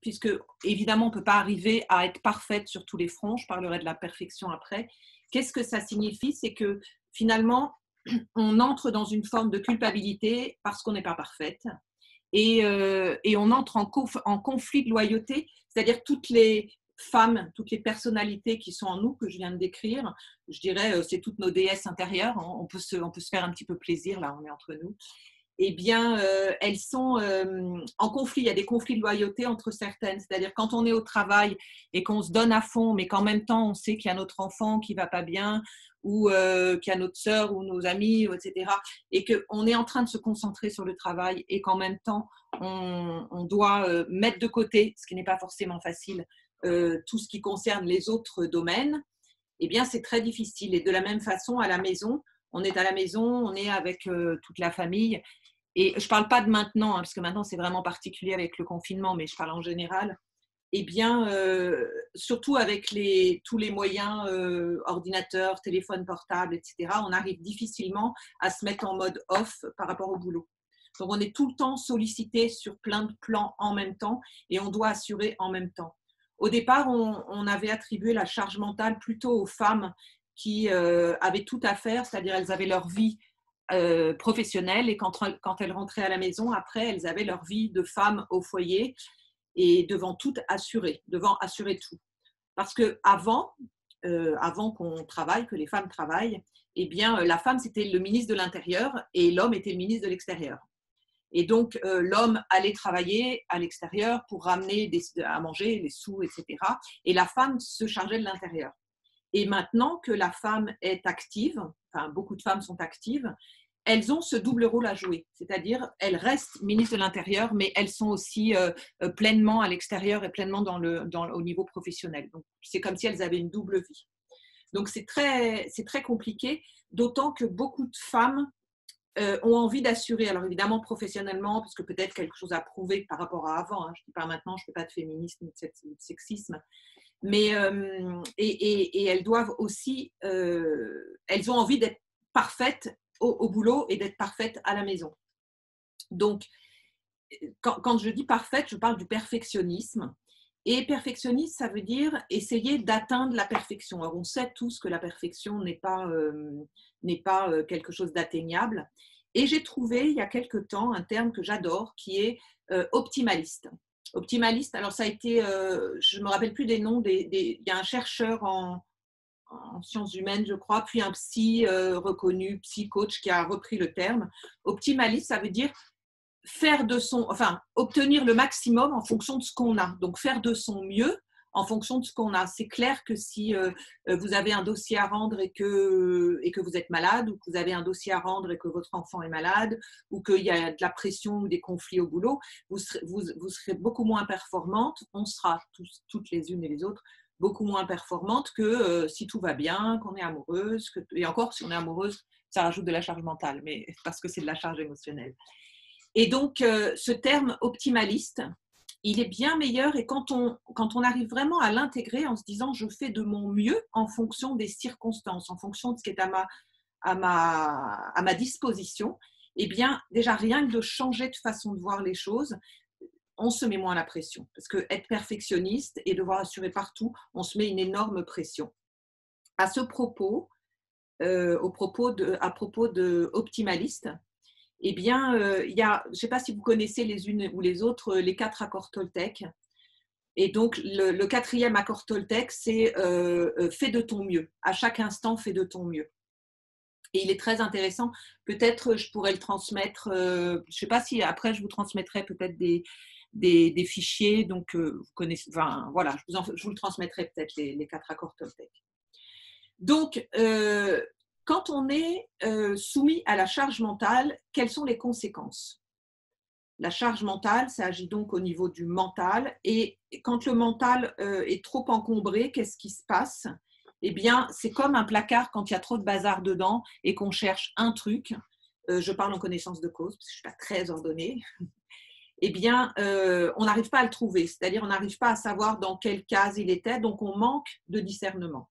puisque évidemment on ne peut pas arriver à être parfaite sur tous les fronts, je parlerai de la perfection après. Qu'est-ce que ça signifie? C'est que finalement, on entre dans une forme de culpabilité parce qu'on n'est pas parfaite et on entre en conflit de loyauté, c'est-à-dire toutes les femmes, toutes les personnalités qui sont en nous, que je viens de décrire, je dirais, c'est toutes nos déesses intérieures, hein, on peut se faire un petit peu plaisir, là, on est entre nous, eh bien, elles sont en conflit. Il y a des conflits de loyauté entre certaines. C'est-à-dire quand on est au travail et qu'on se donne à fond, mais qu'en même temps, on sait qu'il y a notre enfant qui ne va pas bien ou qu'il y a notre sœur ou nos amis, etc. Et qu'on est en train de se concentrer sur le travail et qu'en même temps, on doit mettre de côté, ce qui n'est pas forcément facile, tout ce qui concerne les autres domaines, eh bien, c'est très difficile. Et de la même façon, à la maison, on est à la maison, on est avec toute la famille. Et je ne parle pas de maintenant, hein, parce que maintenant c'est vraiment particulier avec le confinement, mais je parle en général. Eh bien, surtout avec tous les moyens, ordinateurs, téléphones portables, etc., on arrive difficilement à se mettre en mode off par rapport au boulot. Donc, on est tout le temps sollicité sur plein de plans en même temps et on doit assurer en même temps. Au départ, on avait attribué la charge mentale plutôt aux femmes qui avaient tout à faire, c'est-à-dire elles avaient leur vie professionnelle et quand elles rentraient à la maison, après, elles avaient leur vie de femme au foyer et devant assurer tout. Parce qu'avant avant qu'on travaille, que les femmes travaillent, eh bien, la femme, c'était le ministre de l'Intérieur et l'homme était le ministre de l'Extérieur. Et donc, l'homme allait travailler à l'extérieur pour ramener à manger, les sous, etc. Et la femme se chargeait de l'intérieur. Et maintenant que la femme est active, enfin beaucoup de femmes sont actives, elles ont ce double rôle à jouer. C'est-à-dire, elles restent ministres de l'Intérieur, mais elles sont aussi pleinement à l'extérieur et pleinement au niveau professionnel. Donc, c'est comme si elles avaient une double vie. Donc, c'est très compliqué, d'autant que beaucoup de femmes ont envie d'assurer, alors évidemment professionnellement, parce que peut-être quelque chose à prouver par rapport à avant, hein. Je ne dis pas maintenant, je ne fais pas de féminisme, de sexisme, mais et elles doivent aussi, elles ont envie d'être parfaites au boulot et d'être parfaites à la maison. Donc, quand je dis parfaite, je parle du perfectionnisme. Et perfectionniste, ça veut dire essayer d'atteindre la perfection. Alors, on sait tous que la perfection n'est pas quelque chose d'atteignable. Et j'ai trouvé, il y a quelque temps, un terme que j'adore, qui est optimaliste. Optimaliste, alors ça a été, je ne me rappelle plus des noms, il y a un chercheur en sciences humaines, je crois, puis un psy reconnu, psy-coach, qui a repris le terme. Optimaliste, ça veut dire obtenir le maximum en fonction de ce qu'on a. Donc, faire de son mieux en fonction de ce qu'on a. C'est clair que si vous avez un dossier à rendre et que vous êtes malade, ou que vous avez un dossier à rendre et que votre enfant est malade, ou qu'il y a de la pression ou des conflits au boulot, vous serez beaucoup moins performante, on sera toutes les unes et les autres, beaucoup moins performante que si tout va bien, qu'on est amoureuse, et encore, si on est amoureuse, ça rajoute de la charge mentale, mais parce que c'est de la charge émotionnelle. Et donc, ce terme optimaliste, il est bien meilleur et quand on arrive vraiment à l'intégrer en se disant je fais de mon mieux en fonction des circonstances, en fonction de ce qui est à ma disposition, eh bien, déjà rien que de changer de façon de voir les choses, on se met moins la pression. Parce qu'être perfectionniste et devoir assurer partout, on se met une énorme pression. À ce propos, à propos de optimaliste, eh bien, il y a, je ne sais pas si vous connaissez les unes ou les autres, les 4 accords Toltec. Et donc, le 4e accord Toltec, c'est fais de ton mieux. À chaque instant, fais de ton mieux. Et il est très intéressant. Peut-être je pourrais le transmettre. Je ne sais pas si après, je vous transmettrai peut-être des fichiers. Donc, vous connaissez, enfin, voilà, je vous le transmettrai peut-être les 4 accords Toltec. Donc, quand on est soumis à la charge mentale, quelles sont les conséquences? La charge mentale, ça agit donc au niveau du mental. Et quand le mental est trop encombré, qu'est-ce qui se passe? Eh bien, c'est comme un placard quand il y a trop de bazar dedans et qu'on cherche un truc. Je parle en connaissance de cause, parce que je ne suis pas très ordonnée. Eh bien, on n'arrive pas à le trouver. C'est-à-dire, on n'arrive pas à savoir dans quelle case il était. Donc, on manque de discernement.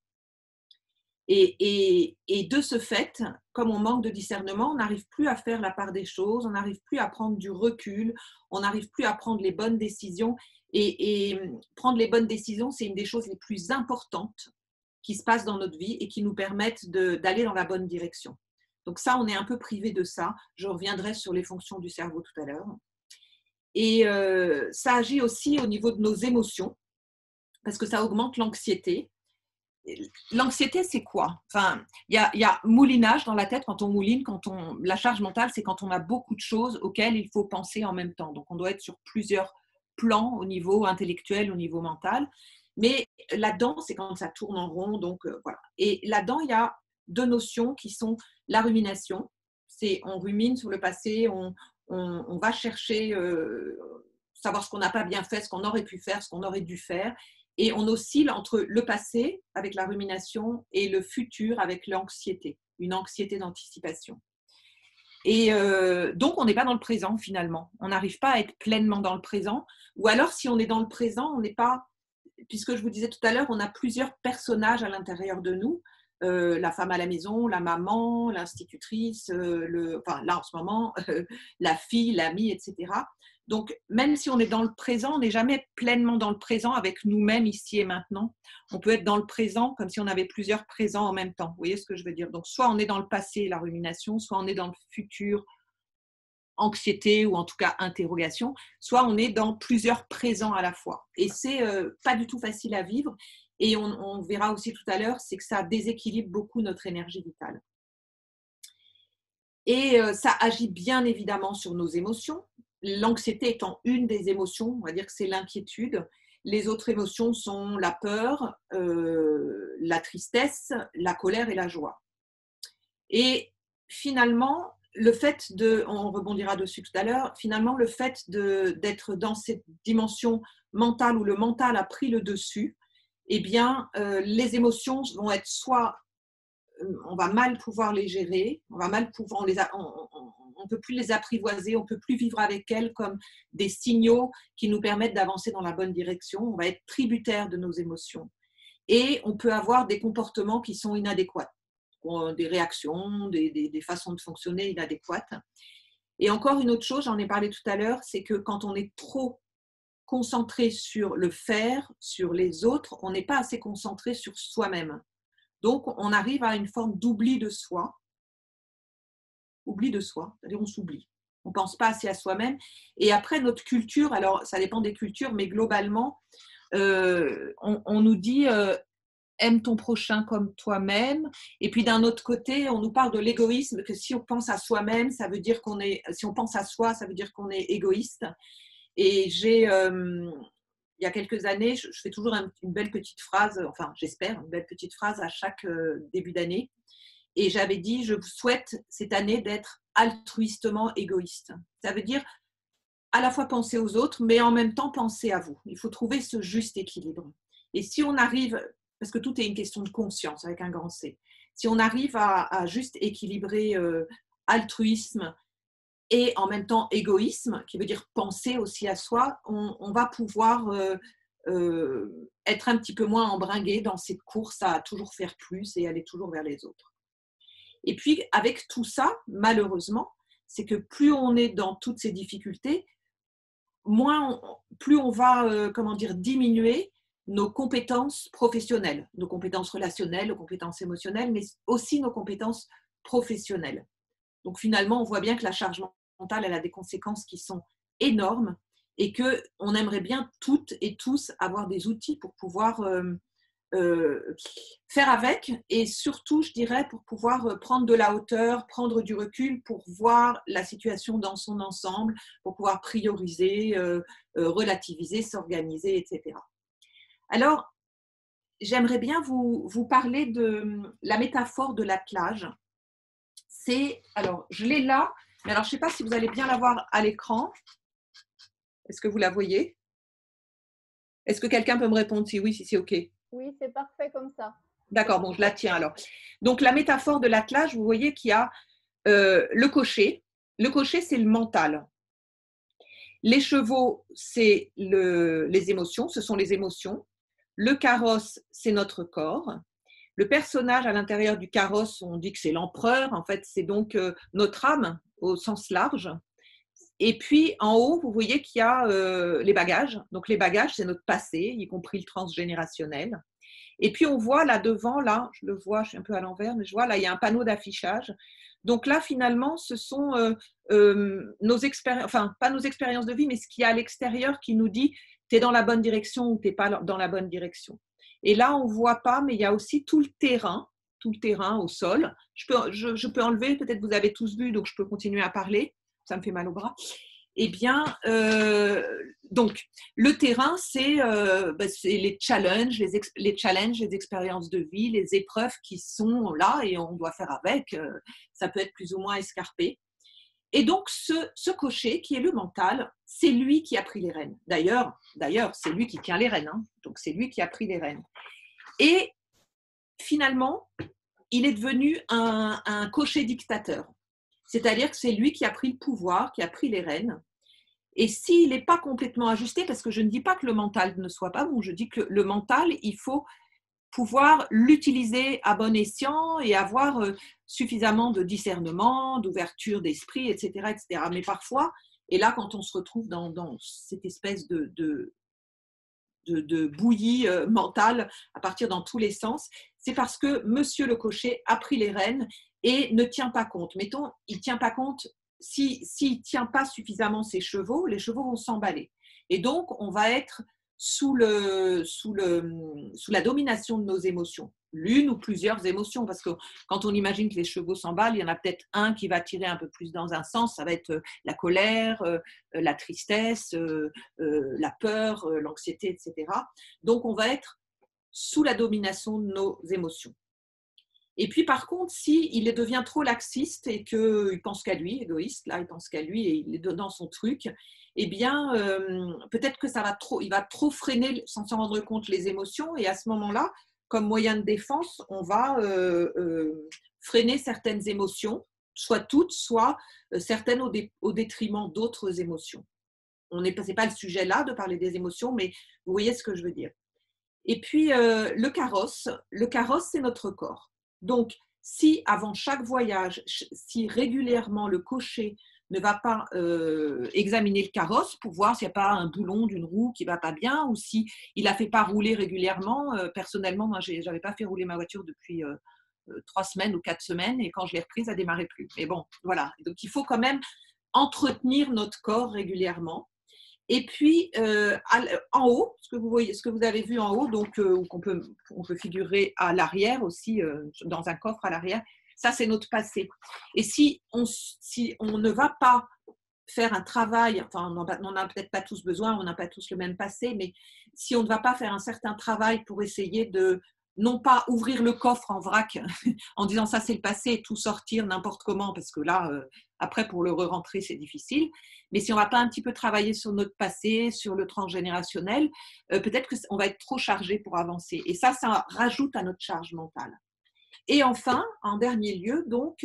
Et de ce fait, comme on manque de discernement, on n'arrive plus à faire la part des choses, on n'arrive plus à prendre du recul, on n'arrive plus à prendre les bonnes décisions. Et prendre les bonnes décisions, c'est une des choses les plus importantes qui se passent dans notre vie et qui nous permettent d'aller dans la bonne direction. Donc ça, on est un peu privé de ça. Je reviendrai sur les fonctions du cerveau tout à l'heure. Et ça agit aussi au niveau de nos émotions, parce que ça augmente l'anxiété. L'anxiété, c'est quoi? Enfin, il y a moulinage dans la tête quand on mouline, la charge mentale, c'est quand on a beaucoup de choses auxquelles il faut penser en même temps. Donc, on doit être sur plusieurs plans au niveau intellectuel, au niveau mental. Mais là-dedans, c'est quand ça tourne en rond. Donc, voilà. Et là-dedans, il y a deux notions qui sont la rumination. C'est on rumine sur le passé, on va chercher savoir ce qu'on n'a pas bien fait, ce qu'on aurait pu faire, ce qu'on aurait dû faire. Et on oscille entre le passé avec la rumination et le futur avec l'anxiété, une anxiété d'anticipation. Et donc, on n'est pas dans le présent finalement. On n'arrive pas à être pleinement dans le présent. Ou alors, si on est dans le présent, on n'est pas, puisque je vous disais tout à l'heure, on a plusieurs personnages à l'intérieur de nous. La femme à la maison, la maman, l'institutrice, enfin là en ce moment, la fille, l'amie, etc. Donc, même si on est dans le présent, on n'est jamais pleinement dans le présent avec nous-mêmes ici et maintenant. On peut être dans le présent comme si on avait plusieurs présents en même temps. Vous voyez ce que je veux dire? Donc, soit on est dans le passé, la rumination, soit on est dans le futur, anxiété ou en tout cas interrogation, soit on est dans plusieurs présents à la fois. Et c'est pas du tout facile à vivre. Et on verra aussi tout à l'heure, c'est que ça déséquilibre beaucoup notre énergie vitale. Et ça agit bien évidemment sur nos émotions. L'anxiété étant une des émotions, on va dire que c'est l'inquiétude. Les autres émotions sont la peur, la tristesse, la colère et la joie. Et finalement, le fait on rebondira dessus tout à l'heure, finalement le fait d'être dans cette dimension mentale où le mental a pris le dessus, eh bien les émotions vont être soit on va mal pouvoir les gérer, on ne peut plus les apprivoiser, on ne peut plus vivre avec elles comme des signaux qui nous permettent d'avancer dans la bonne direction, on va être tributaire de nos émotions et on peut avoir des comportements qui sont inadéquats, des réactions, des façons de fonctionner inadéquates. Et encore une autre chose, j'en ai parlé tout à l'heure, c'est que quand on est trop concentré sur le faire, sur les autres, on n'est pas assez concentré sur soi-même. Donc, on arrive à une forme d'oubli de soi. Oubli de soi, c'est-à-dire on s'oublie. On ne pense pas assez à soi-même. Et après, notre culture, alors ça dépend des cultures, mais globalement, on nous dit aime ton prochain comme toi-même. Et puis d'un autre côté, on nous parle de l'égoïsme, que si on pense à soi-même, ça veut dire si on pense à soi, ça veut dire qu'on est égoïste. Et il y a quelques années, je fais toujours une belle petite phrase, enfin j'espère, une belle petite phrase à chaque début d'année. Et j'avais dit, je vous souhaite cette année d'être altruistement égoïste. Ça veut dire à la fois penser aux autres, mais en même temps penser à vous. Il faut trouver ce juste équilibre. Et si on arrive, parce que tout est une question de conscience avec un grand C, si on arrive à juste équilibrer altruisme et en même temps égoïsme, qui veut dire penser aussi à soi, on va pouvoir être un petit peu moins embringué dans cette course à toujours faire plus et aller toujours vers les autres. Et puis, avec tout ça, malheureusement, c'est que plus on est dans toutes ces difficultés, plus on va diminuer nos compétences professionnelles, nos compétences relationnelles, nos compétences émotionnelles, mais aussi nos compétences professionnelles. Donc finalement, on voit bien que la charge mentale, elle a des conséquences qui sont énormes et qu'on aimerait bien toutes et tous avoir des outils pour pouvoir faire avec et surtout, je dirais, pour pouvoir prendre de la hauteur, prendre du recul pour voir la situation dans son ensemble, pour pouvoir prioriser, relativiser, s'organiser, etc. Alors, j'aimerais bien vous parler de la métaphore de l'attelage. Alors, je l'ai là, mais alors je ne sais pas si vous allez bien la voir à l'écran. Est-ce que vous la voyez? Est-ce que quelqu'un peut me répondre si oui, si c'est OK? Oui, c'est parfait comme ça. D'accord, bon, je la tiens alors. Donc, la métaphore de l'attelage, vous voyez qu'il y a le cocher. Le cocher, c'est le mental. Les chevaux, c'est les émotions, ce sont les émotions. Le carrosse, c'est notre corps. Le personnage à l'intérieur du carrosse, on dit que c'est l'empereur. En fait, c'est donc notre âme au sens large. Et puis, en haut, vous voyez qu'il y a les bagages. Donc, les bagages, c'est notre passé, y compris le transgénérationnel. Et puis, on voit là devant, là, je le vois, je suis un peu à l'envers, mais je vois là, il y a un panneau d'affichage. Donc là, finalement, ce sont nos expériences, enfin, pas nos expériences de vie, mais ce qu'il y a à l'extérieur qui nous dit tu es dans la bonne direction ou tu n'es pas dans la bonne direction. Et là, on ne voit pas, mais il y a aussi tout le terrain au sol. Je peux enlever, peut-être vous avez tous vu, donc je peux continuer à parler. Ça me fait mal au bras. Eh bien, donc, le terrain, c'est les challenges, les expériences de vie, les épreuves qui sont là et on doit faire avec. Ça peut être plus ou moins escarpé. Et donc, ce cocher, qui est le mental, c'est lui qui a pris les rênes. D'ailleurs, c'est lui qui tient les rênes. Hein. Donc, c'est lui qui a pris les rênes. Et finalement, il est devenu un cocher dictateur. C'est-à-dire que c'est lui qui a pris le pouvoir, qui a pris les rênes. Et s'il n'est pas complètement ajusté, parce que je ne dis pas que le mental ne soit pas bon, je dis que le mental, il faut pouvoir l'utiliser à bon escient et avoir suffisamment de discernement, d'ouverture d'esprit, etc., etc. Mais parfois, et là, quand on se retrouve dans cette espèce de bouillie mentale à partir dans tous les sens, c'est parce que monsieur le cocher a pris les rênes et ne tient pas compte. Mettons, il ne tient pas compte, s'il ne tient pas suffisamment ses chevaux, les chevaux vont s'emballer. Et donc, on va être sous la domination de nos émotions, l'une ou plusieurs émotions, parce que quand on imagine que les chevaux s'emballent, il y en a peut-être un qui va tirer un peu plus dans un sens, ça va être la colère, la tristesse, la peur, l'anxiété, etc. Donc, on va être sous la domination de nos émotions. Et puis, par contre, s'il devient trop laxiste et qu'il pense qu'à lui, égoïste, là, il pense qu'à lui et il est dans son truc, eh bien, peut-être que il va trop freiner sans s'en rendre compte les émotions. Et à ce moment-là, comme moyen de défense, on va freiner certaines émotions, soit toutes, soit certaines au détriment d'autres émotions. C'est pas le sujet là de parler des émotions, mais vous voyez ce que je veux dire. Et puis, le carrosse, c'est notre corps. Donc, si avant chaque voyage, si régulièrement le cocher ne va pas examiner le carrosse pour voir s'il n'y a pas un boulon d'une roue qui ne va pas bien ou s'il ne la fait pas rouler régulièrement. Personnellement, moi, je n'avais pas fait rouler ma voiture depuis 3 semaines ou 4 semaines et quand je l'ai reprise, elle ne démarrait plus. Mais bon, voilà. Donc, il faut quand même entretenir notre corps régulièrement. Et puis, en haut, ce que vous avez vu en haut, donc on peut figurer à l'arrière aussi, dans un coffre à l'arrière, ça c'est notre passé. Et si on ne va pas faire un travail, enfin on n'en a peut-être pas tous besoin, on n'a pas tous le même passé, mais si on ne va pas faire un certain travail pour essayer de non pas ouvrir le coffre en vrac en disant ça c'est le passé, tout sortir n'importe comment, parce que là, après pour le re-rentrer c'est difficile, mais si on ne va pas un petit peu travailler sur notre passé, sur le transgénérationnel, peut-être qu'on va être trop chargé pour avancer. Et ça rajoute à notre charge mentale. Et enfin, en dernier lieu, donc,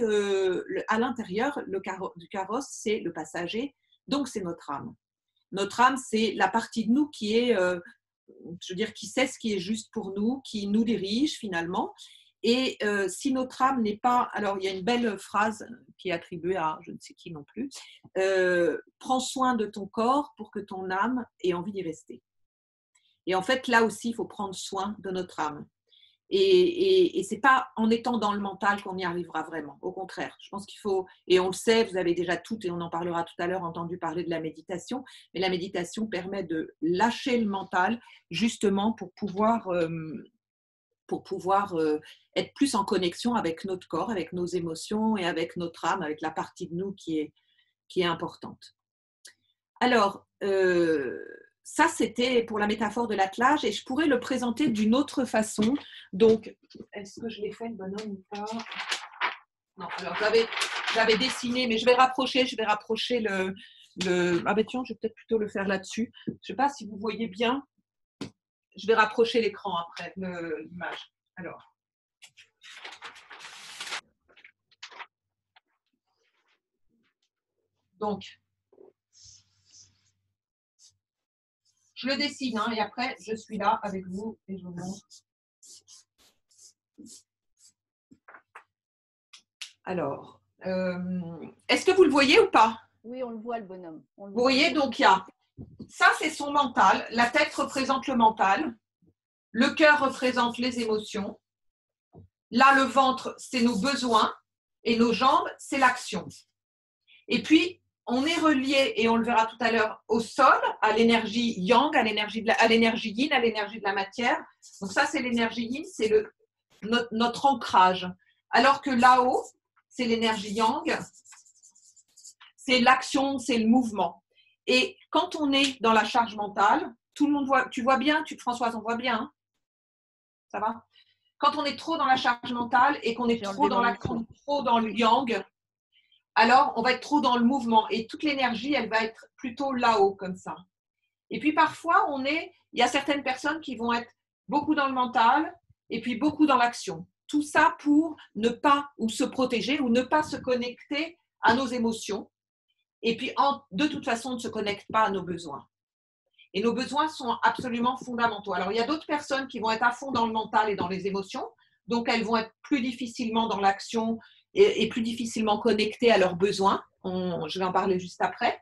à l'intérieur du carrosse, c'est le passager, donc c'est notre âme. Notre âme, c'est la partie de nous qui est, je veux dire, qui sait ce qui est juste pour nous, qui nous dirige finalement. Et si notre âme n'est pas… Alors, il y a une belle phrase qui est attribuée à je ne sais qui non plus. Prends soin de ton corps pour que ton âme ait envie d'y rester. Et en fait, là aussi, il faut prendre soin de notre âme. Et ce n'est pas en étant dans le mental qu'on y arrivera vraiment. Au contraire, je pense qu'il faut, et on le sait, vous avez déjà toutes, et on en parlera tout à l'heure, entendu parler de la méditation, mais la méditation permet de lâcher le mental justement pour pouvoir être plus en connexion avec notre corps, avec nos émotions et avec notre âme, avec la partie de nous qui est importante. Alors, ça, c'était pour la métaphore de l'attelage et je pourrais le présenter d'une autre façon. Donc, est-ce que je l'ai fait le bonhomme ou pas? Non, alors j'avais dessiné, mais je vais rapprocher le… Ah ben tiens, je vais peut-être plutôt le faire là-dessus. Je ne sais pas si vous voyez bien. Je vais rapprocher l'écran après, l'image. Alors. Donc, je le dessine, hein, et après, je suis là avec vous et je vous montre. Alors, est-ce que vous le voyez ou pas? Oui, on le voit, le bonhomme. Vous voyez, donc il y a, ça c'est son mental, la tête représente le mental, le cœur représente les émotions, là le ventre c'est nos besoins et nos jambes c'est l'action. Et puis on est relié, et on le verra tout à l'heure, au sol, à l'énergie yang, à l'énergie yin, à l'énergie de la matière. Donc ça c'est l'énergie yin, c'est notre ancrage. Alors que là-haut, c'est l'énergie yang, c'est l'action, c'est le mouvement. Et quand on est dans la charge mentale, tout le monde voit, tu vois bien, Françoise, on voit bien, hein, ça va? Quand on est trop dans la charge mentale et qu'on est trop dans l'action, trop dans le yang, alors on va être trop dans le mouvement et toute l'énergie, elle va être plutôt là-haut comme ça. Et puis parfois, il y a certaines personnes qui vont être beaucoup dans le mental et puis beaucoup dans l'action. Tout ça pour ne pas ou se protéger ou ne pas se connecter à nos émotions. Et puis, de toute façon, on ne se connecte pas à nos besoins. Et nos besoins sont absolument fondamentaux. Alors, il y a d'autres personnes qui vont être à fond dans le mental et dans les émotions. Donc, elles vont être plus difficilement dans l'action et plus difficilement connectées à leurs besoins. Je vais en parler juste après.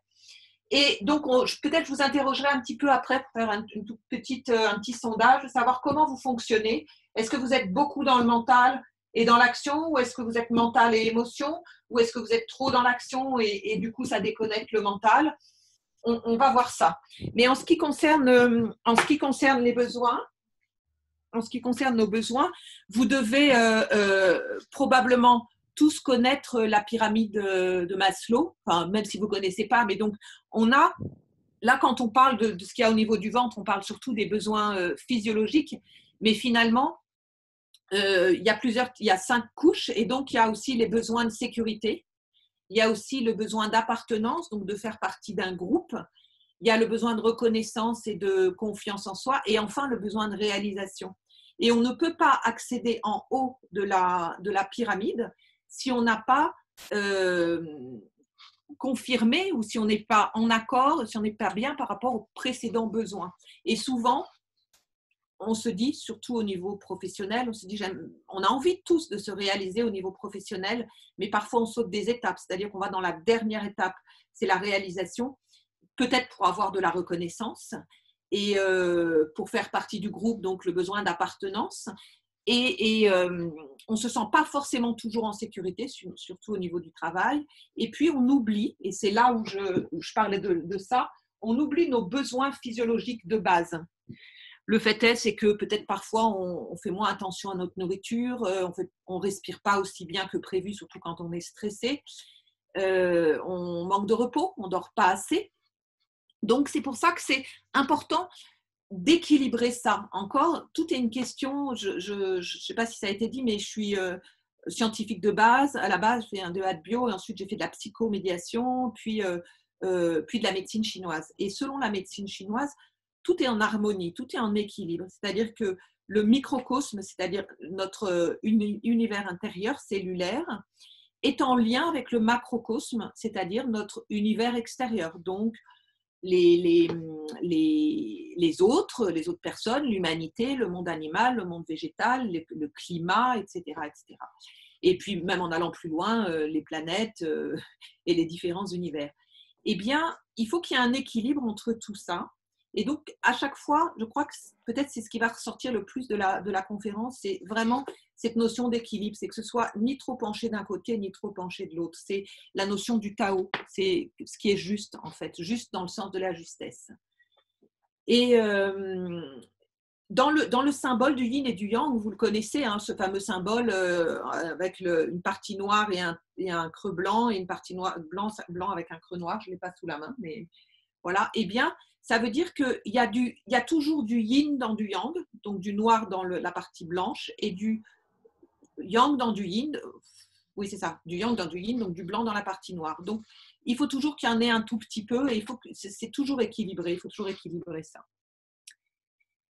Et donc, peut-être je vous interrogerai un petit peu après pour faire un petit sondage, de savoir comment vous fonctionnez. Est-ce que vous êtes beaucoup dans le mental et dans l'action, ou est-ce que vous êtes mental et émotion, ou est-ce que vous êtes trop dans l'action et du coup ça déconnecte le mental? On va voir ça. Mais en ce qui concerne les besoins, en ce qui concerne nos besoins, vous devez probablement tous connaître la pyramide de Maslow, enfin, même si vous ne connaissez pas, mais donc on a, là quand on parle de ce qu'il y a au niveau du ventre, on parle surtout des besoins physiologiques, mais finalement, il y a 5 couches, et donc il y a aussi les besoins de sécurité, il y a aussi le besoin d'appartenance, donc de faire partie d'un groupe, il y a le besoin de reconnaissance et de confiance en soi, et enfin le besoin de réalisation. Et on ne peut pas accéder en haut de la pyramide si on n'a pas confirmé, ou si on n'est pas en accord, si on n'est pas bien par rapport aux précédents besoins. Et souvent, on se dit, surtout au niveau professionnel, on se dit, on a envie tous de se réaliser au niveau professionnel, mais parfois on saute des étapes, c'est-à-dire qu'on va dans la dernière étape, c'est la réalisation, peut-être pour avoir de la reconnaissance et pour faire partie du groupe, donc le besoin d'appartenance. Et on ne se sent pas forcément toujours en sécurité, surtout au niveau du travail. Et puis on oublie, et c'est là où je parlais de ça, on oublie nos besoins physiologiques de base. Le fait est, c'est que peut-être parfois on fait moins attention à notre nourriture, on respire pas aussi bien que prévu, surtout quand on est stressé. On manque de repos, on dort pas assez. Donc c'est pour ça que c'est important d'équilibrer ça. Encore, tout est une question, je sais pas si ça a été dit, mais je suis scientifique de base. À la base, j'ai fait un DEA de bio et ensuite j'ai fait de la psychomédiation, puis de la médecine chinoise. Et selon la médecine chinoise, tout est en harmonie, tout est en équilibre. C'est-à-dire que le microcosme, c'est-à-dire notre univers intérieur cellulaire, est en lien avec le macrocosme, c'est-à-dire notre univers extérieur. Donc, les autres personnes, l'humanité, le monde animal, le monde végétal, le climat, etc., etc. Et puis, même en allant plus loin, les planètes et les différents univers. Eh bien, il faut qu'il y ait un équilibre entre tout ça. Et donc, à chaque fois, je crois que peut-être c'est ce qui va ressortir le plus de la conférence, c'est vraiment cette notion d'équilibre, c'est que ce soit ni trop penché d'un côté, ni trop penché de l'autre. C'est la notion du Tao, c'est ce qui est juste, en fait, juste dans le sens de la justesse. Et dans le symbole du yin et du yang, vous le connaissez, hein, ce fameux symbole avec une partie noire et un creux blanc, et une partie blanc avec un creux noir, je ne l'ai pas sous la main, mais voilà. Eh bien, ça veut dire qu'il y a toujours du yin dans du yang, donc du noir dans la partie blanche, et du yang dans du yin, oui c'est ça, du yang dans du yin, donc du blanc dans la partie noire. Donc il faut toujours qu'il y en ait un tout petit peu, et c'est toujours équilibré, il faut toujours équilibrer ça.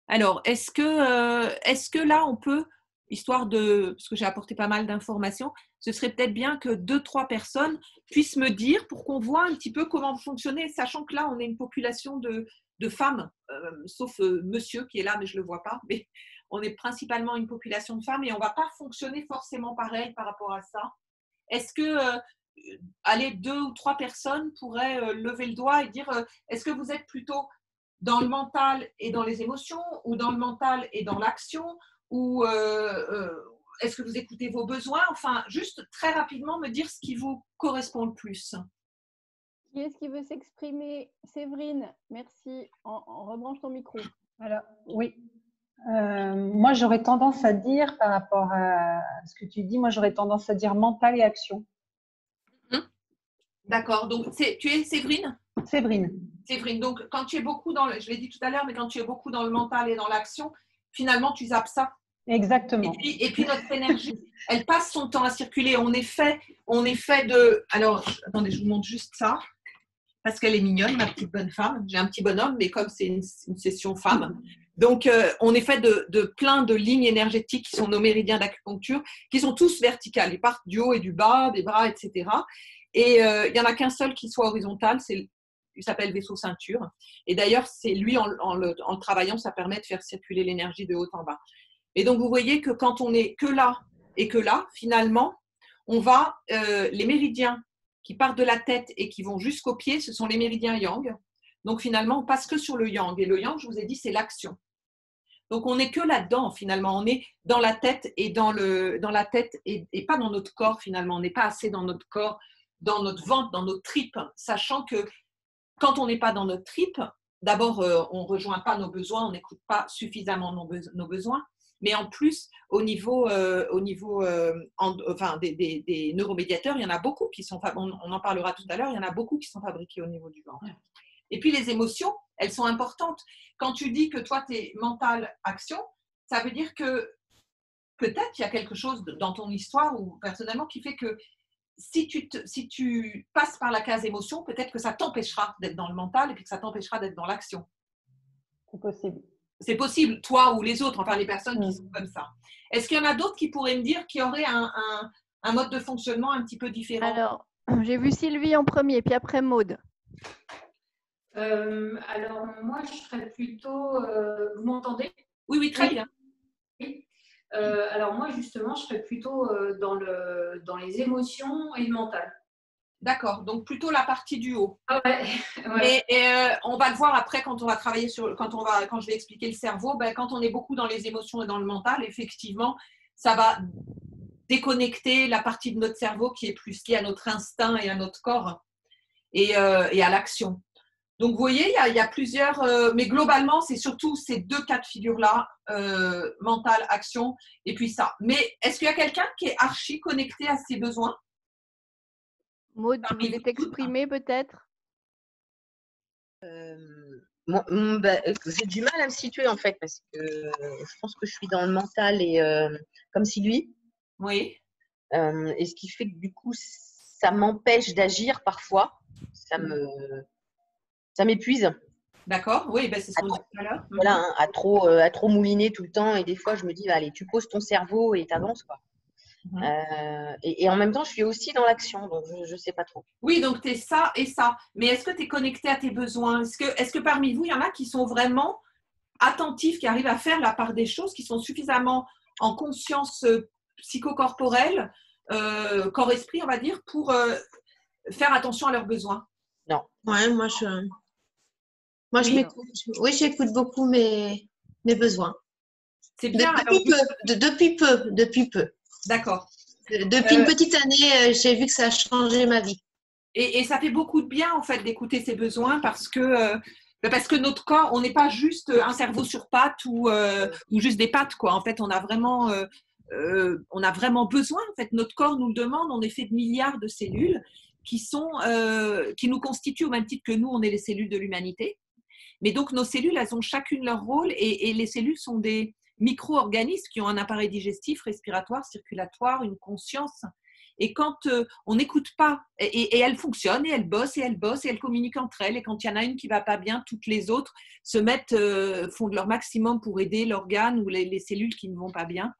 Alors, est-ce que là on peut, histoire parce que j'ai apporté pas mal d'informations, ce serait peut-être bien que 2-3 personnes puissent me dire pour qu'on voit un petit peu comment vous fonctionnez, sachant que là on est une population de femmes, sauf monsieur qui est là mais je ne le vois pas, mais on est principalement une population de femmes et on ne va pas fonctionner forcément pareil par rapport à ça. Est-ce que allez, 2 ou 3 personnes pourraient lever le doigt et dire est-ce que vous êtes plutôt dans le mental et dans les émotions, ou dans le mental et dans l'action, ou est-ce que vous écoutez vos besoins? Enfin, juste très rapidement me dire ce qui vous correspond le plus. Qui est-ce qui veut s'exprimer? Séverine, merci. On rebranche ton micro. Alors, oui. Moi, j'aurais tendance à dire, par rapport à ce que tu dis, moi, j'aurais tendance à dire mental et action. D'accord. Donc, tu es Séverine? Séverine. Séverine, donc quand tu es beaucoup dans je l'ai dit tout à l'heure, mais quand tu es beaucoup dans le mental et dans l'action, finalement, tu zappes ça. Exactement. Et puis notre énergie, elle passe son temps à circuler. On est fait de… Alors, attendez, je vous montre juste ça, parce qu'elle est mignonne, ma petite bonne femme. J'ai un petit bonhomme, mais comme c'est une session femme. Donc, on est fait de plein de lignes énergétiques qui sont nos méridiens d'acupuncture, qui sont tous verticales. Ils partent du haut et du bas, des bras, etc. Et il n'y en a qu'un seul qui soit horizontal, il s'appelle vaisseau ceinture. Et d'ailleurs, c'est lui, en le travaillant, ça permet de faire circuler l'énergie de haut en bas. Et donc, vous voyez que quand on est que là et que là, finalement, on va, les méridiens qui partent de la tête et qui vont jusqu'aux pieds, ce sont les méridiens yang. Donc, finalement, on passe que sur le yang. Et le yang, je vous ai dit, c'est l'action. Donc, on n'est que là-dedans, finalement. On est dans la tête et dans la tête et pas dans notre corps, finalement. On n'est pas assez dans notre corps, dans notre ventre, dans nos tripes, sachant que quand on n'est pas dans notre tripes, d'abord, on ne rejoint pas nos besoins, on n'écoute pas suffisamment nos besoins, mais en plus, au niveau des neuromédiateurs, il y en a beaucoup qui sont, on en parlera tout à l'heure, il y en a beaucoup qui sont fabriqués au niveau du ventre. Et puis, les émotions, elles sont importantes. Quand tu dis que toi, tu es mental action, ça veut dire que peut-être il y a quelque chose dans ton histoire ou personnellement qui fait que si tu passes par la case émotion, peut-être que ça t'empêchera d'être dans le mental et puis que ça t'empêchera d'être dans l'action. C'est possible. C'est possible, toi ou les autres, enfin les personnes qui sont comme ça. Est-ce qu'il y en a d'autres qui pourraient me dire qu'il y aurait un mode de fonctionnement un petit peu différent? Alors, j'ai vu Sylvie en premier, puis après Maude. Alors, moi, je serais plutôt… vous m'entendez? Oui, très bien. Oui. Alors, moi, justement, je serais plutôt dans les émotions et le mental. D'accord, donc plutôt la partie du haut. Ah ouais, ouais. Et on va le voir après quand on va travailler quand je vais expliquer le cerveau, quand on est beaucoup dans les émotions et dans le mental, effectivement, ça va déconnecter la partie de notre cerveau qui est plus liée à notre instinct et à notre corps et à l'action. Donc, vous voyez, il y a plusieurs… mais globalement, c'est surtout ces 2 cas de figure-là, mental, action, et puis ça. Mais est-ce qu'il y a quelqu'un qui est archi connecté à ses besoins? Maude, tu voulais t'exprimer peut-être? J'ai du mal à me situer en fait parce que je pense que je suis dans le mental et comme Sylvie. Oui. Et ce qui fait que du coup, ça m'empêche d'agir parfois. Ça m'épuise. D'accord, oui, c'est ce qu'on dit tout à l'heure. Voilà, hein, à trop mouliner tout le temps. Et des fois, je me dis, allez, tu poses ton cerveau et t'avances, quoi. Et en même temps, je suis aussi dans l'action, donc je ne sais pas trop. Oui, donc tu es ça et ça. Mais est-ce que tu es connecté à tes besoins? Est-ce que parmi vous, il y en a qui sont vraiment attentifs, qui arrivent à faire la part des choses, qui sont suffisamment en conscience psychocorporelle, corps-esprit, on va dire, pour faire attention à leurs besoins? Non. Ouais, moi je m'écoute. Oui, j'écoute beaucoup mes besoins. C'est bien. Depuis peu. D'accord. Depuis une petite année, j'ai vu que ça a changé ma vie. Et ça fait beaucoup de bien en fait d'écouter ses besoins parce que notre corps, on n'est pas juste un cerveau sur pattes ou juste des pattes, quoi. En fait, on a vraiment besoin. En fait, notre corps nous le demande. On est fait de milliards de cellules qui nous constituent au même titre que nous, on est les cellules de l'humanité. Mais donc, nos cellules, elles ont chacune leur rôle et les cellules sont des micro-organismes qui ont un appareil digestif, respiratoire, circulatoire, une conscience. Et quand on n'écoute pas, et elles fonctionnent, et elles bossent, et elles communiquent entre elles. Et quand il y en a une qui ne va pas bien, toutes les autres font de leur maximum pour aider l'organe ou les cellules qui ne vont pas bien.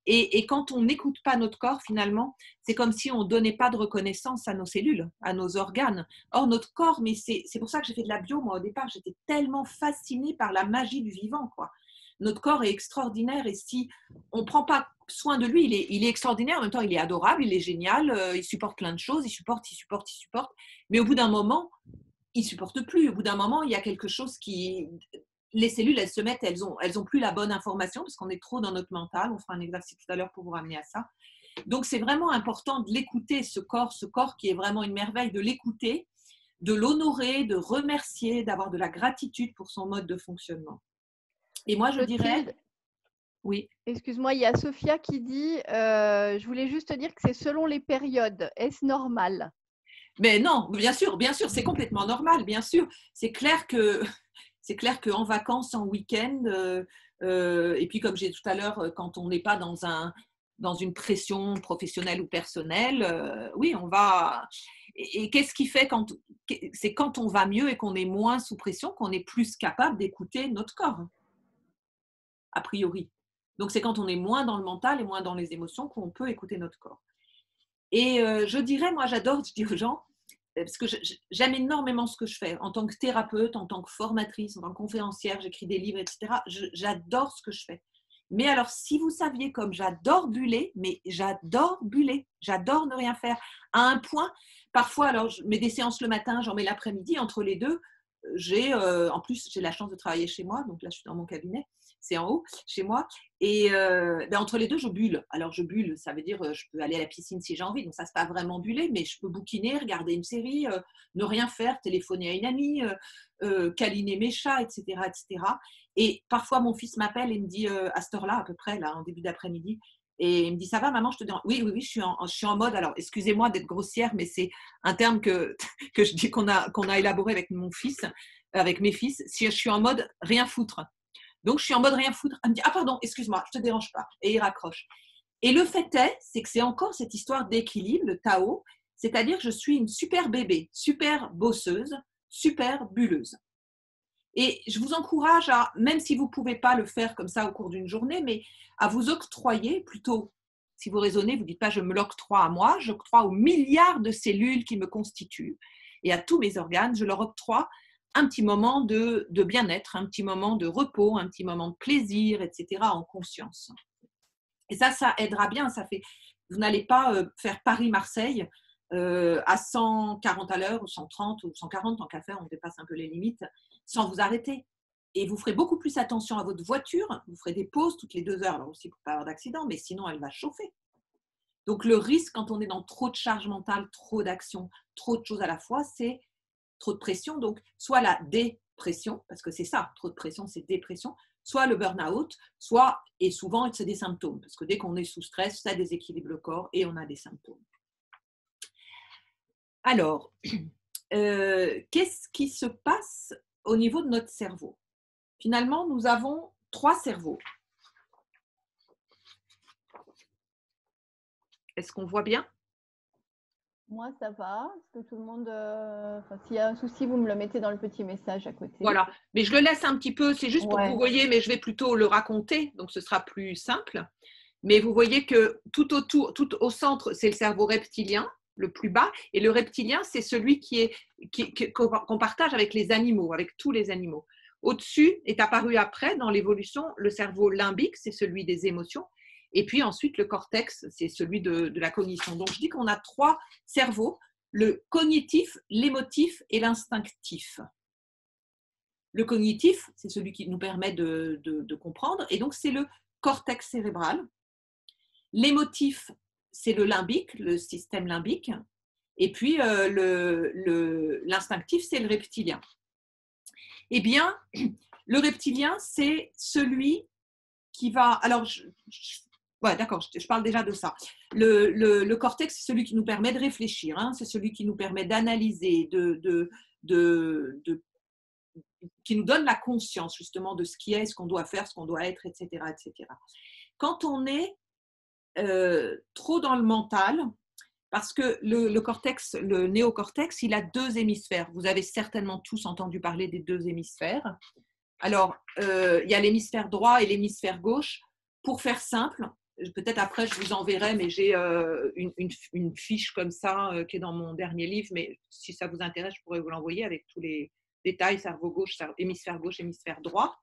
Et quand on n'écoute pas notre corps, finalement, c'est comme si on ne donnait pas de reconnaissance à nos cellules, à nos organes. Or, notre corps, mais c'est pour ça que j'ai fait de la bio, moi, au départ, j'étais tellement fascinée par la magie du vivant, quoi. notre corps est extraordinaire et si on ne prend pas soin de lui, il est extraordinaire, en même temps il est adorable, il est génial, il supporte plein de choses, il supporte, mais au bout d'un moment, il ne supporte plus. Au bout d'un moment, il y a quelque chose qui… Les cellules, elles se mettent, elles ont plus la bonne information parce qu'on est trop dans notre mental. On fera un exercice tout à l'heure pour vous ramener à ça. Donc, c'est vraiment important de l'écouter, ce corps qui est vraiment une merveille, de l'écouter, de l'honorer, de remercier, d'avoir de la gratitude pour son mode de fonctionnement. Et moi, je dirais… Oui. Excuse-moi, il y a Sophia qui dit je voulais juste te dire que c'est selon les périodes. Est-ce normal? Mais non, bien sûr, c'est complètement normal, bien sûr. C'est clair qu'en vacances, en week-end, et puis comme j'ai dit tout à l'heure, quand on n'est pas dans une pression professionnelle ou personnelle, oui, on va… Et qu'est-ce qui fait c'est quand on va mieux et qu'on est moins sous pression, qu'on est plus capable d'écouter notre corps, a priori. Donc, c'est quand on est moins dans le mental et moins dans les émotions qu'on peut écouter notre corps. Et je dirais, moi, j'adore dire aux gens, parce que j'aime énormément ce que je fais. En tant que thérapeute, en tant que formatrice, en tant que conférencière, j'écris des livres, etc. J'adore ce que je fais. Mais alors, si vous saviez comme j'adore buller, j'adore ne rien faire. À un point, parfois, alors, je mets des séances le matin, j'en mets l'après-midi. Entre les deux, en plus, j'ai la chance de travailler chez moi. Donc là, je suis dans mon cabinet. C'est en haut, chez moi. Et entre les deux, je bulle. Alors, je bulle, ça veut dire je peux aller à la piscine si j'ai envie. Donc, ça, c'est pas vraiment buller, mais je peux bouquiner, regarder une série, ne rien faire, téléphoner à une amie, câliner mes chats, etc., etc. Et parfois, mon fils m'appelle et me dit, à cette heure-là, à peu près, là, en début d'après-midi, et il me dit, ça va, maman, je te dérange? Oui, je suis en mode, alors, excusez-moi d'être grossière, mais c'est un terme que je dis qu'on a élaboré avec mon fils, avec mes fils, si je suis en mode rien foutre. Donc, je suis en mode rien foutre. Elle me dit, ah pardon, excuse-moi, je ne te dérange pas. Et il raccroche. Et le fait c'est que c'est encore cette histoire d'équilibre, le Tao, c'est-à-dire que je suis une super bébé, super bosseuse, super bulleuse. Et je vous encourage à, même si vous ne pouvez pas le faire comme ça au cours d'une journée, mais à vous octroyer, plutôt, si vous raisonnez, vous ne dites pas je me l'octroie à moi, j'octroie aux milliards de cellules qui me constituent et à tous mes organes, je leur octroie un petit moment de bien-être, un petit moment de repos, un petit moment de plaisir, etc., en conscience. Et ça aidera bien. Vous n'allez pas faire Paris-Marseille à 140 à l'heure, ou 130 ou 140, tant qu'à faire, on dépasse un peu les limites, sans vous arrêter. Et vous ferez beaucoup plus attention à votre voiture, vous ferez des pauses toutes les 2 heures, alors aussi pour ne pas avoir d'accident, mais sinon elle va chauffer. Donc le risque quand on est dans trop de charge mentale, trop d'action, trop de choses à la fois, c'est trop de pression, donc soit la dépression, parce que c'est ça, trop de pression, c'est dépression, soit le burn-out, et souvent c'est des symptômes, parce que dès qu'on est sous stress, ça déséquilibre le corps et on a des symptômes. Alors, qu'est-ce qui se passe au niveau de notre cerveau? Finalement, nous avons 3 cerveaux. Est-ce qu'on voit bien? Moi, ça va. Est-ce que tout le monde… s'il y a un souci, vous me le mettez dans le petit message à côté. Voilà. Mais je le laisse un petit peu. C'est juste pour que vous voyez, mais je vais plutôt le raconter. Donc, ce sera plus simple. Mais vous voyez que tout au centre, c'est le cerveau reptilien, le plus bas. Et le reptilien, c'est celui qu'on partage avec les animaux, avec tous les animaux. Au-dessus est apparu après, dans l'évolution, le cerveau limbique, c'est celui des émotions. Et puis ensuite, le cortex, c'est celui de la cognition. Donc, je dis qu'on a 3 cerveaux, le cognitif, l'émotif et l'instinctif. Le cognitif, c'est celui qui nous permet de comprendre, et donc c'est le cortex cérébral. L'émotif, c'est le limbique, le système limbique. Et puis, l'instinctif, c'est le reptilien. Eh bien, le reptilien, c'est celui qui va… Alors, d'accord, je parle déjà de ça. Le cortex, c'est celui qui nous permet de réfléchir, hein, c'est celui qui nous permet d'analyser, qui nous donne la conscience justement de ce qui est, ce qu'on doit faire, ce qu'on doit être, etc., etc. Quand on est trop dans le mental, parce que le cortex, le néocortex, il a 2 hémisphères. Vous avez certainement tous entendu parler des 2 hémisphères. Alors, il y a l'hémisphère droit et l'hémisphère gauche. Pour faire simple, peut-être après je vous enverrai, mais j'ai une fiche comme ça qui est dans mon dernier livre, mais si ça vous intéresse, je pourrais vous l'envoyer avec tous les détails, cerveau gauche, hémisphère droit.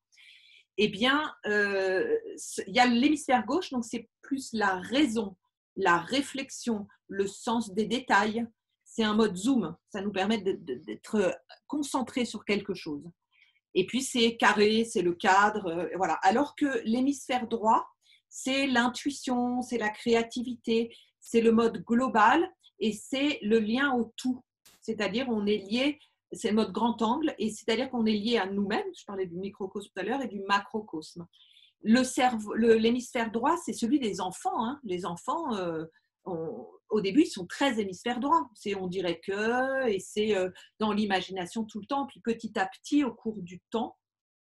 eh bien, il y a l'hémisphère gauche, donc c'est plus la raison, la réflexion, le sens des détails. C'est un mode zoom, ça nous permet d'être concentré sur quelque chose. Et puis c'est carré, c'est le cadre, voilà. Alors que l'hémisphère droit, c'est l'intuition, c'est la créativité, c'est le mode global et c'est le lien au tout. C'est-à-dire on est lié, c'est le mode grand angle, et c'est-à-dire qu'on est lié à nous-mêmes. Je parlais du microcosme tout à l'heure et du macrocosme. L'hémisphère droit, c'est celui des enfants. Hein. Les enfants, au début, ils sont très hémisphère droit. C'est on dirait que, et c'est dans l'imagination tout le temps. Puis petit à petit, au cours du temps,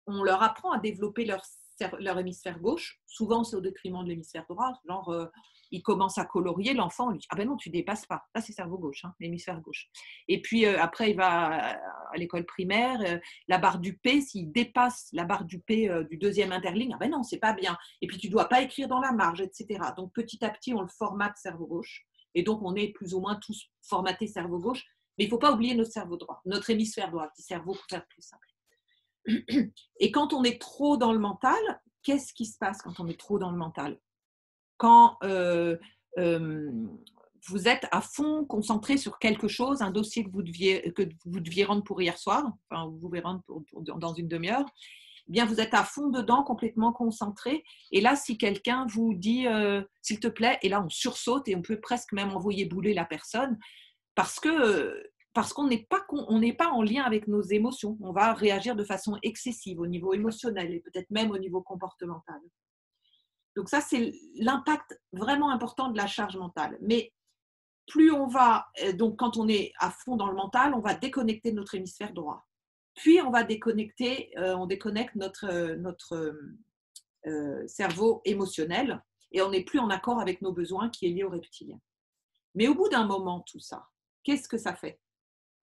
on leur apprend à développer leur hémisphère gauche. Souvent, c'est au détriment de l'hémisphère droit. Genre, il commence à colorier, l'enfant, on lui dit « Ah ben non, tu dépasses pas. Là, c'est cerveau gauche, hein, l'hémisphère gauche. » Et puis, après, il va à l'école primaire. La barre du P, s'il dépasse la barre du P du deuxième interligne, « Ah ben non, c'est pas bien. Et puis, tu dois pas écrire dans la marge, etc. » Donc, petit à petit, on le formate cerveau gauche. Et donc, on est plus ou moins tous formatés cerveau gauche. Mais il ne faut pas oublier notre cerveau droit, notre hémisphère droit, petit cerveau pour faire plus simple. Et quand on est trop dans le mental, qu'est-ce qui se passe quand on est trop dans le mental? Quand vous êtes à fond concentré sur quelque chose, un dossier que vous deviez rendre pour hier soir, enfin vous devez rendre dans une demi-heure, eh bien vous êtes à fond dedans, complètement concentré. Et là, si quelqu'un vous dit s'il te plaît, et là on sursaute et on peut presque même envoyer bouler la personne parce qu'on n'est pas en lien avec nos émotions. On va réagir de façon excessive au niveau émotionnel et peut-être même au niveau comportemental. Donc ça, c'est l'impact vraiment important de la charge mentale. Mais plus on va, donc quand on est à fond dans le mental, on va déconnecter notre hémisphère droit. Puis on déconnecte notre cerveau émotionnel et on n'est plus en accord avec nos besoins qui est lié au reptilien. Mais au bout d'un moment, tout ça, qu'est-ce que ça fait?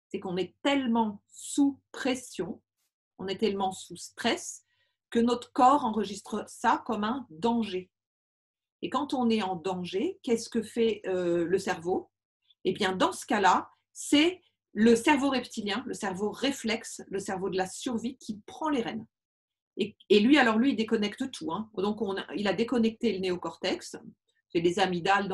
C'est qu'on est tellement sous pression, on est tellement sous stress, que notre corps enregistre ça comme un danger. Et quand on est en danger, qu'est-ce que fait le cerveau? Eh bien, dans ce cas-là, c'est le cerveau reptilien, le cerveau réflexe, le cerveau de la survie qui prend les rênes. Et lui, il déconnecte tout. Hein. Donc, il a déconnecté le néocortex, c'est les amygdales,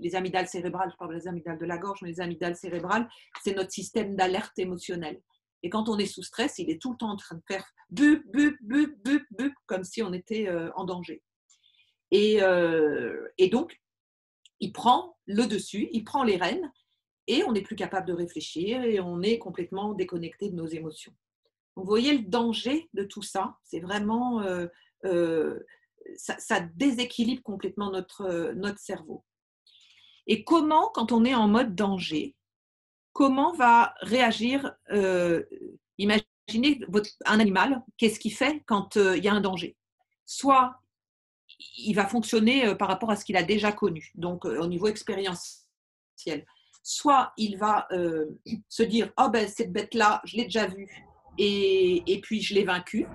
les amygdales cérébrales, je parle des amygdales de la gorge, mais les amygdales cérébrales, c'est notre système d'alerte émotionnelle. Et quand on est sous stress, il est tout le temps en train de faire bup, bup, bup, bup, bup, comme si on était en danger. Et donc, il prend le dessus, il prend les rênes, et on n'est plus capable de réfléchir, et on est complètement déconnecté de nos émotions. Donc, vous voyez le danger de tout ça, c'est vraiment, ça déséquilibre complètement notre cerveau. Et comment, quand on est en mode danger, comment va réagir, imaginez un animal, qu'est-ce qu'il fait quand il y a un danger? Soit il va fonctionner par rapport à ce qu'il a déjà connu, donc au niveau expérientiel. Soit il va se dire « Oh ben cette bête-là, je l'ai déjà vue et puis je l'ai vaincue.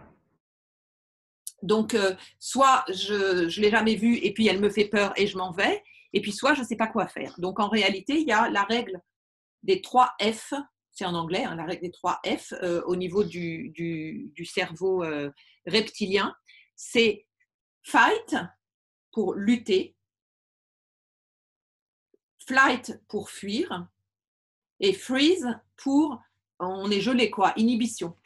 Donc, soit je ne l'ai jamais vue et puis elle me fait peur et je m'en vais, et puis soit je ne sais pas quoi faire. » Donc, en réalité, il y a la règle des 3 F, c'est en anglais, hein, la règle des 3 F au niveau du cerveau reptilien. C'est fight pour lutter, flight pour fuir et freeze pour on est gelé, quoi, inhibition.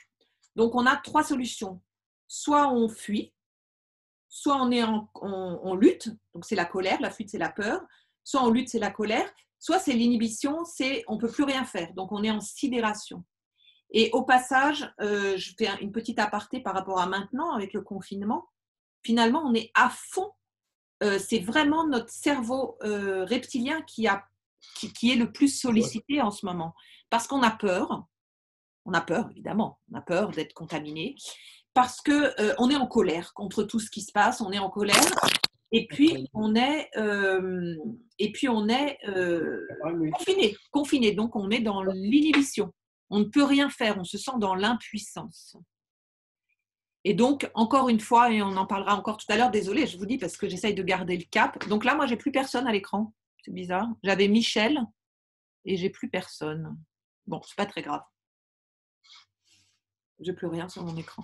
Donc, on a 3 solutions. Soit on fuit, soit on lutte, donc c'est la colère, la fuite c'est la peur, soit on lutte, c'est la colère, soit c'est l'inhibition, c'est on ne peut plus rien faire, donc on est en sidération. Et au passage, je fais une petite aparté par rapport à maintenant avec le confinement, finalement on est à fond, c'est vraiment notre cerveau reptilien qui est le plus sollicité en ce moment, parce qu'on a peur évidemment, on a peur d'être contaminé, parce qu'on est en colère contre tout ce qui se passe, on est en colère, et puis on est confiné, donc on est dans l'inhibition. On ne peut rien faire, on se sent dans l'impuissance. Et donc, encore une fois, et on en parlera encore tout à l'heure, désolée, je vous dis parce que j'essaye de garder le cap. Donc là, moi, j'ai plus personne à l'écran, c'est bizarre. J'avais Michel et j'ai plus personne. Bon, c'est pas très grave. J'ai plus rien sur mon écran.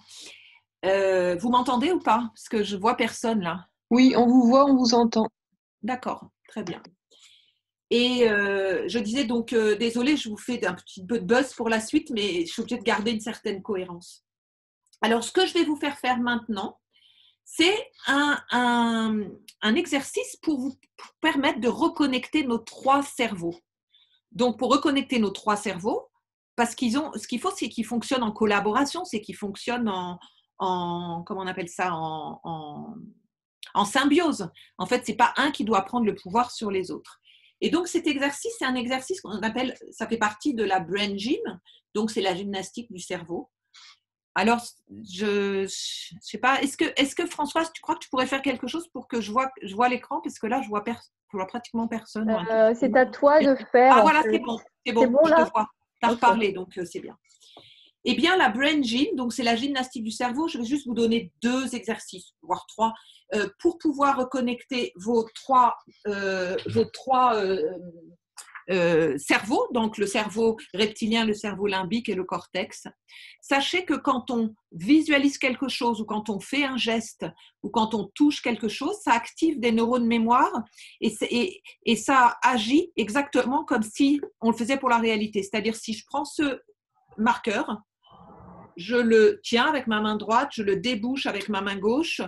Vous m'entendez ou pas? Parce que je vois personne là. Oui, on vous voit, on vous entend. D'accord, très bien. Et je disais donc, désolée, je vous fais un petit peu de buzz pour la suite, mais je suis obligée de garder une certaine cohérence. Alors, ce que je vais vous faire faire maintenant, c'est un exercice pour vous permettre de reconnecter nos 3 cerveaux. Donc, pour reconnecter nos 3 cerveaux, parce ce qu'il faut, c'est qu'ils fonctionnent en collaboration, c'est qu'ils fonctionnent comment on appelle ça, en symbiose. En fait, c'est pas un qui doit prendre le pouvoir sur les autres. Et donc, cet exercice, c'est un exercice qu'on appelle, ça fait partie de la brain gym, donc c'est la gymnastique du cerveau. Alors, je sais pas, est-ce que Françoise, tu crois que tu pourrais faire quelque chose pour que je vois l'écran, parce que là, je vois pratiquement personne. C'est à toi de faire. Ah voilà, c'est bon, bon je là te vois. Tu as reparlé, donc c'est bien. Eh bien, la brain gym, donc c'est la gymnastique du cerveau. Je vais juste vous donner 2 exercices, voire 3, pour pouvoir reconnecter vos trois cerveaux, donc le cerveau reptilien, le cerveau limbique et le cortex. Sachez que quand on visualise quelque chose ou quand on fait un geste ou quand on touche quelque chose, ça active des neurones mémoire et ça agit exactement comme si on le faisait pour la réalité. C'est-à-dire, si je prends ce marqueur, je le tiens avec ma main droite, je le débouche avec ma main gauche,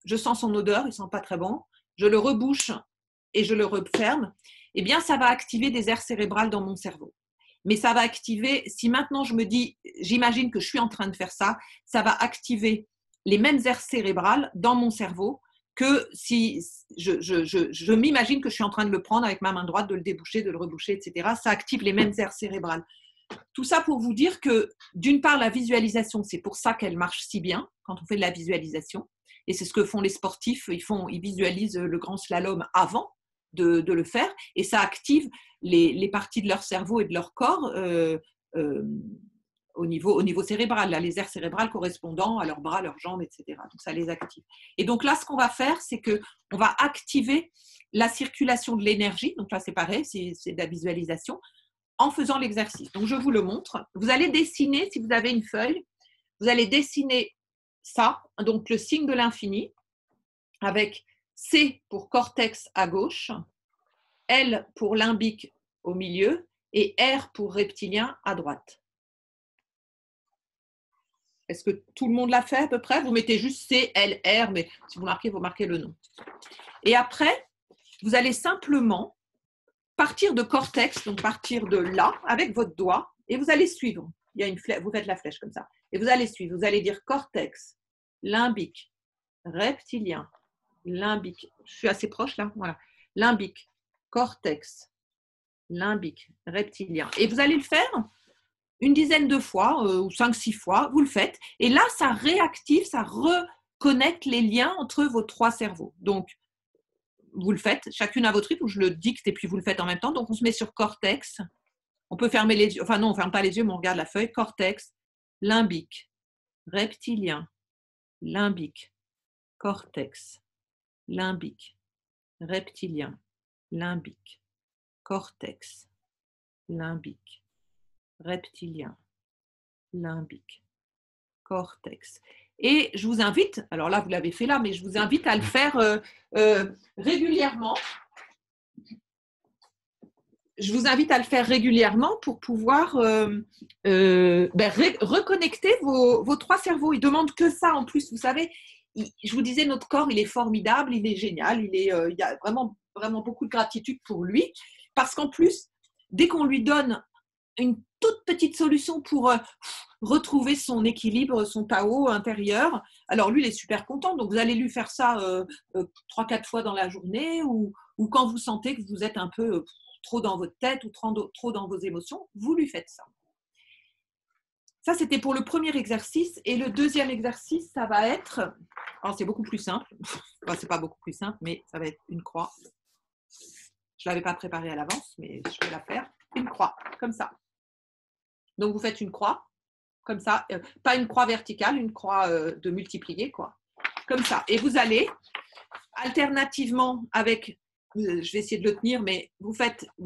je sens son odeur, il sent pas très bon, je le rebouche et je le referme, eh bien ça va activer des aires cérébrales dans mon cerveau. Mais ça va activer, si maintenant je me dis, j'imagine que je suis en train de faire ça, ça va activer les mêmes aires cérébrales dans mon cerveau que si je m'imagine que je suis en train de le prendre avec ma main droite, de le déboucher, de le reboucher, etc. Ça active les mêmes aires cérébrales. Tout ça pour vous dire que, d'une part, la visualisation, c'est pour ça qu'elle marche si bien quand on fait de la visualisation. Et c'est ce que font les sportifs. Ils visualisent le grand slalom avant de le faire. Et ça active les parties de leur cerveau et de leur corps au niveau cérébral, là, les aires cérébrales correspondant à leurs bras, leurs jambes, etc. Donc, ça les active. Et donc là, ce qu'on va faire, c'est qu'on va activer la circulation de l'énergie. Donc là, c'est pareil, c'est de la visualisation en faisant l'exercice. Donc, je vous le montre. Vous allez dessiner, si vous avez une feuille, vous allez dessiner ça, donc le signe de l'infini, avec C pour cortex à gauche, L pour limbique au milieu et R pour reptilien à droite. Est-ce que tout le monde l'a fait à peu près? Vous mettez juste C, L, R, mais si vous marquez le nom. Et après, vous allez simplement partir de cortex, donc partir de là, avec votre doigt, et vous allez suivre. Il y a une flèche, vous faites la flèche comme ça. Et vous allez suivre. Vous allez dire cortex, limbique, reptilien, limbique. Je suis assez proche là, voilà. Limbique, cortex, limbique, reptilien. Et vous allez le faire une dizaine de fois, ou 5-6 fois, vous le faites. Et là, ça réactive, ça reconnecte les liens entre vos 3 cerveaux. Donc, vous le faites, chacune à votre rythme, ou je le dicte et puis vous le faites en même temps. Donc, on se met sur cortex. On peut fermer les yeux. Enfin, non, on ne ferme pas les yeux, mais on regarde la feuille. Cortex, limbique, reptilien, limbique, cortex, limbique, reptilien, limbique, cortex, limbique, reptilien, limbique, cortex. Et je vous invite, alors là, vous l'avez fait là, mais je vous invite à le faire régulièrement. Je vous invite à le faire régulièrement pour pouvoir reconnecter vos 3 cerveaux. Il ne demande que ça en plus. Vous savez, je vous disais, notre corps, il est formidable, il est génial, il y a vraiment, vraiment beaucoup de gratitude pour lui. Parce qu'en plus, dès qu'on lui donne une toute petite solution pour retrouver son équilibre, son Tao intérieur, alors lui, il est super content. Donc, vous allez lui faire ça 3-4 fois dans la journée ou quand vous sentez que vous êtes un peu trop dans votre tête ou trop dans vos émotions, vous lui faites ça. Ça, c'était pour le premier exercice. Et le deuxième exercice, ça va être… Alors, c'est beaucoup plus simple. Enfin, c'est pas beaucoup plus simple, mais ça va être une croix. Je ne l'avais pas préparée à l'avance, mais je vais la faire. Une croix, comme ça. Donc, vous faites une croix, comme ça. Pas une croix verticale, une croix de multiplier, quoi. Comme ça. Et vous allez, alternativement avec… Je vais essayer de le tenir, mais vous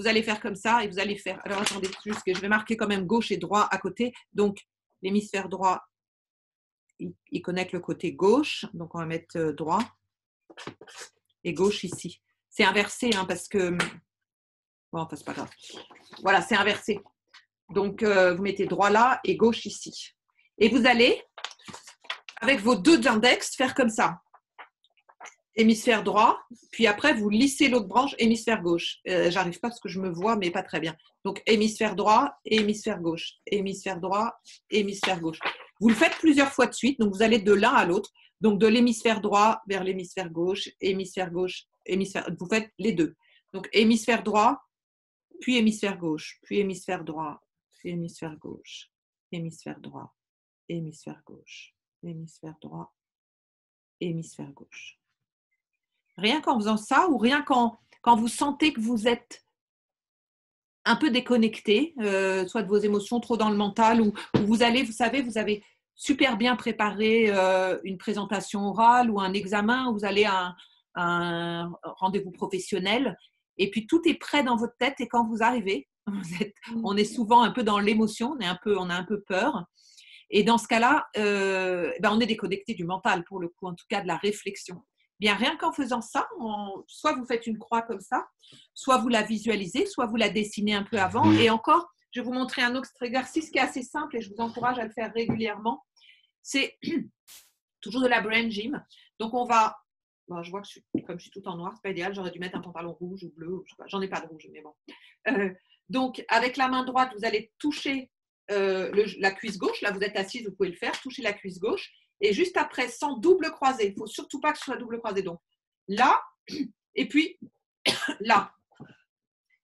allez faire comme ça et vous allez faire… Alors, attendez, juste que je vais marquer quand même gauche et droit à côté. Donc, l'hémisphère droit il connecte le côté gauche. Donc, on va mettre droit et gauche ici. C'est inversé hein, parce que… Bon, enfin, c'est pas grave. Voilà, c'est inversé. Donc, vous mettez droit là et gauche ici. Et vous allez, avec vos deux index, faire comme ça. Hémisphère droit, puis après, vous lissez l'autre branche, hémisphère gauche. J'arrive pas parce que je me vois, mais pas très bien. Donc, hémisphère droit et hémisphère gauche. Hémisphère droit, hémisphère gauche. Vous le faites plusieurs fois de suite, donc vous allez de l'un à l'autre. Donc, de l'hémisphère droit vers l'hémisphère gauche, hémisphère gauche, hémisphère… Vous faites les deux. Donc, hémisphère droit, puis hémisphère gauche, puis hémisphère droit, puis hémisphère gauche, hémisphère droit, hémisphère gauche, hémisphère droit, hémisphère gauche. Rien qu'en faisant ça, ou rien quand vous sentez que vous êtes un peu déconnecté, soit de vos émotions, trop dans le mental, ou vous allez, vous savez, vous avez super bien préparé une présentation orale ou un examen, vous allez à un rendez-vous professionnel, et puis tout est prêt dans votre tête, et quand vous arrivez, on est souvent un peu dans l'émotion, on a un peu peur, et dans ce cas-là, on est déconnecté du mental, pour le coup, en tout cas de la réflexion. Bien, rien qu'en faisant ça, soit vous faites une croix comme ça, soit vous la visualisez, soit vous la dessinez un peu avant. Et encore, je vais vous montrer un autre exercice qui est assez simple et je vous encourage à le faire régulièrement. C'est toujours de la brain gym. Donc, on va… Bon, je vois que comme je suis tout en noir, c'est pas idéal. J'aurais dû mettre un pantalon rouge ou bleu. J'en ai pas de rouge, mais bon. Donc, avec la main droite, vous allez toucher la cuisse gauche. Là, vous êtes assise, vous pouvez le faire. Touchez la cuisse gauche. Et juste après, sans double croisé. Il ne faut surtout pas que ce soit double croisé. Donc, là, et puis là.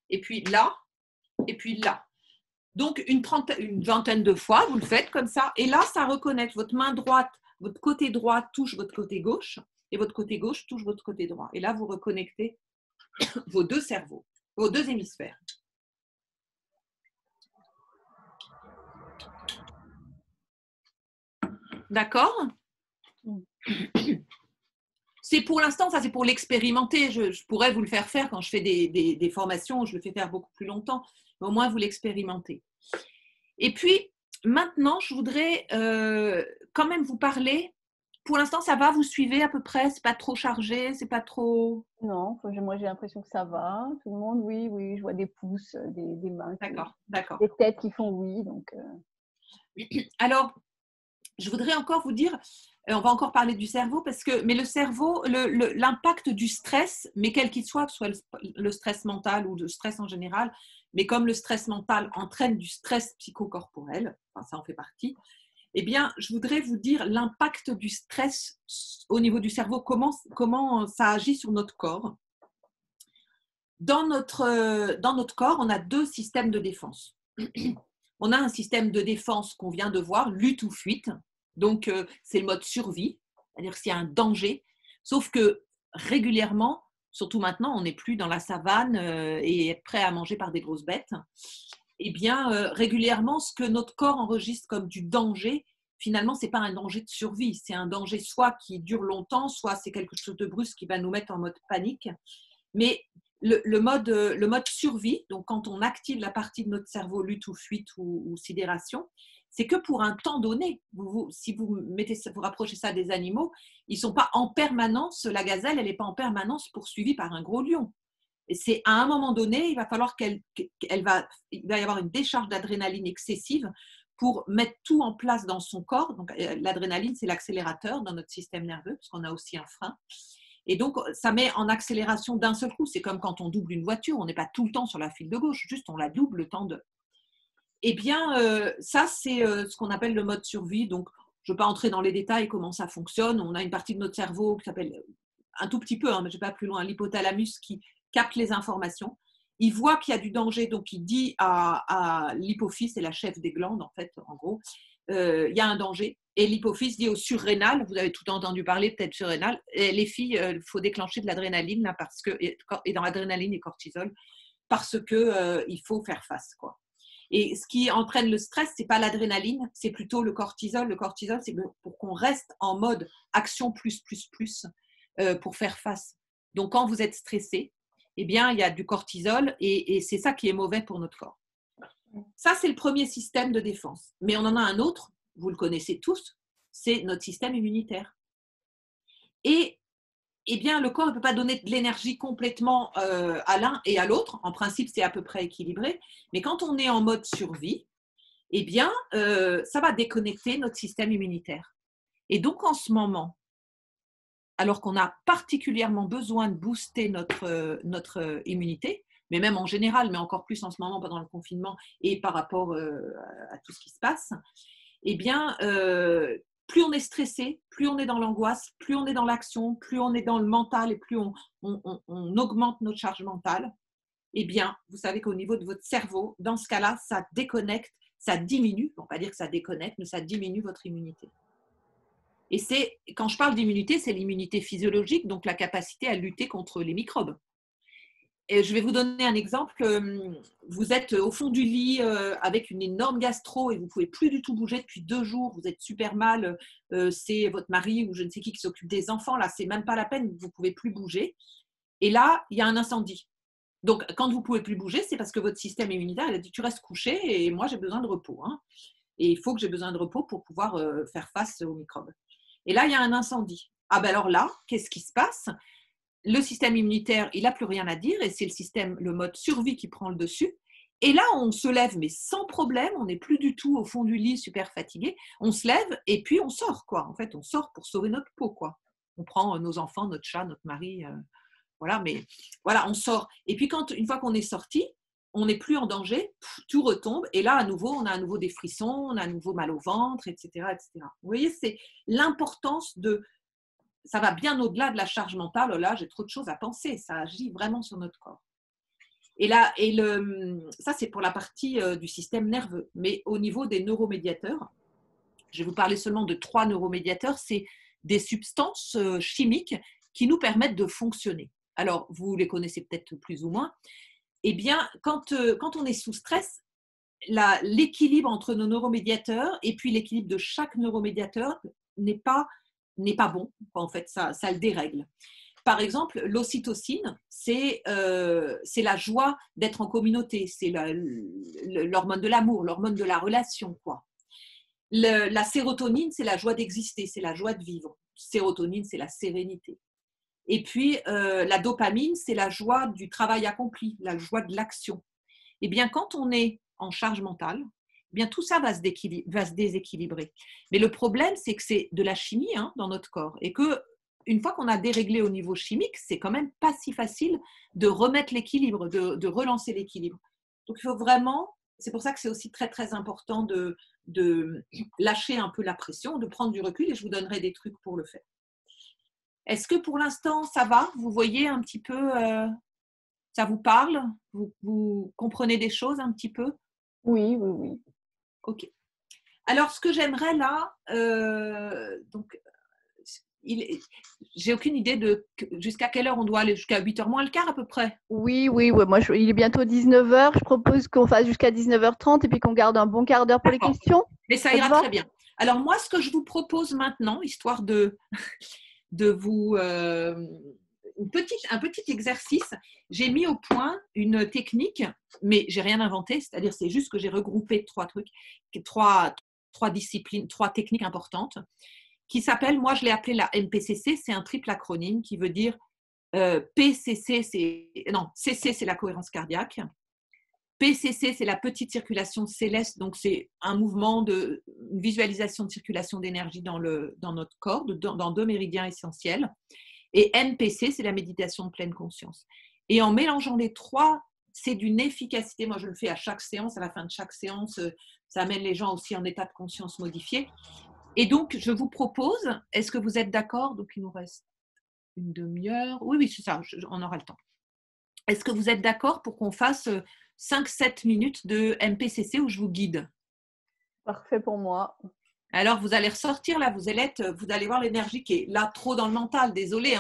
Et puis là, et puis là. Donc, une vingtaine de fois, vous le faites comme ça. Et là, ça reconnecte. Votre main droite, votre côté droit touche votre côté gauche. Et votre côté gauche touche votre côté droit. Et là, vous reconnectez vos deux cerveaux, vos deux hémisphères. D'accord ? C'est pour l'instant, ça c'est pour l'expérimenter. Je pourrais vous le faire quand je fais des formations, je le fais faire beaucoup plus longtemps, mais au moins vous l'expérimentez. Et puis, maintenant, je voudrais quand même vous parler. Pour l'instant, ça va, vous suivez à peu près, c'est pas trop chargé, c'est pas trop… Non, moi j'ai l'impression que ça va. Tout le monde, oui, je vois des pouces, des mains, d'accord. Des têtes qui font oui. Donc, Alors, je voudrais encore vous dire, on va encore parler du cerveau, mais le cerveau, l'impact du stress, mais quel qu'il soit, que ce soit le stress mental ou le stress en général, mais comme le stress mental entraîne du stress psychocorporel, enfin, ça en fait partie, eh bien, je voudrais vous dire l'impact du stress au niveau du cerveau, comment ça agit sur notre corps. Dans notre corps, on a deux systèmes de défense. On a un système de défense qu'on vient de voir, lutte ou fuite. Donc, c'est le mode survie, c'est-à-dire s'il y a un danger. Sauf que régulièrement, surtout maintenant, on n'est plus dans la savane et être prêt à manger par des grosses bêtes. Eh bien, régulièrement, ce que notre corps enregistre comme du danger, finalement, ce n'est pas un danger de survie. C'est un danger soit qui dure longtemps, soit c'est quelque chose de brusque qui va nous mettre en mode panique. Mais le mode survie, donc quand on active la partie de notre cerveau lutte ou fuite ou sidération, c'est que pour un temps donné. Si vous rapprochez ça des animaux, ils ne sont pas en permanence, la gazelle, elle n'est pas en permanence poursuivie par un gros lion. Et c'est à un moment donné, il va falloir il va y avoir une décharge d'adrénaline excessive pour mettre tout en place dans son corps. Donc, l'adrénaline, c'est l'accélérateur dans notre système nerveux, parce qu'on a aussi un frein. Et donc, ça met en accélération d'un seul coup. C'est comme quand on double une voiture, on n'est pas tout le temps sur la file de gauche, juste on la double le temps de… Eh bien, ça, c'est ce qu'on appelle le mode survie. Donc, je ne vais pas entrer dans les détails, comment ça fonctionne. On a une partie de notre cerveau qui s'appelle, un tout petit peu, mais je ne vais pas plus loin, l'hypothalamus qui capte les informations. Il voit qu'il y a du danger, donc il dit à l'hypophyse, c'est la chef des glandes, en fait, en gros, il y a un danger. Et l'hypophyse dit au surrénal, vous avez tout entendu parler peut-être surrénal, les filles, il faut déclencher de l'adrénaline, là, et dans l'adrénaline et cortisol, parce qu'il faut faire face, quoi. Et ce qui entraîne le stress, ce n'est pas l'adrénaline, c'est plutôt le cortisol. Le cortisol, c'est pour qu'on reste en mode action plus, pour faire face. Donc, quand vous êtes stressé, eh bien, il y a du cortisol et c'est ça qui est mauvais pour notre corps. Ça, c'est le premier système de défense. Mais on en a un autre, vous le connaissez tous, c'est notre système immunitaire. Et eh bien, le corps ne peut pas donner de l'énergie complètement à l'un et à l'autre. En principe, c'est à peu près équilibré. Mais quand on est en mode survie, eh bien, ça va déconnecter notre système immunitaire. Et donc, en ce moment, alors qu'on a particulièrement besoin de booster notre immunité, mais même en général, mais encore plus en ce moment pendant le confinement et par rapport à tout ce qui se passe, eh bien, plus on est stressé, plus on est dans l'angoisse, plus on est dans l'action, plus on est dans le mental et plus on augmente notre charge mentale, eh bien, vous savez qu'au niveau de votre cerveau, dans ce cas-là, ça déconnecte, ça diminue, on ne va pas dire que ça déconnecte, mais ça diminue votre immunité. Et quand je parle d'immunité, c'est l'immunité physiologique, donc la capacité à lutter contre les microbes. Et je vais vous donner un exemple. Vous êtes au fond du lit avec une énorme gastro et vous ne pouvez plus du tout bouger depuis 2 jours. Vous êtes super mal. C'est votre mari ou je ne sais qui s'occupe des enfants. Là, c'est même pas la peine. Vous ne pouvez plus bouger. Et là, il y a un incendie. Donc, quand vous ne pouvez plus bouger, c'est parce que votre système immunitaire il a dit tu restes couché et moi, j'ai besoin de repos. Hein. Et il faut que j'ai besoin de repos pour pouvoir faire face aux microbes. Et là, il y a un incendie. Ah ben alors là, qu'est-ce qui se passe ? Le système immunitaire, il n'a plus rien à dire et c'est le mode survie qui prend le dessus. Et là, on se lève, mais sans problème, on n'est plus du tout au fond du lit, super fatigué. On se lève et puis on sort, quoi. En fait, on sort pour sauver notre peau, quoi. On prend nos enfants, notre chat, notre mari, voilà, mais voilà, on sort. Et puis, une fois qu'on est sorti, on n'est plus en danger, tout retombe. Et là, à nouveau, on a à nouveau des frissons, on a à nouveau mal au ventre, etc., etc. Vous voyez, c'est l'importance de... Ça va bien au-delà de la charge mentale. Oh là, j'ai trop de choses à penser. Ça agit vraiment sur notre corps. Et là, ça, c'est pour la partie du système nerveux. Mais au niveau des neuromédiateurs, je vais vous parler seulement de 3 neuromédiateurs. C'est des substances chimiques qui nous permettent de fonctionner. Alors, vous les connaissez peut-être plus ou moins. Eh bien, quand on est sous stress, l'équilibre entre nos neuromédiateurs et puis l'équilibre de chaque neuromédiateur n'est pas bon. En fait, ça le dérègle. Par exemple, l'ocytocine, c'est la joie d'être en communauté, c'est l'hormone de l'amour, l'hormone de la relation, quoi. La sérotonine, c'est la joie d'exister, c'est la joie de vivre. Sérotonine, c'est la sérénité. Et puis, la dopamine, c'est la joie du travail accompli, la joie de l'action. Eh bien, quand on est en charge mentale, eh bien, tout ça va se déséquilibrer. Mais le problème, c'est que c'est de la chimie dans notre corps et qu'une fois qu'on a déréglé au niveau chimique, c'est quand même pas si facile de remettre l'équilibre, de relancer l'équilibre. Donc, il faut vraiment, c'est pour ça que c'est aussi très, très important de lâcher un peu la pression, de prendre du recul et je vous donnerai des trucs pour le faire. Est-ce que pour l'instant, ça va ? Vous voyez un petit peu, ça vous parle ? Vous comprenez des choses un petit peu ? Oui, oui, oui. Ok. Alors, ce que j'aimerais là, j'ai aucune idée de jusqu'à quelle heure on doit aller, jusqu'à 8h moins le quart à peu près. Oui, moi, il est bientôt 19h. Je propose qu'on fasse jusqu'à 19h30 et puis qu'on garde un bon quart d'heure pour les questions. Mais ça ira très bien. Alors, moi, ce que je vous propose maintenant, histoire de vous... un petit exercice, j'ai mis au point une technique, mais j'ai rien inventé, c'est-à-dire c'est juste que j'ai regroupé 3 trucs, 3 disciplines, 3 techniques importantes, qui s'appelle, moi je l'ai appelé la MPCC, c'est un triple acronyme qui veut dire CC c'est la cohérence cardiaque, PCC c'est la petite circulation céleste, donc c'est un mouvement une visualisation de circulation d'énergie dans notre corps, dans 2 méridiens essentiels. Et MPC, c'est la méditation de pleine conscience. Et en mélangeant les 3, c'est d'une efficacité. Moi, je le fais à chaque séance. À la fin de chaque séance, ça amène les gens aussi en état de conscience modifié. Et donc, je vous propose, est-ce que vous êtes d'accord ? Donc, il nous reste une demi-heure. Oui, c'est ça, on aura le temps. Est-ce que vous êtes d'accord pour qu'on fasse 5-7 minutes de MPCC où je vous guide ? Parfait pour moi. Alors, vous allez ressortir là, vous allez voir l'énergie qui est là trop dans le mental. Désolée,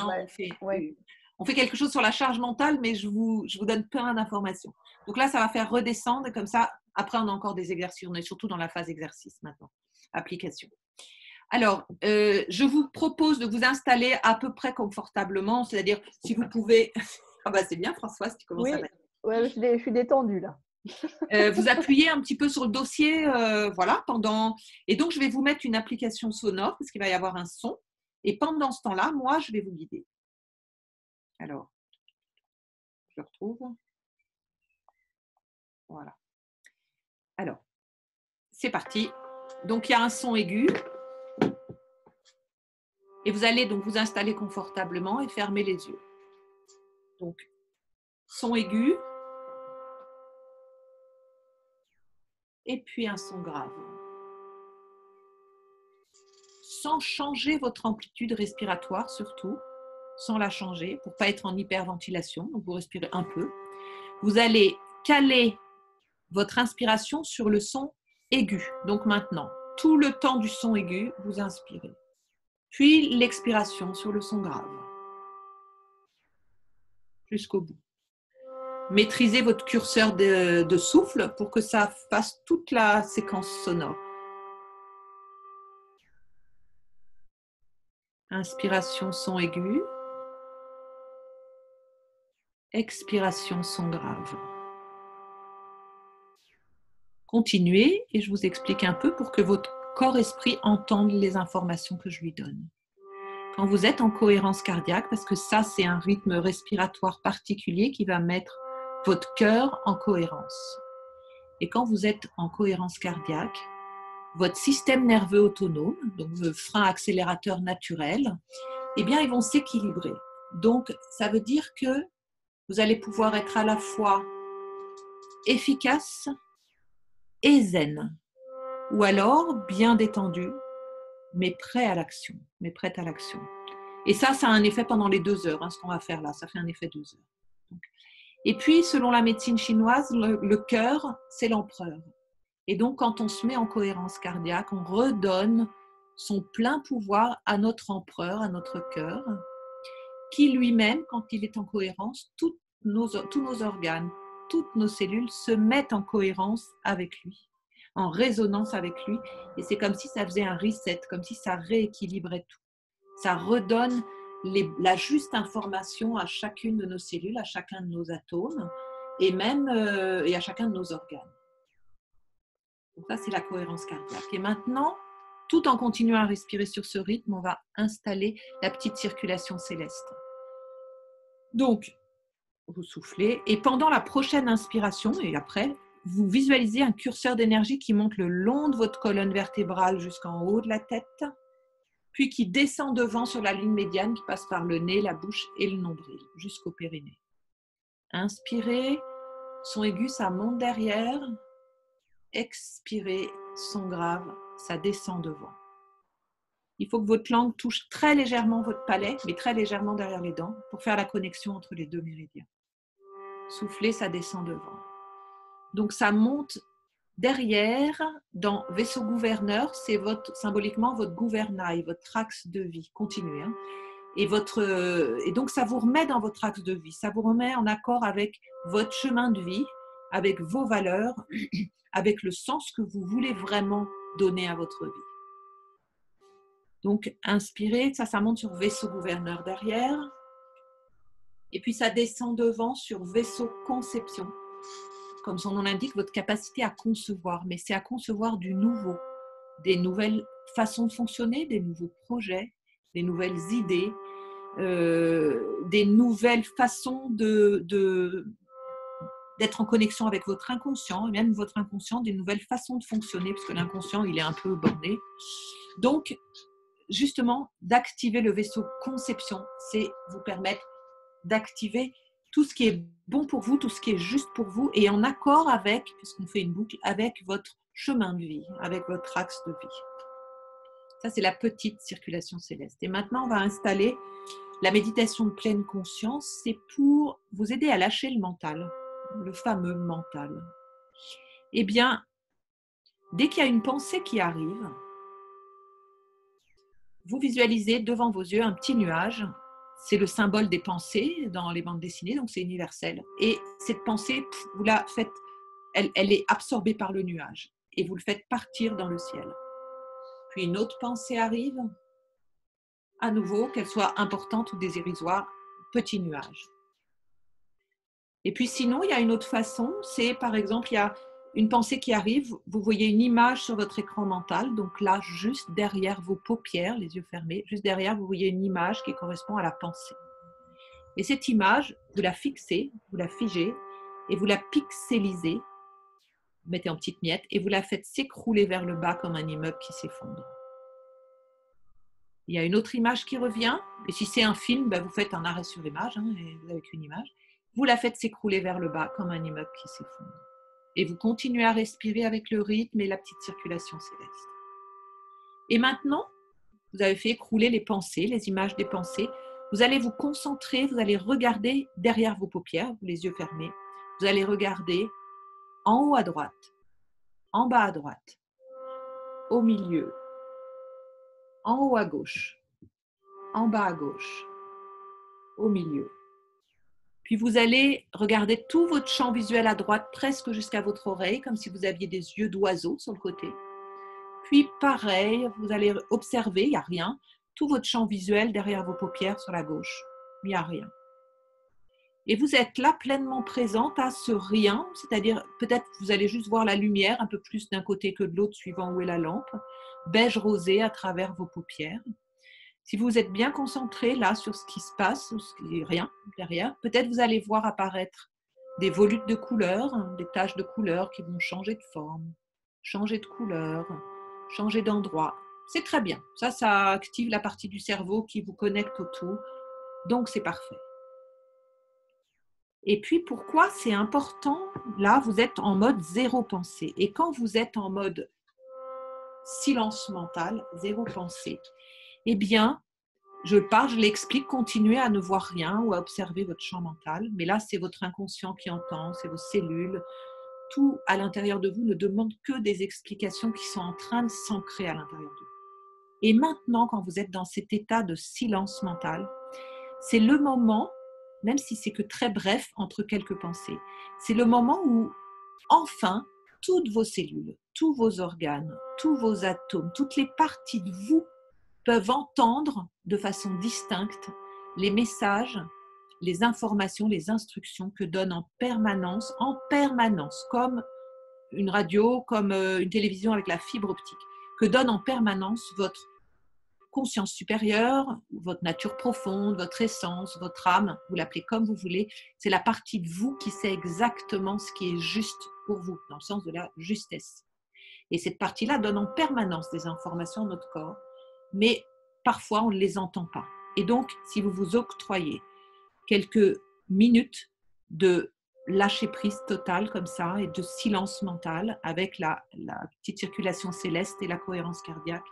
on fait quelque chose sur la charge mentale, mais je vous donne plein d'informations. Donc là, ça va faire redescendre et comme ça, après, on a encore des exercices. On est surtout dans la phase exercice maintenant, application. Alors, je vous propose de vous installer à peu près confortablement, c'est-à-dire si vous pouvez… Ah bah c'est bien Françoise, tu commences à… Oui, je suis détendue là. Vous appuyez un petit peu sur le dossier, voilà, pendant. Et donc, je vais vous mettre une application sonore parce qu'il va y avoir un son. Et pendant ce temps-là, moi, je vais vous guider. Alors, je le retrouve. Voilà. Alors, c'est parti. Donc, il y a un son aigu. Et vous allez donc vous installer confortablement et fermer les yeux. Donc, son aigu. Et puis un son grave. Sans changer votre amplitude respiratoire surtout, sans la changer pour ne pas être en hyperventilation. Donc vous respirez un peu. Vous allez caler votre inspiration sur le son aigu. Donc maintenant, tout le temps du son aigu, vous inspirez. Puis l'expiration sur le son grave. Jusqu'au bout. Maîtrisez votre curseur de souffle pour que ça fasse toute la séquence sonore. Inspiration, son aigu. Expiration, son grave. Continuez et je vous explique un peu pour que votre corps-esprit entende les informations que je lui donne. Quand vous êtes en cohérence cardiaque, parce que ça, c'est un rythme respiratoire particulier qui va mettre votre cœur en cohérence. Et quand vous êtes en cohérence cardiaque, votre système nerveux autonome, donc vos freins accélérateurs naturels, eh bien, ils vont s'équilibrer. Donc, ça veut dire que vous allez pouvoir être à la fois efficace et zen, ou alors bien détendu, mais prêt à l'action, mais prête à l'action. Et ça a un effet pendant les 2 heures, ce qu'on va faire là, ça fait un effet 2 heures. Donc, et puis, selon la médecine chinoise, le cœur, c'est l'empereur. Et donc, quand on se met en cohérence cardiaque, on redonne son plein pouvoir à notre empereur, à notre cœur, qui lui-même, quand il est en cohérence, tous nos organes, toutes nos cellules se mettent en cohérence avec lui, en résonance avec lui. Et c'est comme si ça faisait un reset, comme si ça rééquilibrait tout. Ça redonne la juste information à chacune de nos cellules, à chacun de nos atomes et même et à chacun de nos organes. Donc ça, c'est la cohérence cardiaque. Et maintenant, tout en continuant à respirer sur ce rythme, on va installer la petite circulation céleste. Donc, vous soufflez et pendant la prochaine inspiration et après, vous visualisez un curseur d'énergie qui monte le long de votre colonne vertébrale jusqu'en haut de la tête, puis qui descend devant sur la ligne médiane qui passe par le nez, la bouche et le nombril jusqu'au périnée. Inspirez, son aigu, ça monte derrière. Expirez, son grave, ça descend devant. Il faut que votre langue touche très légèrement votre palais, mais très légèrement derrière les dents, pour faire la connexion entre les 2 méridiens. Soufflez, ça descend devant. Donc ça monte derrière, dans vaisseau gouverneur, c'est symboliquement votre gouvernail, votre axe de vie. Continuez. Hein. Et donc ça vous remet dans votre axe de vie, ça vous remet en accord avec votre chemin de vie, avec vos valeurs, avec le sens que vous voulez vraiment donner à votre vie. Donc, inspirez, ça monte sur vaisseau gouverneur derrière. Et puis, ça descend devant sur vaisseau conception. Comme son nom l'indique, votre capacité à concevoir. Mais c'est à concevoir du nouveau, des nouvelles façons de fonctionner, des nouveaux projets, des nouvelles idées, des nouvelles façons d'être en connexion avec votre inconscient, et même votre inconscient, des nouvelles façons de fonctionner, parce que l'inconscient, il est un peu borné. Donc, justement, d'activer le vaisseau conception, c'est vous permettre d'activer tout ce qui est bon pour vous, tout ce qui est juste pour vous, et en accord avec, puisqu'on fait une boucle, avec votre chemin de vie, avec votre axe de vie. Ça, c'est la petite circulation céleste. Et maintenant, on va installer la méditation de pleine conscience. C'est pour vous aider à lâcher le mental, le fameux mental. Eh bien, dès qu'il y a une pensée qui arrive, vous visualisez devant vos yeux un petit nuage. C'est le symbole des pensées dans les bandes dessinées, donc c'est universel. Et cette pensée, vous la faites, elle est absorbée par le nuage et vous le faites partir dans le ciel. Puis une autre pensée arrive, à nouveau, qu'elle soit importante ou dérisoire, petit nuage. Et puis sinon, il y a une autre façon, c'est par exemple, il y a une pensée qui arrive, vous voyez une image sur votre écran mental, donc là, juste derrière vos paupières, les yeux fermés, juste derrière, vous voyez une image qui correspond à la pensée. Et cette image, vous la fixez, vous la figez et vous la pixelisez, vous mettez en petites miettes et vous la faites s'écrouler vers le bas comme un immeuble qui s'effondre. Il y a une autre image qui revient, et si c'est un film, ben vous faites un arrêt sur image, avec une image, vous la faites s'écrouler vers le bas comme un immeuble qui s'effondre. Et vous continuez à respirer avec le rythme et la petite circulation céleste. Et maintenant, vous avez fait écrouler les pensées, les images des pensées. Vous allez vous concentrer, vous allez regarder derrière vos paupières, les yeux fermés. Vous allez regarder en haut à droite, en bas à droite, au milieu, en haut à gauche, en bas à gauche, au milieu. Puis vous allez regarder tout votre champ visuel à droite, presque jusqu'à votre oreille, comme si vous aviez des yeux d'oiseau sur le côté. Puis pareil, vous allez observer, il n'y a rien, tout votre champ visuel derrière vos paupières sur la gauche. Il n'y a rien. Et vous êtes là pleinement présente à ce rien, c'est-à-dire peut-être vous allez juste voir la lumière un peu plus d'un côté que de l'autre suivant où est la lampe, beige rosé à travers vos paupières. Si vous êtes bien concentré là sur ce qui se passe, ce qui est rien derrière, peut-être vous allez voir apparaître des volutes de couleurs, des taches de couleurs qui vont changer de forme, changer de couleur, changer d'endroit. C'est très bien. Ça active la partie du cerveau qui vous connecte au tout. Donc, c'est parfait. Et puis, pourquoi c'est important? Là, vous êtes en mode zéro pensée. Et quand vous êtes en mode silence mental, zéro pensée, eh bien, je l'explique, continuez à ne voir rien ou à observer votre champ mental. Mais là, c'est votre inconscient qui entend, c'est vos cellules. Tout à l'intérieur de vous ne demande que des explications qui sont en train de s'ancrer à l'intérieur de vous. Et maintenant, quand vous êtes dans cet état de silence mental, c'est le moment, même si c'est que très bref entre quelques pensées, c'est le moment où, enfin, toutes vos cellules, tous vos organes, tous vos atomes, toutes les parties de vous peuvent entendre de façon distincte les messages, les informations, les instructions que donne en permanence, comme une radio, comme une télévision avec la fibre optique, que donne en permanence votre conscience supérieure, votre nature profonde, votre essence, votre âme, vous l'appelez comme vous voulez, c'est la partie de vous qui sait exactement ce qui est juste pour vous, dans le sens de la justesse. Et cette partie-là donne en permanence des informations à notre corps, mais parfois on ne les entend pas. Et donc, si vous vous octroyez quelques minutes de lâcher prise totale comme ça et de silence mental avec la petite circulation céleste et la cohérence cardiaque,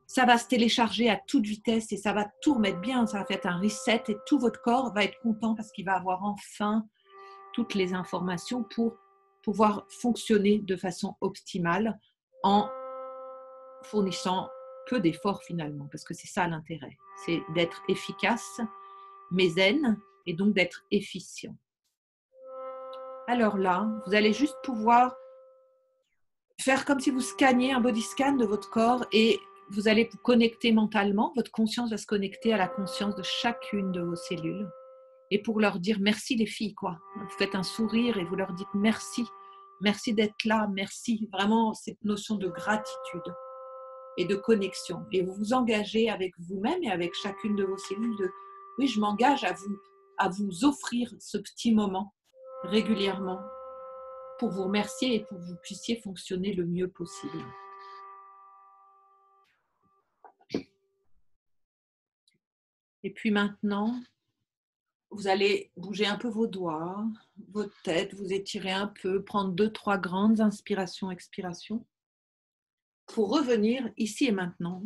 ça va se télécharger à toute vitesse et ça va tout remettre bien, ça va faire un reset et tout votre corps va être content parce qu'il va avoir enfin toutes les informations pour pouvoir fonctionner de façon optimale en fournissant peu d'efforts finalement, parce que c'est ça l'intérêt, c'est d'être efficace, mais zen, et donc d'être efficient. Alors là, vous allez juste pouvoir faire comme si vous scanniez un body scan de votre corps et vous allez vous connecter mentalement, votre conscience va se connecter à la conscience de chacune de vos cellules et pour leur dire merci les filles, quoi. Vous faites un sourire et vous leur dites merci, merci d'être là, merci, vraiment cette notion de gratitude et de connexion. Et vous vous engagez avec vous-même et avec chacune de vos cellules de oui, je m'engage à vous offrir ce petit moment régulièrement pour vous remercier et pour que vous puissiez fonctionner le mieux possible. Et puis maintenant, vous allez bouger un peu vos doigts, votre tête, vous étirer un peu, prendre 2-3 grandes inspirations, expirations pour revenir ici et maintenant.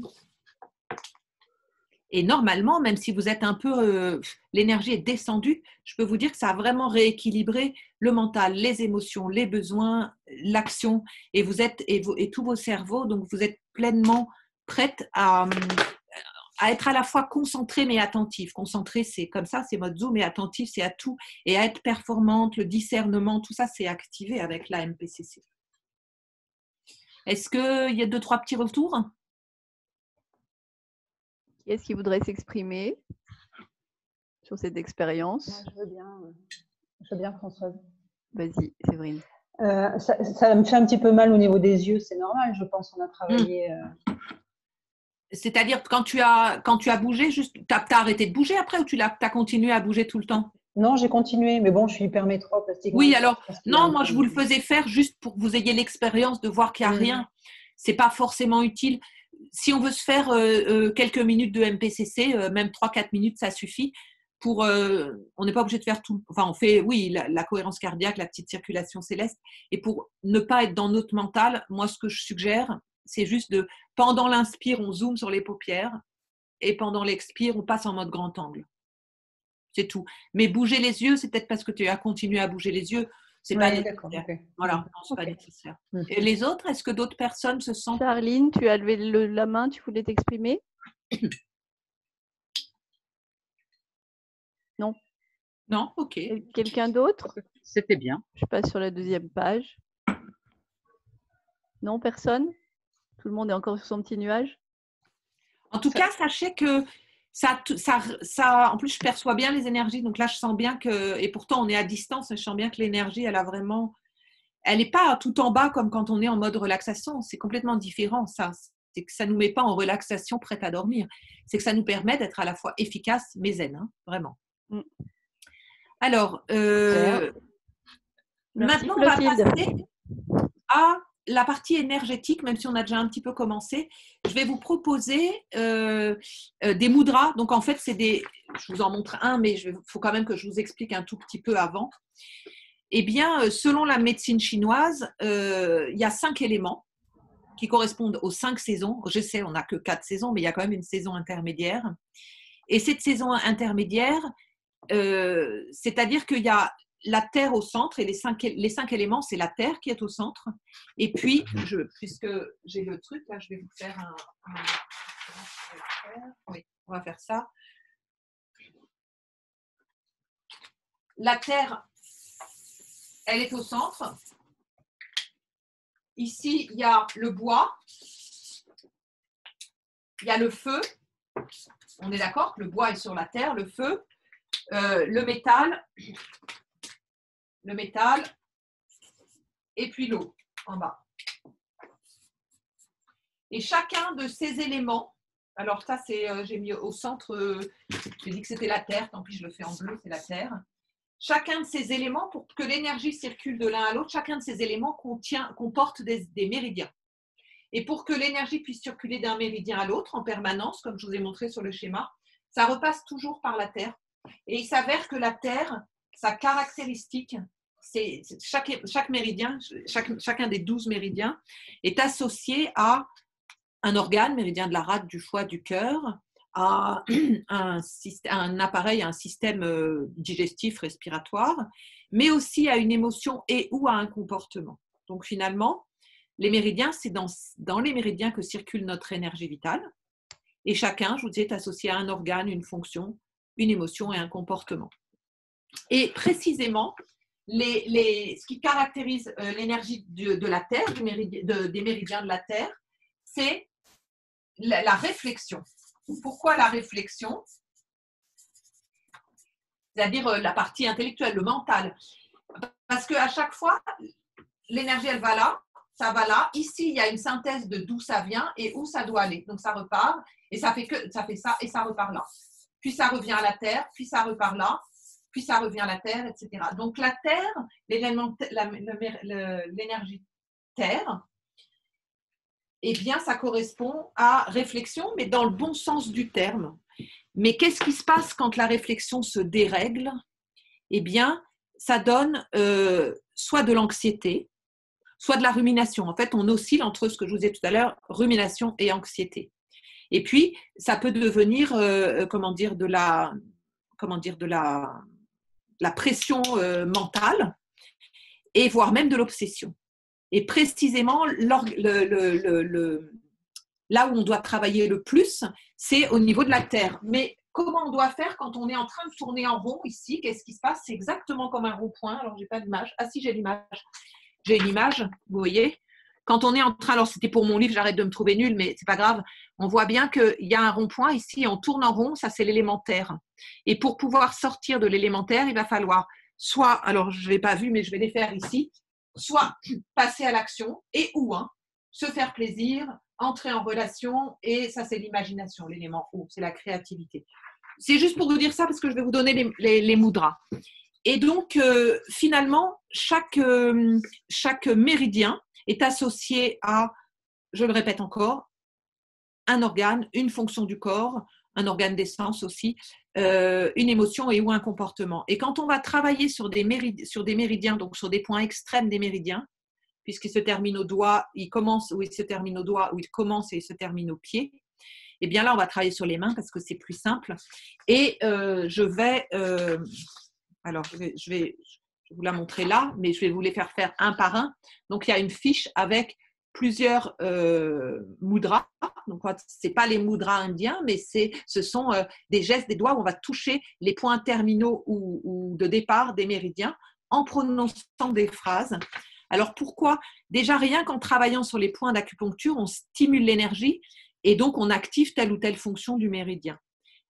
Et normalement, même si vous êtes un peu, l'énergie est descendue, je peux vous dire que ça a vraiment rééquilibré le mental, les émotions, les besoins, l'action, et vous êtes et tous vos cerveaux, donc vous êtes pleinement prête à être à la fois concentré mais attentif. Concentré, c'est comme ça, c'est mode zoom, et attentif, c'est à tout, et à être performante, le discernement, tout ça, c'est activé avec la MPCC. Est-ce qu'il y a 2-3 petits retours ? Qui est-ce qui voudrait s'exprimer sur cette expérience? Moi, je veux bien. Je veux bien, Françoise. Vas-y, Séverine. Ça me fait un petit peu mal au niveau des yeux, c'est normal, je pense. On a travaillé. C'est-à-dire que quand tu as bougé, juste, t'as arrêté de bouger après ou t'as continué à bouger tout le temps? Non, j'ai continué, mais bon, je suis hypermétrope, astigmatisme. Oui, alors, non, moi, je vous le faisais faire juste pour que vous ayez l'expérience de voir qu'il n'y a rien. C'est pas forcément utile. Si on veut se faire quelques minutes de MPCC, même 3-4 minutes, ça suffit. On n'est pas obligé de faire tout. Enfin, on fait, oui, la cohérence cardiaque, la petite circulation céleste. Et pour ne pas être dans notre mental, moi, ce que je suggère, c'est juste pendant l'inspire, on zoome sur les paupières et pendant l'expire, on passe en mode grand angle. C'est tout. Mais bouger les yeux, c'est peut-être parce que tu as continué à bouger les yeux. C'est pas nécessaire. Okay. Voilà, non, c'est pas nécessaire. Et les autres, est-ce que d'autres personnes se sentent… Charline, tu as levé la main, tu voulais t'exprimer? Non. Non, ok. Quelqu'un d'autre? C'était bien. Je passe sur la deuxième page. Non, personne? Tout le monde est encore sur son petit nuage? En tout cas, sachez que ça, en plus, je perçois bien les énergies. Donc là, je sens bien que, et pourtant, on est à distance, je sens bien que l'énergie, elle n'est pas tout en bas comme quand on est en mode relaxation. C'est complètement différent, ça. C'est que ça ne nous met pas en relaxation prête à dormir. C'est que ça nous permet d'être à la fois efficace, mais zen, hein, vraiment. Alors, maintenant, on va passer à la partie énergétique, même si on a déjà un petit peu commencé. Je vais vous proposer des mudras. Donc, en fait, je vous en montre un, mais il faut quand même que je vous explique un tout petit peu avant. Eh bien, selon la médecine chinoise, il y a 5 éléments qui correspondent aux 5 saisons. Je sais, on n'a que 4 saisons, mais il y a quand même une saison intermédiaire. Et cette saison intermédiaire, c'est-à-dire qu'il y a la Terre au centre, et les 5 éléments, c'est la Terre qui est au centre. Et puis, puisque j'ai le truc, là, je vais vous faire oui, on va faire ça. La Terre, elle est au centre. Ici, il y a le bois. Il y a le feu. On est d'accord que le bois est sur la Terre, le feu. Le métal et puis l'eau en bas. Et chacun de ces éléments, alors ça c'est, j'ai mis au centre, j'ai dit que c'était la Terre, tant pis je le fais en bleu, c'est la Terre. Chacun de ces éléments, pour que l'énergie circule de l'un à l'autre, chacun de ces éléments comporte des méridiens. Et pour que l'énergie puisse circuler d'un méridien à l'autre en permanence, comme je vous ai montré sur le schéma, ça repasse toujours par la Terre. Et il s'avère que la Terre, sa caractéristique, c'est chaque méridien, chacun des 12 méridiens est associé à un organe, méridien de la rate, du foie, du cœur, à un appareil, à un système digestif, respiratoire, mais aussi à une émotion et ou à un comportement. Donc finalement, les méridiens, c'est dans les méridiens que circule notre énergie vitale. Et chacun, je vous dis, est associé à un organe, une fonction, une émotion et un comportement. Et précisément, ce qui caractérise l'énergie de la Terre, des méridiens de la Terre, c'est la réflexion. Pourquoi la réflexion? C'est-à-dire la partie intellectuelle, le mental. Parce qu'à chaque fois, l'énergie, elle va là, ça va là. Ici, il y a une synthèse de d'où ça vient et où ça doit aller. Donc, ça repart et ça fait ça et ça repart là. Puis, ça revient à la Terre, puis ça repart là, puis ça revient à la Terre, etc. Donc, la Terre, l'énergie Terre, eh bien, ça correspond à réflexion, mais dans le bon sens du terme. Mais qu'est-ce qui se passe quand la réflexion se dérègle? Eh bien, ça donne soit de l'anxiété, soit de la rumination. En fait, on oscille entre ce que je vous disais tout à l'heure, rumination et anxiété. Et puis, ça peut devenir, de la pression mentale, et voire même de l'obsession. Et précisément, là où on doit travailler le plus, c'est au niveau de la Terre. Mais comment on doit faire quand on est en train de tourner en rond ici? Qu'est-ce qui se passe? C'est exactement comme un rond-point. Alors, je n'ai pas d'image. Ah si, j'ai l'image. J'ai une image, vous voyez. Quand on est en train, alors c'était pour mon livre, j'arrête de me trouver nulle, mais c'est pas grave. On voit bien qu'il y a un rond-point ici, on tourne en rond, ça c'est l'élémentaire. Et pour pouvoir sortir de l'élémentaire, il va falloir soit, alors je ne l'ai pas vu, mais je vais les faire ici, soit passer à l'action et ou se faire plaisir, entrer en relation, et ça c'est l'imagination, l'élément O, c'est la créativité. C'est juste pour vous dire ça parce que je vais vous donner les mudras. Et donc, finalement, chaque méridien est associé à, je le répète encore, un organe, une fonction du corps, un organe d'essence aussi, une émotion et ou un comportement. Et quand on va travailler sur des méridiens, donc sur des points extrêmes des méridiens, puisqu'il se termine au doigt, il commence où il se termine au doigt, où il commence et il se termine au pied, et bien là, on va travailler sur les mains parce que c'est plus simple. Et je vais vous la montrer là, mais je vais vous les faire un par un. Donc, il y a une fiche avec plusieurs mudras. Donc, ce n'est pas les mudras indiens, mais ce sont des gestes des doigts où on va toucher les points terminaux ou de départ des méridiens en prononçant des phrases. Alors, pourquoi? Déjà, rien qu'en travaillant sur les points d'acupuncture, on stimule l'énergie et donc on active telle ou telle fonction du méridien.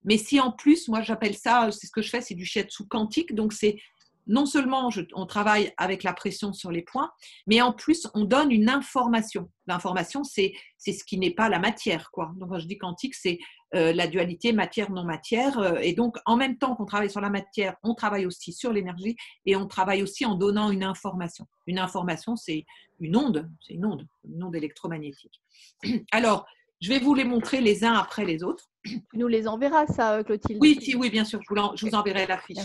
Mais si en plus, moi j'appelle ça, c'est ce que je fais, c'est du shiatsu quantique, donc c'est non seulement on travaille avec la pression sur les points, mais en plus on donne une information. L'information, c'est ce qui n'est pas la matière, quoi. Donc quand je dis quantique, c'est la dualité matière-non matière. Et donc en même temps qu'on travaille sur la matière, on travaille aussi sur l'énergie et on travaille aussi en donnant une information. Une information, c'est une onde électromagnétique. Alors, je vais vous les montrer les uns après les autres. Tu nous les enverras, ça, Clotilde? Oui, bien sûr, je vous enverrai la fiche.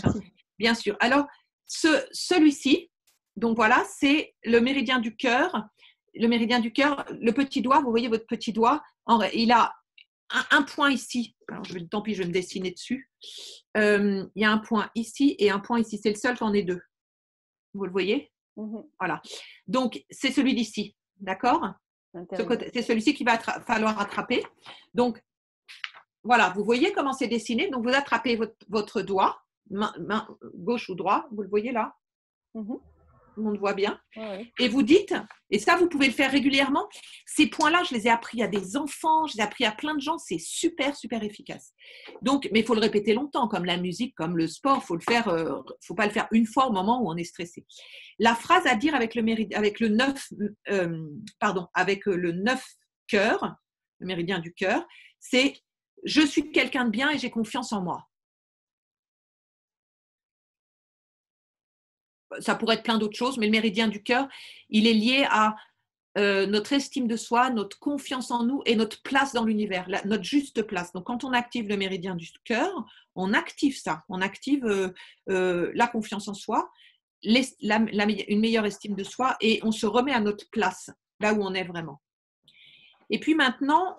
Bien sûr. Alors, celui-ci, donc voilà, c'est le méridien du cœur. Le méridien du cœur, le petit doigt, vous voyez votre petit doigt, il a un point ici. Alors, tant pis, je vais me dessiner dessus. Il y a un point ici et un point ici. C'est le seul qu'en ait deux. Vous le voyez? Voilà. Donc, c'est celui d'ici. D'accord? C'est celui-ci qu'il va falloir attraper. Donc, voilà, vous voyez comment c'est dessiné. Donc, vous attrapez votre doigt, main gauche ou droit, vous le voyez là? Tout le monde voit bien. Ouais. Et vous dites, et ça, vous pouvez le faire régulièrement. Ces points-là, je les ai appris à des enfants, je les ai appris à plein de gens. C'est super, super efficace. Donc, mais il faut le répéter longtemps, comme la musique, comme le sport. Faut pas le faire une fois au moment où on est stressé. La phrase à dire avec le 9 cœur, le méridien du cœur, c'est « Je suis quelqu'un de bien et j'ai confiance en moi ». Ça pourrait être plein d'autres choses, mais le méridien du cœur, il est lié à notre estime de soi, notre confiance en nous et notre place dans l'univers, notre juste place. Donc, quand on active le méridien du cœur, on active ça, on active la confiance en soi, une meilleure estime de soi et on se remet à notre place, là où on est vraiment. Et puis maintenant,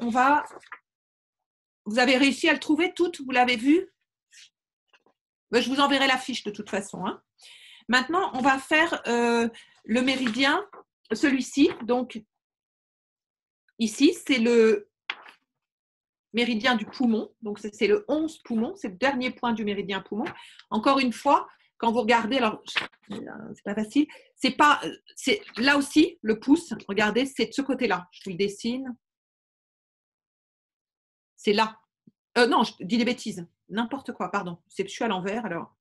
vous avez réussi à le trouver toutes, vous l'avez vu? Je vous enverrai la fiche de toute façon, hein. Maintenant, on va faire le méridien, celui-ci. Donc, ici, c'est le méridien du poumon. Donc, c'est le 11 poumon. C'est le dernier point du méridien poumon. Encore une fois, quand vous regardez, alors, c'est pas facile. C'est là aussi, le pouce, regardez, c'est de ce côté-là. Je vous le dessine. C'est là. Non, je dis des bêtises. N'importe quoi, pardon. Je suis à l'envers, alors.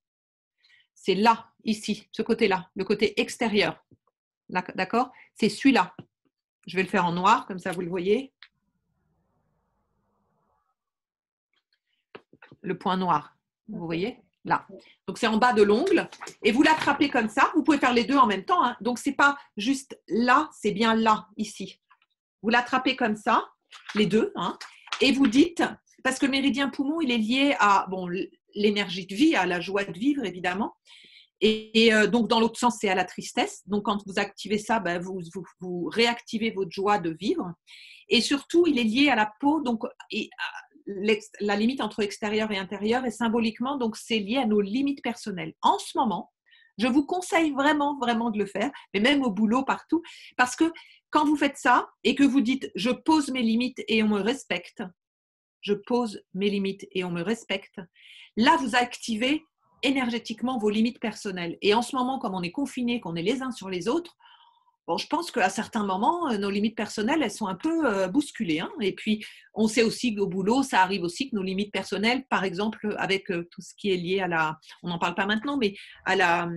C'est là, ici, ce côté-là, le côté extérieur. D'accord? C'est celui-là. Je vais le faire en noir, comme ça vous le voyez. Le point noir, vous voyez? Là. Donc, c'est en bas de l'ongle. Et vous l'attrapez comme ça. Vous pouvez faire les deux en même temps, hein. Donc, ce n'est pas juste là, c'est bien là, ici. Vous l'attrapez comme ça, les deux, hein. Et vous dites, parce que le méridien poumon, il est lié à l'énergie de vie, à la joie de vivre, évidemment. Et donc, dans l'autre sens, c'est à la tristesse. Donc, quand vous activez ça, vous réactivez votre joie de vivre. Et surtout, il est lié à la peau, donc la limite entre extérieur et intérieur. Et symboliquement, donc, c'est lié à nos limites personnelles. En ce moment, je vous conseille vraiment, vraiment de le faire, mais même au boulot, partout. Parce que quand vous faites ça et que vous dites « je pose mes limites et on me respecte », je pose mes limites et on me respecte, là, vous activez énergétiquement vos limites personnelles. Et en ce moment, comme on est confinés, qu'on est les uns sur les autres, bon, je pense qu'à certains moments, nos limites personnelles, elles sont un peu bousculées. Hein. Et puis, on sait aussi qu'au boulot, ça arrive aussi que nos limites personnelles, par exemple, avec tout ce qui est lié à la… On n'en parle pas maintenant, mais à la…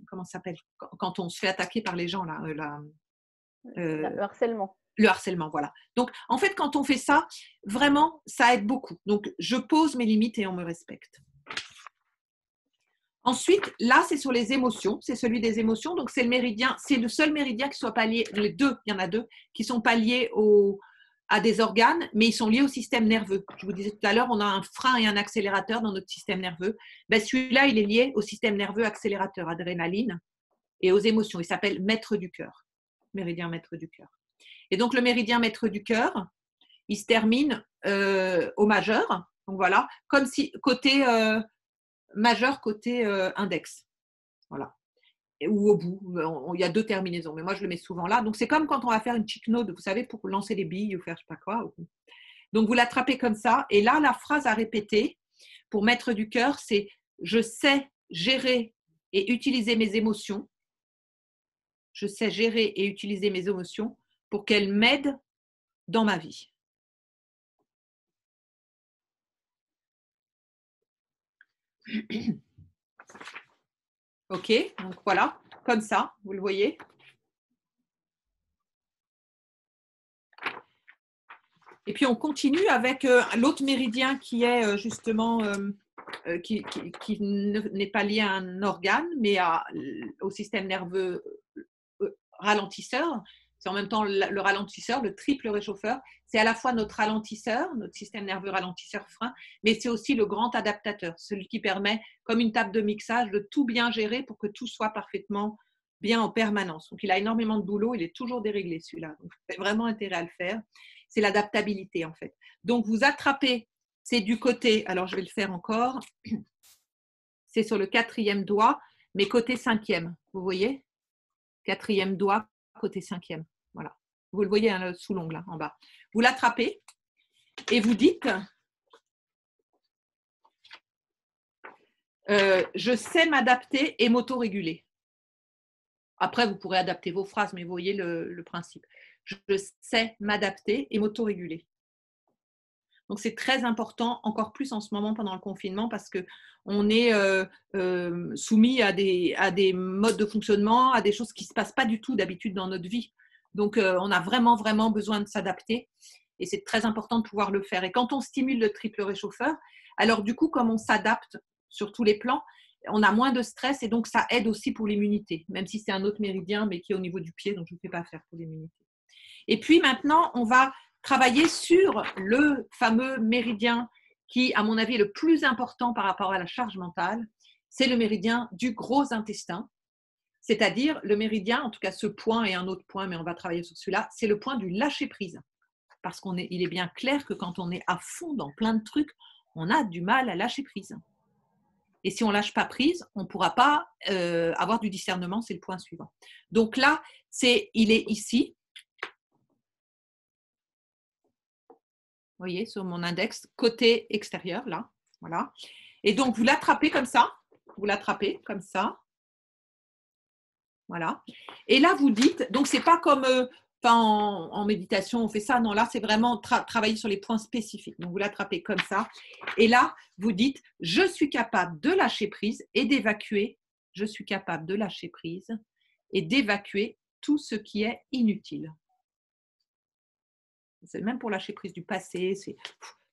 Comment ça s'appelle ? Quand on se fait attaquer par les gens, là, Le harcèlement. le harcèlement, voilà. Donc, en fait, quand on fait ça, vraiment, ça aide beaucoup. Donc, je pose mes limites et on me respecte. Ensuite, là, c'est sur les émotions. C'est celui des émotions. Donc, c'est le méridien. C'est le seul méridien qui soit pas lié. Les deux, il y en a deux, qui sont pas liés à des organes, mais ils sont liés au système nerveux. Je vous disais tout à l'heure, on a un frein et un accélérateur dans notre système nerveux. Ben, celui-là, il est lié au système nerveux accélérateur, adrénaline, et aux émotions. Il s'appelle maître du cœur. Méridien maître du cœur. Et donc, le méridien maître du cœur, il se termine au majeur. Donc, voilà, comme si côté majeur, côté index. Voilà. Ou au bout. Il y a deux terminaisons, mais moi, je le mets souvent là. Donc, c'est comme quand on va faire une chick note, vous savez, pour lancer les billes ou faire je ne sais pas quoi. Donc, vous l'attrapez comme ça. Et là, la phrase à répéter pour maître du cœur, c'est « Je sais gérer et utiliser mes émotions. Je sais gérer et utiliser mes émotions pour qu'elles m'aident dans ma vie. » Ok, donc voilà, comme ça, vous le voyez. Et puis on continue avec l'autre méridien qui est justement qui n'est pas lié à un organe, mais au système nerveux ralentisseur. C'est en même temps le ralentisseur, le triple réchauffeur. C'est à la fois notre ralentisseur, notre système nerveux ralentisseur frein, mais c'est aussi le grand adaptateur, celui qui permet, comme une table de mixage, de tout bien gérer pour que tout soit parfaitement bien en permanence. Donc, il a énormément de boulot, il est toujours déréglé celui-là. Donc, il a vraiment intérêt à le faire. C'est l'adaptabilité, en fait. Donc, vous attrapez, c'est du côté, alors je vais le faire encore, c'est sur le 4e doigt, mais côté 5e, vous voyez ? 4e doigt, côté 5e. Voilà. Vous le voyez hein, sous l'ongle, là, en bas. Vous l'attrapez et vous dites je sais m'adapter et m'autoréguler. Après, vous pourrez adapter vos phrases, mais vous voyez le principe. Je sais m'adapter et m'autoréguler. Donc, c'est très important, encore plus en ce moment pendant le confinement, parce qu'on est soumis à des modes de fonctionnement, à des choses qui ne se passent pas du tout d'habitude dans notre vie. Donc, on a vraiment, vraiment besoin de s'adapter et c'est très important de pouvoir le faire. Et quand on stimule le triple réchauffeur, alors du coup, comme on s'adapte sur tous les plans, on a moins de stress et donc ça aide aussi pour l'immunité, même si c'est un autre méridien, mais qui est au niveau du pied, donc je ne fais pas faire pour l'immunité. Et puis maintenant, on va travailler sur le fameux méridien qui, à mon avis, est le plus important par rapport à la charge mentale. C'est le méridien du gros intestin, c'est-à-dire le méridien, en tout cas ce point et un autre point, mais on va travailler sur celui-là, c'est le point du lâcher-prise. Parce qu'il est bien clair que quand on est à fond dans plein de trucs, on a du mal à lâcher prise. Et si on ne lâche pas prise, on ne pourra pas avoir du discernement, c'est le point suivant. Donc là, il est ici. Vous voyez, sur mon index, côté extérieur, là. Voilà. Et donc, vous l'attrapez comme ça. Vous l'attrapez comme ça. Voilà. Et là, vous dites, donc, ce n'est pas comme en méditation, on fait ça. Non, là, c'est vraiment travailler sur les points spécifiques. Donc, vous l'attrapez comme ça. Et là, vous dites, je suis capable de lâcher prise et d'évacuer. Je suis capable de lâcher prise et d'évacuer tout ce qui est inutile. C'est même pour lâcher prise du passé.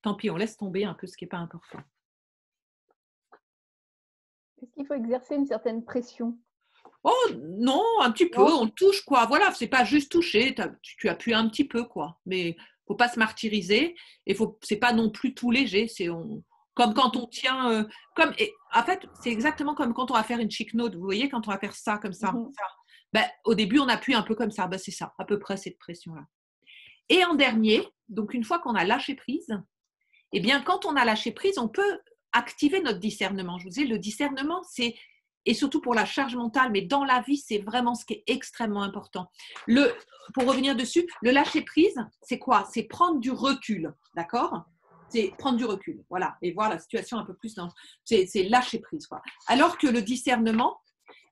Tant pis, on laisse tomber un peu ce qui n'est pas important. Est-ce qu'il faut exercer une certaine pression ? Oh non, un petit peu, on touche quoi. Voilà, c'est pas juste toucher, tu appuies un petit peu quoi. Mais il ne faut pas se martyriser et c'est pas non plus tout léger. Comme quand on tient, en fait, c'est exactement comme quand on va faire une chick note. Vous voyez, quand on va faire ça comme ça. Ben, au début, on appuie un peu comme ça. Ben, c'est ça, à peu près cette pression-là. Et en dernier, donc une fois qu'on a lâché prise, eh bien, quand on a lâché prise, on peut activer notre discernement. Je vous dis, le discernement, et surtout pour la charge mentale, mais dans la vie, c'est vraiment ce qui est extrêmement important. Pour revenir dessus, le lâcher prise, c'est quoi ? C'est prendre du recul, d'accord ? C'est prendre du recul, voilà, et voir la situation un peu plus c'est lâcher prise, quoi. Alors que le discernement,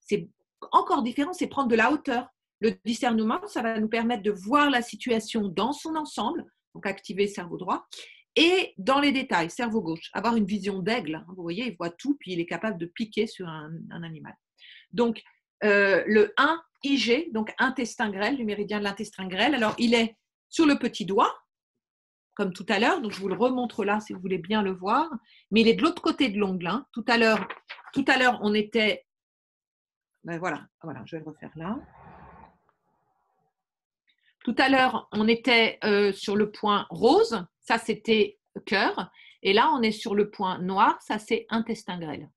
c'est encore différent, c'est prendre de la hauteur. Le discernement, ça va nous permettre de voir la situation dans son ensemble, donc activer cerveau droit, et dans les détails, cerveau gauche, avoir une vision d'aigle. Vous voyez, il voit tout, puis il est capable de piquer sur un animal. Donc, le 1, IG, donc intestin grêle, du méridien de l'intestin grêle. Alors, il est sur le petit doigt, comme tout à l'heure, donc je vous le remontre là si vous voulez bien le voir, mais il est de l'autre côté de l'ongle. Hein. Tout à l'heure, on était… Ben voilà, je vais le refaire là. Tout à l'heure, on était sur le point rose, ça c'était cœur, et là on est sur le point noir, ça c'est intestin grêle.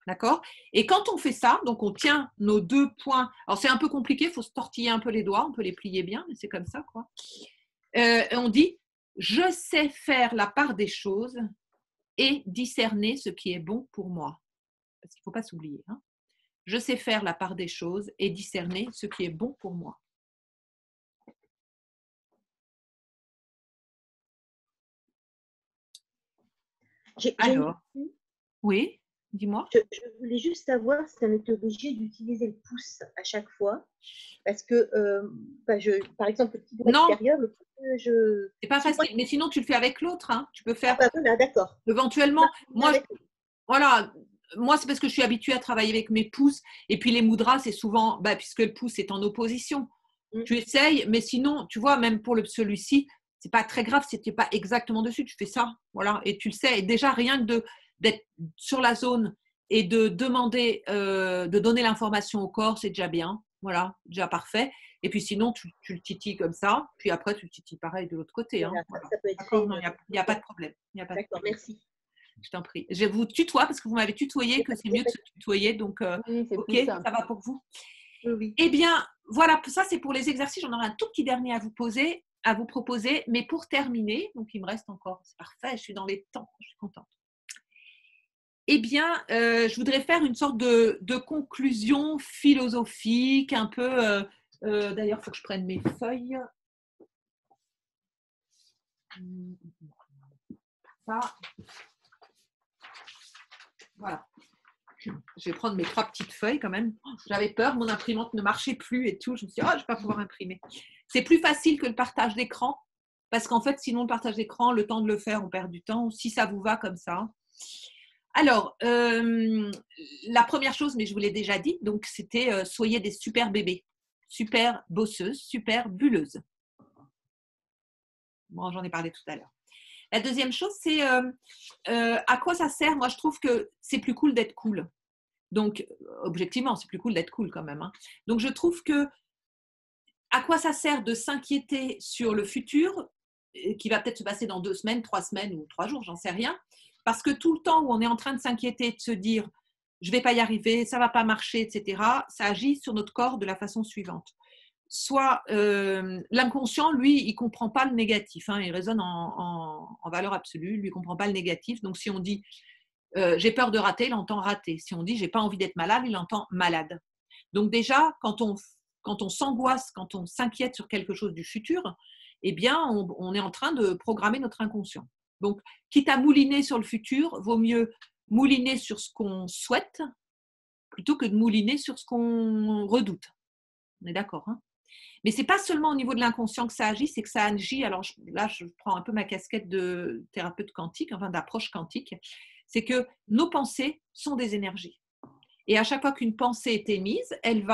D'accord? Et quand on fait ça, donc on tient nos 2 points, alors c'est un peu compliqué, il faut se tortiller un peu les doigts, on peut les plier bien, mais c'est comme ça quoi. Et on dit, je sais faire la part des choses et discerner ce qui est bon pour moi. Parce qu'il ne faut pas s'oublier. Hein? Je sais faire la part des choses et discerner ce qui est bon pour moi. Alors, oui, dis-moi. Je voulais juste savoir si on était obligé d'utiliser le pouce à chaque fois. Parce que, par exemple, le petit doigt extérieur, le pouce, c'est pas facile, mais sinon tu le fais avec l'autre. Hein. Tu peux faire. Ah, voilà, d'accord. Éventuellement, moi, c'est parce que je suis habituée à travailler avec mes pouces. Et puis les mudras, c'est souvent, puisque le pouce est en opposition. Tu essayes, mais sinon, tu vois, même pour celui-ci, c'est pas très grave si tu n'es pas exactement dessus. Tu fais ça, voilà, et tu le sais. Et déjà, rien que d'être sur la zone et de demander, de donner l'information au corps, c'est déjà bien. Voilà, déjà parfait. Et puis sinon, tu le titilles comme ça. Puis après, tu le titilles pareil de l'autre côté. Voilà, hein. ça peut être il n'y a pas de problème. D'accord, merci. Je t'en prie. Je vous tutoie parce que vous m'avez tutoyé, que c'est mieux de se tutoyer. Donc, oui, ok, ça va pour vous. Oui. Eh bien, voilà, ça c'est pour les exercices. J'en aurai un tout petit dernier à vous proposer. Mais pour terminer, donc il me reste encore, c'est parfait, je suis dans les temps, je suis contente. Eh bien, je voudrais faire une sorte de conclusion philosophique, un peu… d'ailleurs, il faut que je prenne mes feuilles. Ça. Voilà. Je vais prendre mes 3 petites feuilles quand même. J'avais peur, mon imprimante ne marchait plus et tout. Je me suis dit, je ne vais pas pouvoir imprimer. C'est plus facile que le partage d'écran parce qu'en fait, sinon, le partage d'écran, le temps de le faire, on perd du temps. Si ça vous va comme ça. Alors, la première chose, mais je vous l'ai déjà dit, donc c'était soyez des super bébés, super bosseuses, super bulleuses. Bon, j'en ai parlé tout à l'heure. La deuxième chose, c'est à quoi ça sert? Moi, je trouve que c'est plus cool d'être cool. Donc, objectivement, c'est plus cool d'être cool quand même. Hein. Donc, je trouve que à quoi ça sert de s'inquiéter sur le futur qui va peut-être se passer dans 2 semaines, 3 semaines ou 3 jours, j'en sais rien. Parce que tout le temps où on est en train de s'inquiéter, de se dire « je ne vais pas y arriver, ça ne va pas marcher, etc. », ça agit sur notre corps de la façon suivante. Soit l'inconscient, lui, il ne comprend pas le négatif. Hein, il raisonne en valeur absolue, lui, il ne comprend pas le négatif. Donc, si on dit j'ai peur de rater, il entend rater. Si on dit j'ai pas envie d'être malade, il entend malade. Donc déjà, quand on s'angoisse, quand on s'inquiète sur quelque chose du futur, eh bien, on est en train de programmer notre inconscient. Donc, quitte à mouliner sur le futur, vaut mieux mouliner sur ce qu'on souhaite plutôt que de mouliner sur ce qu'on redoute. On est d'accord, hein? Mais ce n'est pas seulement au niveau de l'inconscient que ça agit, c'est que ça agit, alors là je prends un peu ma casquette de thérapeute quantique, enfin d'approche quantique, c'est que nos pensées sont des énergies. Et à chaque fois qu'une pensée est émise, elle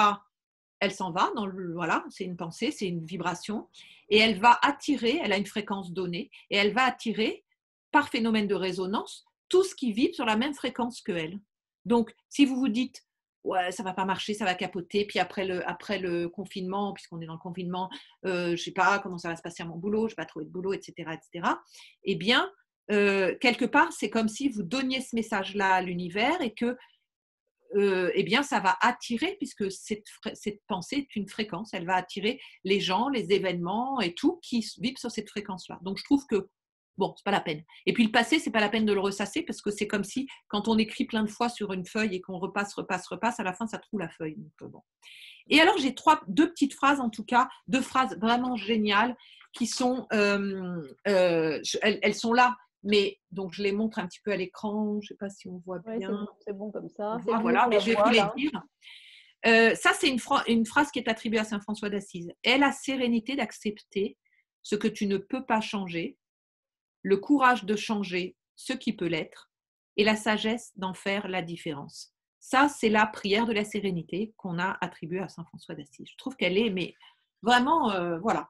s'en va, voilà, c'est une pensée, c'est une vibration, et elle va attirer, elle a une fréquence donnée, et elle va attirer, par phénomène de résonance, tout ce qui vibre sur la même fréquence qu'elle. Donc, si vous vous dites ouais, ça ne va pas marcher, ça va capoter. Puis après le confinement, puisqu'on est dans le confinement, je ne sais pas comment ça va se passer à mon boulot, je ne vais pas trouver de boulot, etc. etc. Eh bien, quelque part, c'est comme si vous donniez ce message-là à l'univers et que eh bien, ça va attirer, puisque cette pensée est une fréquence, elle va attirer les gens, les événements et tout qui vibrent sur cette fréquence-là. Donc, je trouve que bon, c'est pas la peine. Et puis le passé, c'est pas la peine de le ressasser parce que c'est comme si quand on écrit plein de fois sur une feuille et qu'on repasse, à la fin, ça troue la feuille. Donc, bon. Et alors, j'ai 2 petites phrases, en tout cas, 2 phrases vraiment géniales qui sont, elles sont là, mais donc je les montre un petit peu à l'écran. Je sais pas si on voit bien. Ouais, c'est bon comme ça. Voilà, mais je vais vous les dire. Ça, c'est une phrase qui est attribuée à saint François d'Assise. Aie la sérénité d'accepter ce que tu ne peux pas changer, le courage de changer ce qui peut l'être et la sagesse d'en faire la différence. Ça, c'est la prière de la sérénité qu'on a attribuée à saint François d'Assise. Je trouve qu'elle est, mais vraiment, voilà.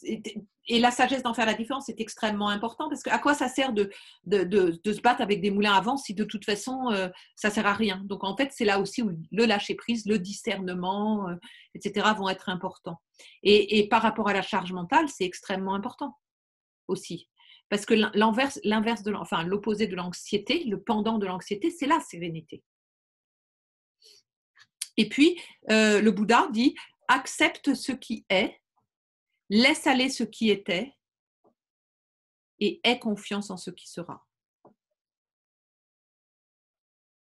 Et la sagesse d'en faire la différence, c'est extrêmement important parce qu'à quoi ça sert de se battre avec des moulins à vent si de toute façon, ça ne sert à rien. Donc, en fait, c'est là aussi où le lâcher-prise, le discernement, etc. vont être importants. Et par rapport à la charge mentale, c'est extrêmement important aussi. Parce que l'opposé de l'anxiété, le pendant de l'anxiété, c'est la sérénité. Et puis, le Bouddha dit « accepte ce qui est, laisse aller ce qui était et aie confiance en ce qui sera. »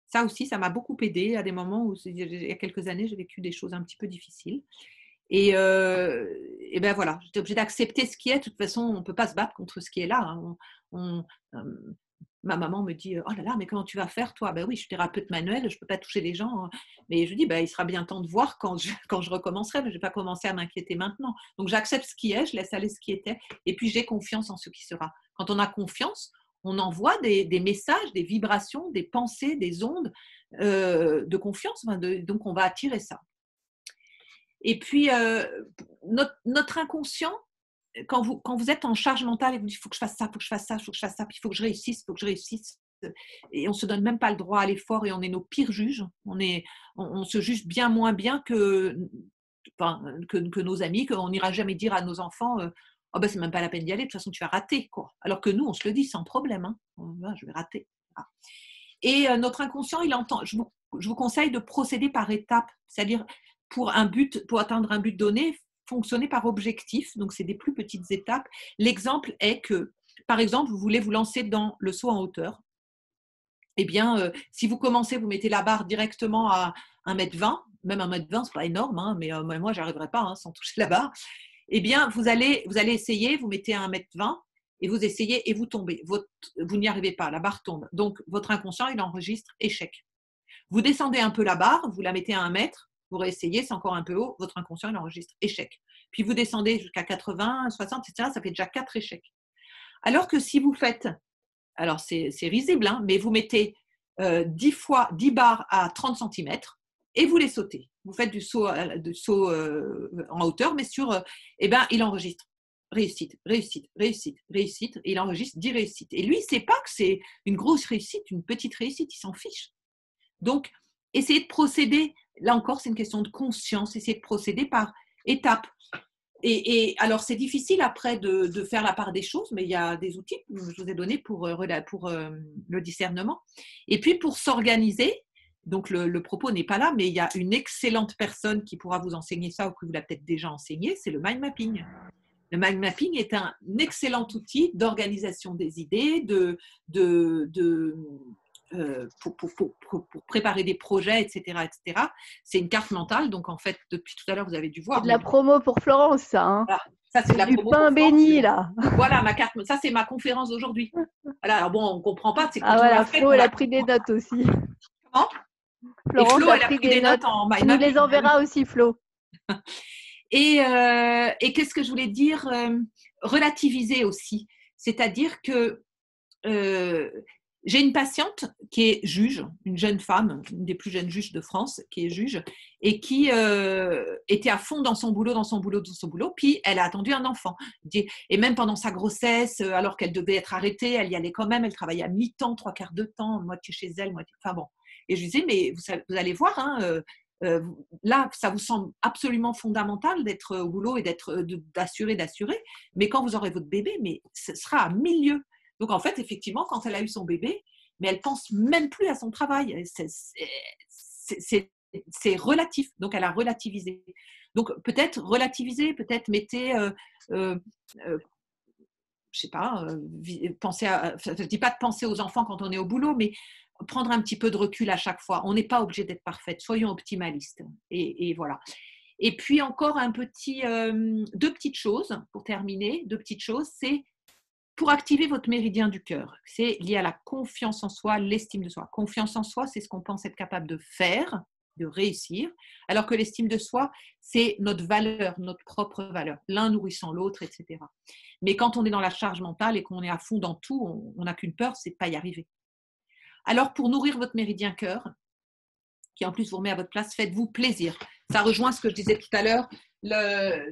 Ça aussi, ça m'a beaucoup aidé à des moments où, il y a quelques années, j'ai vécu des choses un petit peu difficiles. Et ben voilà, j'étais obligée d'accepter ce qui est. De toute façon, on ne peut pas se battre contre ce qui est là. Ma maman me dit « Oh là là, mais comment tu vas faire toi ?» Ben oui, je suis thérapeute manuelle, je ne peux pas toucher les gens. Mais je dis ben, il sera bien temps de voir quand je recommencerai, mais je ne vais pas commencer à m'inquiéter maintenant. Donc j'accepte ce qui est, je laisse aller ce qui était, et puis j'ai confiance en ce qui sera. Quand on a confiance, on envoie des messages, des vibrations, des pensées, des ondes de confiance. Donc on va attirer ça. Et puis, notre inconscient, quand vous êtes en charge mentale et vous dites « il faut que je fasse ça, il faut que je fasse ça, il faut que je fasse ça, puis il faut que je réussisse, il faut que je réussisse », et on ne se donne même pas le droit à l'effort et on est nos pires juges, on se juge bien moins bien que nos amis, qu'on n'ira jamais dire à nos enfants « oh ben, c'est même pas la peine d'y aller, de toute façon tu vas rater », quoi. Alors que nous, on se le dit sans problème, hein. Je vais rater. Voilà. Et notre inconscient, il entend. Je vous conseille de procéder par étapes, c'est-à-dire pour atteindre un but donné, fonctionner par objectif. Donc, c'est des plus petites étapes. L'exemple est que, par exemple, vous voulez vous lancer dans le saut en hauteur. Eh bien, si vous commencez, vous mettez la barre directement à 1,20 m, même 1,20 m, ce n'est pas énorme, hein, mais moi, je n'y arriverai pas sans toucher la barre. Eh bien, vous allez essayer, vous mettez à 1,20 m et vous essayez et vous tombez. Vous n'y arrivez pas, la barre tombe. Donc, votre inconscient, il enregistre échec. Vous descendez un peu la barre, vous la mettez à 1 mètre, vous réessayez, c'est encore un peu haut, votre inconscient, il enregistre échec. Puis vous descendez jusqu'à 80, 60, etc., ça fait déjà 4 échecs. Alors que si vous faites, alors c'est risible, hein, mais vous mettez 10 barres à 30 cm et vous les sautez. Vous faites du saut en hauteur, mais eh ben, il enregistre. Réussite, réussite, réussite, réussite, et il enregistre 10 réussites. Et lui, il ne sait pas que c'est une grosse réussite, une petite réussite, il s'en fiche. Donc, essayez de procéder, là encore, c'est une question de conscience, essayez de procéder par étapes. Et alors, c'est difficile après de faire la part des choses, mais il y a des outils que je vous ai donnés pour le discernement. Et puis, pour s'organiser, donc le propos n'est pas là, mais il y a une excellente personne qui pourra vous enseigner ça, ou qui vous l'a peut-être déjà enseigné, c'est le mind mapping. Le mind mapping est un excellent outil d'organisation des idées, pour préparer des projets, etc., etc. C'est une carte mentale, donc en fait, depuis tout à l'heure, vous avez dû voir. C'est de la promo pour Florence, ça. Hein. Voilà. Ça, c'est de la du promo pain béni, là. Voilà, ma carte. Ça, c'est ma conférence d'aujourd'hui. Voilà, alors bon, on ne comprend pas. C'est voilà, Flo, elle a pris des notes aussi. Comment ? Florence Flo, elle a pris des notes en mind mapping. Tu nous les enverras aussi, Flo. Et qu'est-ce que je voulais dire ? Relativiser aussi. C'est-à-dire que j'ai une patiente qui est juge, une jeune femme, une des plus jeunes juges de France, qui est juge, et qui était à fond dans son boulot, puis elle a attendu un enfant. Et même pendant sa grossesse, alors qu'elle devait être arrêtée, elle y allait quand même, elle travaillait à mi-temps, 3/4 de temps, moitié chez elle, moitié… Enfin bon. Et je lui disais, mais vous allez voir, hein, là, ça vous semble absolument fondamental d'être au boulot et d'assurer, mais quand vous aurez votre bébé, mais ce sera à milieu. Donc, en fait, effectivement, quand elle a eu son bébé, mais elle ne pense même plus à son travail. C'est relatif. Donc, elle a relativisé. Donc, peut-être relativiser, peut-être mettez, je ne sais pas, penser à… Je ne dis pas de penser aux enfants quand on est au boulot, mais prendre un petit peu de recul à chaque fois. On n'est pas obligé d'être parfaite. Soyons optimalistes. Et voilà. Et puis, encore deux petites choses pour terminer. Deux petites choses, c'est pour activer votre méridien du cœur. C'est lié à la confiance en soi, l'estime de soi. Confiance en soi, c'est ce qu'on pense être capable de faire. de réussir, alors que l'estime de soi, c'est notre valeur, notre propre valeur, l'un nourrissant l'autre, etc. Mais quand on est dans la charge mentale et qu'on est à fond dans tout, on n'a qu'une peur, c'est de ne pas y arriver. Alors, pour nourrir votre méridien cœur, qui en plus vous remet à votre place, faites-vous plaisir. Ça rejoint ce que je disais tout à l'heure.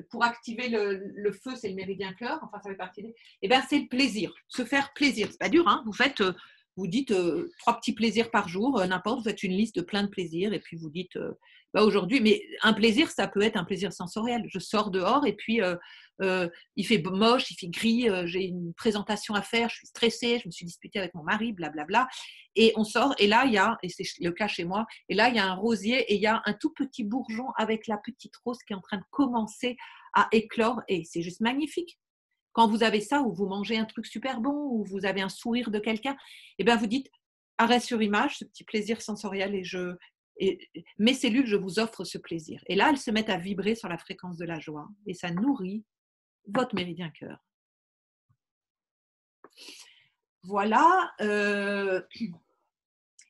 Pour activer le feu, c'est le méridien cœur. Enfin, ça fait partie des. Eh bien, c'est le plaisir. Se faire plaisir. C'est pas dur, hein. Vous dites 3 petits plaisirs par jour, n'importe. Vous faites une liste de plein de plaisirs et puis vous dites aujourd'hui. Mais un plaisir, ça peut être un plaisir sensoriel. Je sors dehors et puis il fait moche, il fait gris. J'ai une présentation à faire. Je suis stressée. Je me suis disputée avec mon mari, blablabla. Et on sort, et là, il y a, et c'est le cas chez moi, et là, il y a un rosier, et il y a un tout petit bourgeon avec la petite rose qui est en train de commencer à éclore, et c'est juste magnifique. Quand vous avez ça, ou vous mangez un truc super bon, ou vous avez un sourire de quelqu'un, et bien vous dites, arrêt sur image, ce petit plaisir sensoriel, et mes cellules, je vous offre ce plaisir. Et là, elles se mettent à vibrer sur la fréquence de la joie, et ça nourrit votre méridien cœur. Voilà.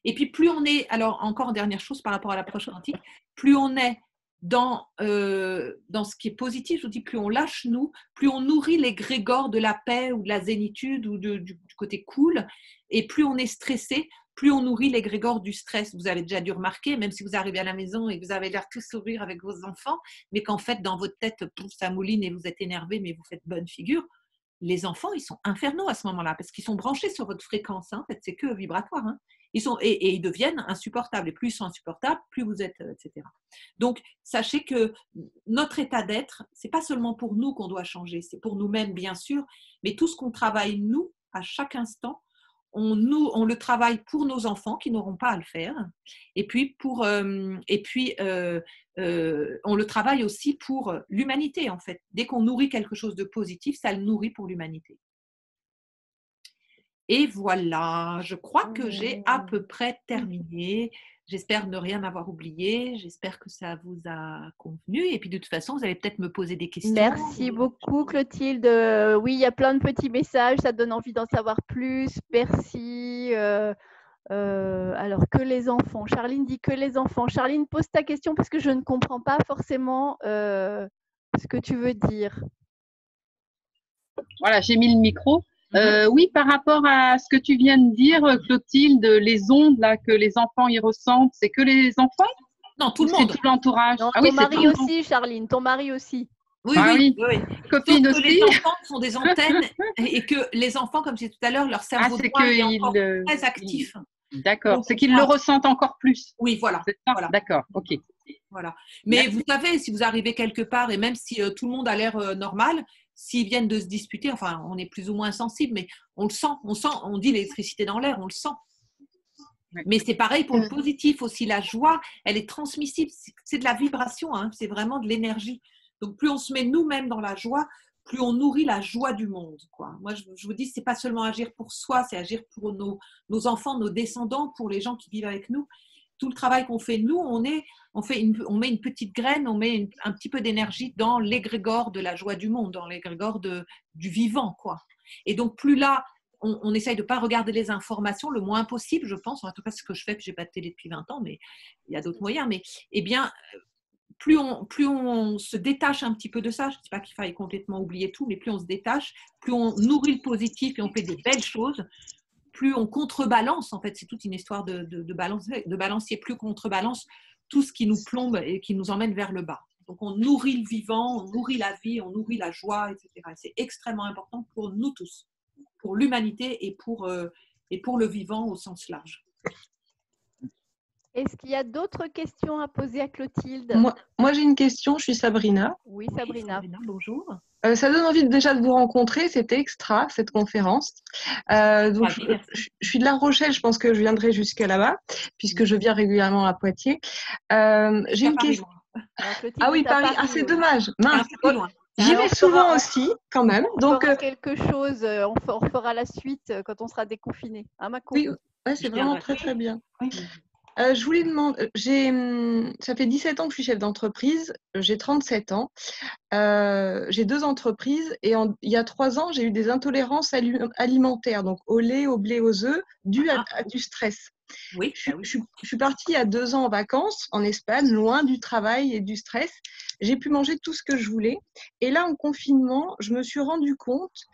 Et puis plus on est, alors encore dernière chose par rapport à l'approche quantique, plus on est dans ce qui est positif, je vous dis, plus on lâche nous, plus on nourrit l'égrégore de la paix ou de la zénitude ou du côté cool, et plus on est stressé, plus on nourrit l'égrégore du stress. Vous avez déjà dû remarquer, même si vous arrivez à la maison et que vous avez l'air tout sourire avec vos enfants, mais qu'en fait dans votre tête, ça mouline et vous êtes énervé, mais vous faites bonne figure. Les enfants, ils sont infernaux à ce moment-là parce qu'ils sont branchés sur votre fréquence. Hein. En fait, c'est que vibratoire. Hein. Et ils deviennent insupportables. Et plus ils sont insupportables, plus vous êtes, etc. Donc, sachez que notre état d'être, c'est pas seulement pour nous qu'on doit changer, c'est pour nous-mêmes, bien sûr, mais tout ce qu'on travaille, nous, à chaque instant, on le travaille pour nos enfants qui n'auront pas à le faire. Et puis, on le travaille aussi pour l'humanité, en fait. Dès qu'on nourrit quelque chose de positif, ça le nourrit pour l'humanité. Et voilà, je crois que j'ai à peu près terminé. J'espère ne rien avoir oublié. J'espère que ça vous a convenu. Et puis, de toute façon, vous allez peut-être me poser des questions. Merci beaucoup, Clotilde. Oui, il y a plein de petits messages. Ça donne envie d'en savoir plus. Merci. Alors, que les enfants. Charline dit que les enfants. Charline, pose ta question parce que je ne comprends pas forcément ce que tu veux dire. Voilà, j'ai mis le micro. Oui, par rapport à ce que tu viens de dire, Clotilde, les ondes là, que les enfants y ressentent, c'est que les enfants? Non, tout le monde. C'est tout l'entourage. Non, ton mari aussi, Charline, ton mari aussi. Oui, oui. Copine Sauf que aussi. les enfants sont des antennes et que les enfants, comme je disais tout à l'heure, leur cerveau droit est encore très actif. D'accord, c'est qu'ils le ressentent encore plus. Oui, voilà. Voilà. D'accord, ok. Voilà. Mais vous savez, si vous arrivez quelque part et même si tout le monde a l'air normal, s'ils viennent de se disputer, enfin, on est plus ou moins sensible, mais on le sent, on dit l'électricité dans l'air, on le sent. Mais c'est pareil pour le positif aussi. La joie, elle est transmissible. C'est de la vibration, hein, c'est vraiment de l'énergie. Donc, plus on se met nous-mêmes dans la joie, plus on nourrit la joie du monde, quoi. Moi, je vous dis, c'est pas seulement agir pour soi, c'est agir pour nos enfants, nos descendants, pour les gens qui vivent avec nous. Tout le travail qu'on fait, nous, on met une petite graine, on met un petit peu d'énergie dans l'égrégore de la joie du monde, dans l'égrégore du vivant, quoi. Et donc, plus là, on essaye de ne pas regarder les informations le moins possible, je pense. En tout cas, c'est ce que je fais, puis je n'ai pas de télé depuis 20 ans, mais il y a d'autres moyens. Mais, eh bien, plus on se détache un petit peu de ça, je ne dis pas qu'il faille complètement oublier tout, mais plus on se détache, plus on nourrit le positif et on fait des belles choses, plus on contrebalance, en fait, c'est toute une histoire de balancier, plus contrebalance tout ce qui nous plombe et qui nous emmène vers le bas. Donc, on nourrit le vivant, on nourrit la vie, on nourrit la joie, etc. C'est extrêmement important pour nous tous, pour l'humanité et pour le vivant au sens large. Est-ce qu'il y a d'autres questions à poser à Clotilde? Moi j'ai une question, je suis Sabrina. Oui, Sabrina. Bonjour. Ça donne envie déjà de vous rencontrer, c'était extra cette conférence. Donc je suis de La Rochelle, je pense que je viendrai jusqu'à là-bas, puisque je viens régulièrement à Poitiers. J'ai une question. Ah oui, Paris, c'est dommage. Mince. J'y vais souvent aussi, quand même. On fera quelque chose, on fera la suite quand on sera déconfiné. Hein, Mako? Oui, ouais, c'est vraiment très très bien. Oui. Je voulais demander, ça fait 17 ans que je suis chef d'entreprise, j'ai 37 ans, j'ai 2 entreprises et il y a 3 ans, j'ai eu des intolérances alimentaires, donc au lait, au blé, aux œufs, dues à du stress. Oui, Je suis partie il y a 2 ans en vacances en Espagne, loin du travail et du stress. J'ai pu manger tout ce que je voulais. Et là, en confinement, je me suis rendu compte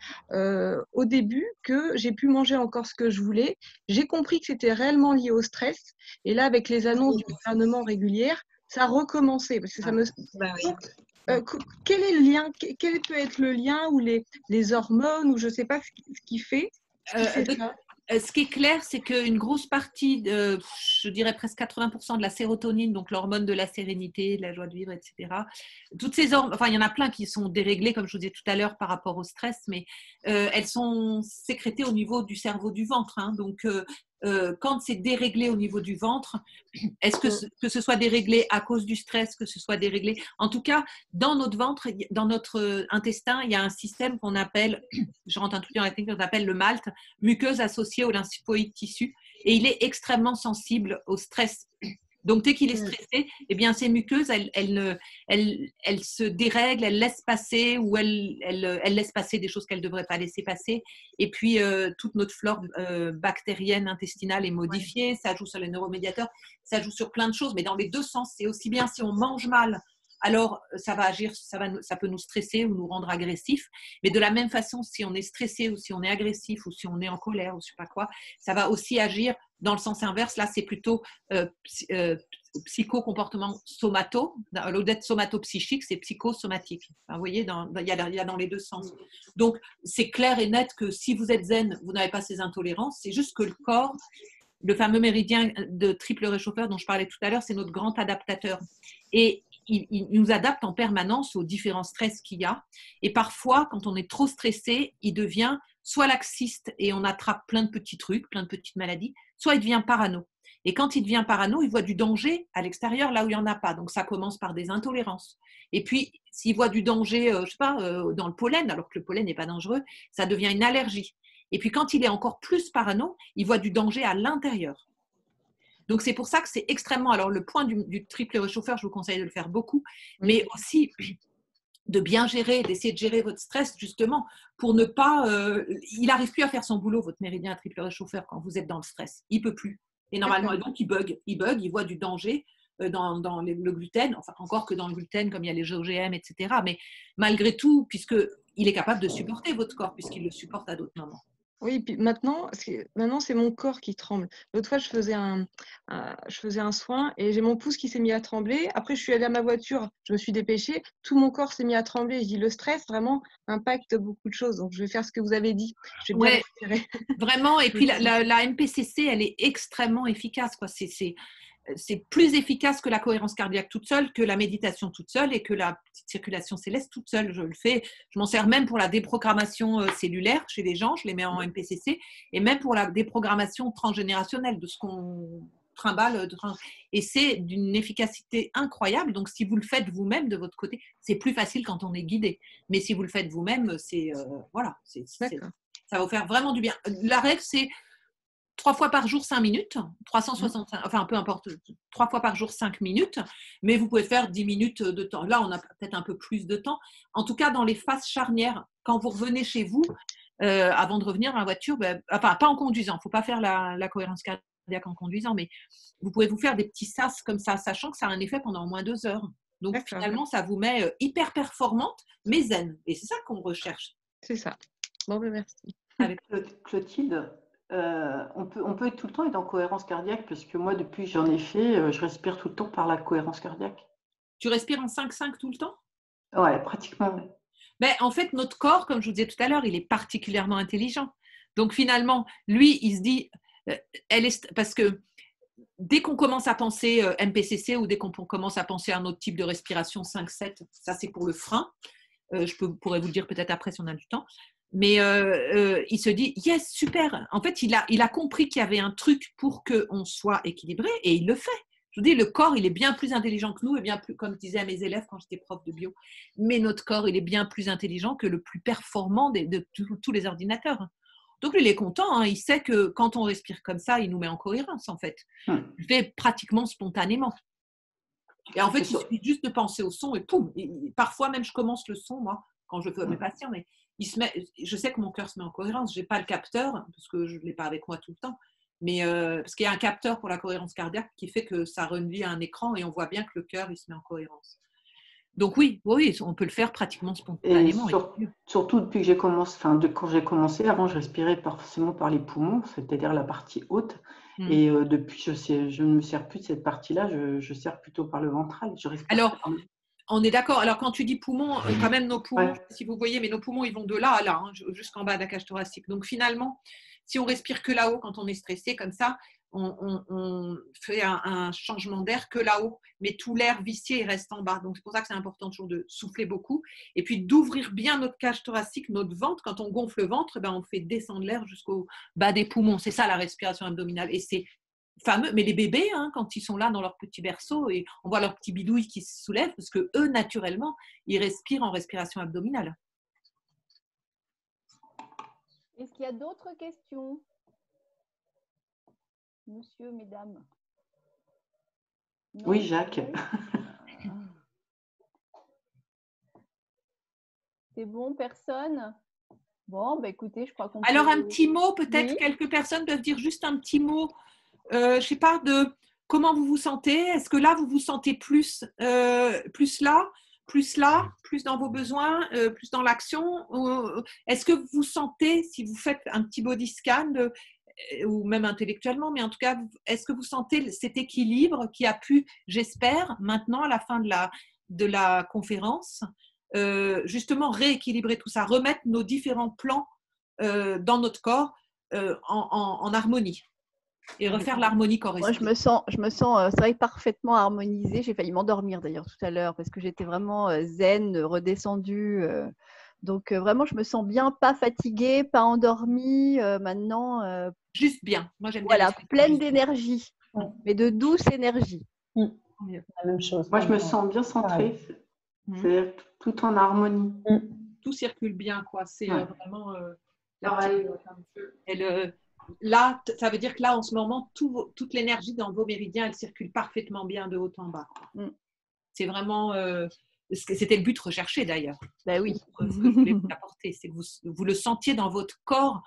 au début que j'ai pu manger encore ce que je voulais. J'ai compris que c'était réellement lié au stress. Et là, avec les annonces du gouvernement régulières, ça a recommencé. Parce que ça me... quel est le lien, quel peut être le lien ou les hormones ou je ne sais pas ce qui fait ça. Ce qui est clair, c'est qu'une grosse partie, je dirais presque 80% de la sérotonine, donc l'hormone de la sérénité, de la joie de vivre, etc. Toutes ces hormones, enfin il y en a plein qui sont déréglées, comme je vous disais tout à l'heure, par rapport au stress, mais elles sont sécrétées au niveau du cerveau du ventre. Hein, donc quand c'est déréglé au niveau du ventre, est-ce que ce soit déréglé à cause du stress, que ce soit déréglé, en tout cas, dans notre ventre, dans notre intestin, il y a un système qu'on appelle, je rentre un truc dans la technique, qu'on appelle le MALT, muqueuse associée au lymphoïde tissu, et il est extrêmement sensible au stress. Donc, dès qu'il est stressé, eh bien, ces muqueuses, elles se dérèglent, elles laissent passer ou elles laissent passer des choses qu'elles ne devraient pas laisser passer. Et puis, toute notre flore bactérienne intestinale est modifiée. Ça joue sur les neuromédiateurs, ça joue sur plein de choses, mais dans les deux sens. C'est aussi bien si on mange mal, alors ça va agir, ça peut nous stresser ou nous rendre agressifs. Mais de la même façon, si on est stressé ou si on est agressif ou si on est en colère ou je ne sais pas quoi, ça va aussi agir dans le sens inverse. Là, c'est plutôt psycho-comportement somato. Au lieu d'être somato-psychique, c'est psychosomatique. Enfin, vous voyez, il y a dans les deux sens. Donc, c'est clair et net que si vous êtes zen, vous n'avez pas ces intolérances. C'est juste que le corps, le fameux méridien de triple réchauffeur dont je parlais tout à l'heure, c'est notre grand adaptateur. Et il nous adapte en permanence aux différents stress qu'il y a. Et parfois, quand on est trop stressé, il devient soit laxiste et on attrape plein de petits trucs, plein de petites maladies, soit il devient parano. Et quand il devient parano, il voit du danger à l'extérieur, là où il n'y en a pas. Donc, ça commence par des intolérances. Et puis, s'il voit du danger, je sais pas, dans le pollen, alors que le pollen n'est pas dangereux, ça devient une allergie. Et puis, quand il est encore plus parano, il voit du danger à l'intérieur. Donc, c'est pour ça que c'est extrêmement… Alors, le point du triple réchauffeur, je vous conseille de le faire beaucoup, mais aussi de bien gérer, d'essayer de gérer votre stress, justement, pour ne pas… il n'arrive plus à faire son boulot, votre méridien à triple réchauffeur, quand vous êtes dans le stress. Il ne peut plus. Et normalement, donc, il bug, il voit du danger dans le gluten, enfin, encore que dans le gluten, comme il y a les OGM, etc. Mais malgré tout, puisqu'il est capable de supporter votre corps, puisqu'il le supporte à d'autres moments. Oui, puis maintenant, c'est mon corps qui tremble. L'autre fois, je faisais un soin et j'ai mon pouce qui s'est mis à trembler. Après, je suis allée à ma voiture, je me suis dépêchée, tout mon corps s'est mis à trembler. Je dis, le stress, vraiment, impacte beaucoup de choses. Donc, je vais faire ce que vous avez dit. Je vais bien récupérer. Vraiment, et puis la MPCC, elle est extrêmement efficace, quoi. C'est plus efficace que la cohérence cardiaque toute seule, que la méditation toute seule et que la petite circulation céleste toute seule. Je le fais, je m'en sers même pour la déprogrammation cellulaire chez les gens, je les mets en MPCC, et même pour la déprogrammation transgénérationnelle de ce qu'on trimballe. Et c'est d'une efficacité incroyable. Donc, si vous le faites vous-même de votre côté, c'est plus facile quand on est guidé. Mais si vous le faites vous-même, ça va vous faire vraiment du bien. La règle, c'est 3 fois par jour, 5 minutes, 365, enfin peu importe, 3 fois par jour, 5 minutes, mais vous pouvez faire 10 minutes de temps. Là, on a peut-être un peu plus de temps. En tout cas, dans les phases charnières, quand vous revenez chez vous, avant de revenir dans la voiture, enfin pas en conduisant, il ne faut pas faire la cohérence cardiaque en conduisant, mais vous pouvez vous faire des petits sas comme ça, sachant que ça a un effet pendant au moins 2 heures. Donc finalement, ça vous met hyper performante, mais zen. Et c'est ça qu'on recherche. C'est ça. Bon, merci. Avec Clotilde, on peut être tout le temps être en cohérence cardiaque, parce que moi, depuis que j'en ai fait, je respire tout le temps par la cohérence cardiaque. Tu respires en 5-5 tout le temps? Ouais, pratiquement. Ouais. Ben, en fait, notre corps, comme je vous disais tout à l'heure, il est particulièrement intelligent. Donc finalement, lui, il se dit, parce que dès qu'on commence à penser MPCC ou dès qu'on commence à penser à un autre type de respiration 5-7, ça c'est pour le frein. Pourrais vous le dire peut-être après si on a du temps. Mais il se dit, yes, super. En fait, il a compris qu'il y avait un truc pour qu'on soit équilibré et il le fait. Je vous dis, le corps, il est bien plus intelligent que nous et bien plus, comme je disais à mes élèves quand j'étais prof de bio, mais notre corps, il est bien plus intelligent que le plus performant de tous les ordinateurs. Donc, lui, il est content. Hein. Il sait que quand on respire comme ça, il nous met en cohérence, en fait. Il le fait pratiquement spontanément. Et en fait, il suffit juste de penser au son et poum. Parfois, même, je commence le son, moi, quand je fais mes patients, mais je sais que mon cœur se met en cohérence. Je n'ai pas le capteur, parce que je ne l'ai pas avec moi tout le temps. Mais parce qu'il y a un capteur pour la cohérence cardiaque qui fait que ça relie à un écran et on voit bien que le cœur il se met en cohérence. Donc oui, on peut le faire pratiquement spontanément. Et surtout depuis que j'ai commencé, quand j'ai commencé, avant je respirais forcément par les poumons, c'est-à-dire la partie haute. Et depuis, je ne me sers plus de cette partie-là, je sers plutôt par le ventral. Alors, on est d'accord. Alors, quand tu dis poumons, quand même nos poumons, si vous voyez, mais nos poumons, ils vont de là à là, jusqu'en bas de la cage thoracique. Donc finalement, si on respire que là-haut, quand on est stressé comme ça, on fait un changement d'air que là-haut, mais tout l'air vicié reste en bas. Donc, c'est pour ça que c'est important toujours de souffler beaucoup et puis d'ouvrir bien notre cage thoracique, notre ventre. Quand on gonfle le ventre, on fait descendre l'air jusqu'au bas des poumons. C'est ça la respiration abdominale. Et c'est fameux. Mais les bébés, quand ils sont là dans leur petit berceau et on voit leur petit bidouille qui se soulève parce que eux, naturellement, ils respirent en respiration abdominale. Est-ce qu'il y a d'autres questions ? Monsieur, mesdames. Non, oui, Jacques. C'est bon, personne ? Bon, écoutez, je crois qu'on Alors, un petit mot, peut-être quelques personnes peuvent dire juste un petit mot, je ne sais pas, de comment vous vous sentez. Est-ce que là, vous vous sentez plus là, plus dans vos besoins, plus dans l'action ? Est-ce que vous sentez, si vous faites un petit body scan, ou même intellectuellement, mais en tout cas, est-ce que vous sentez cet équilibre qui a pu, j'espère, maintenant à la fin de la conférence, justement rééquilibrer tout ça, remettre nos différents plans dans notre corps en harmonie et refaire l'harmonie correspondante. Moi, je me sens c'est vrai, parfaitement harmonisée. J'ai failli m'endormir d'ailleurs tout à l'heure parce que j'étais vraiment zen, redescendue. Donc, vraiment, je me sens bien, pas fatiguée, pas endormie. Maintenant, juste bien. Moi, j'aime bien. Voilà, pleine d'énergie, mais de douce énergie. La même chose. Moi, je me sens bien centrée. C'est tout en harmonie. Tout circule bien, quoi. C'est vraiment là, ça veut dire que là, en ce moment, toute l'énergie dans vos méridiens, elle circule parfaitement bien de haut en bas. C'est vraiment... c'était le but recherché d'ailleurs. Ben oui. Ce que je voulais vous apporter, c'est que vous le sentiez dans votre corps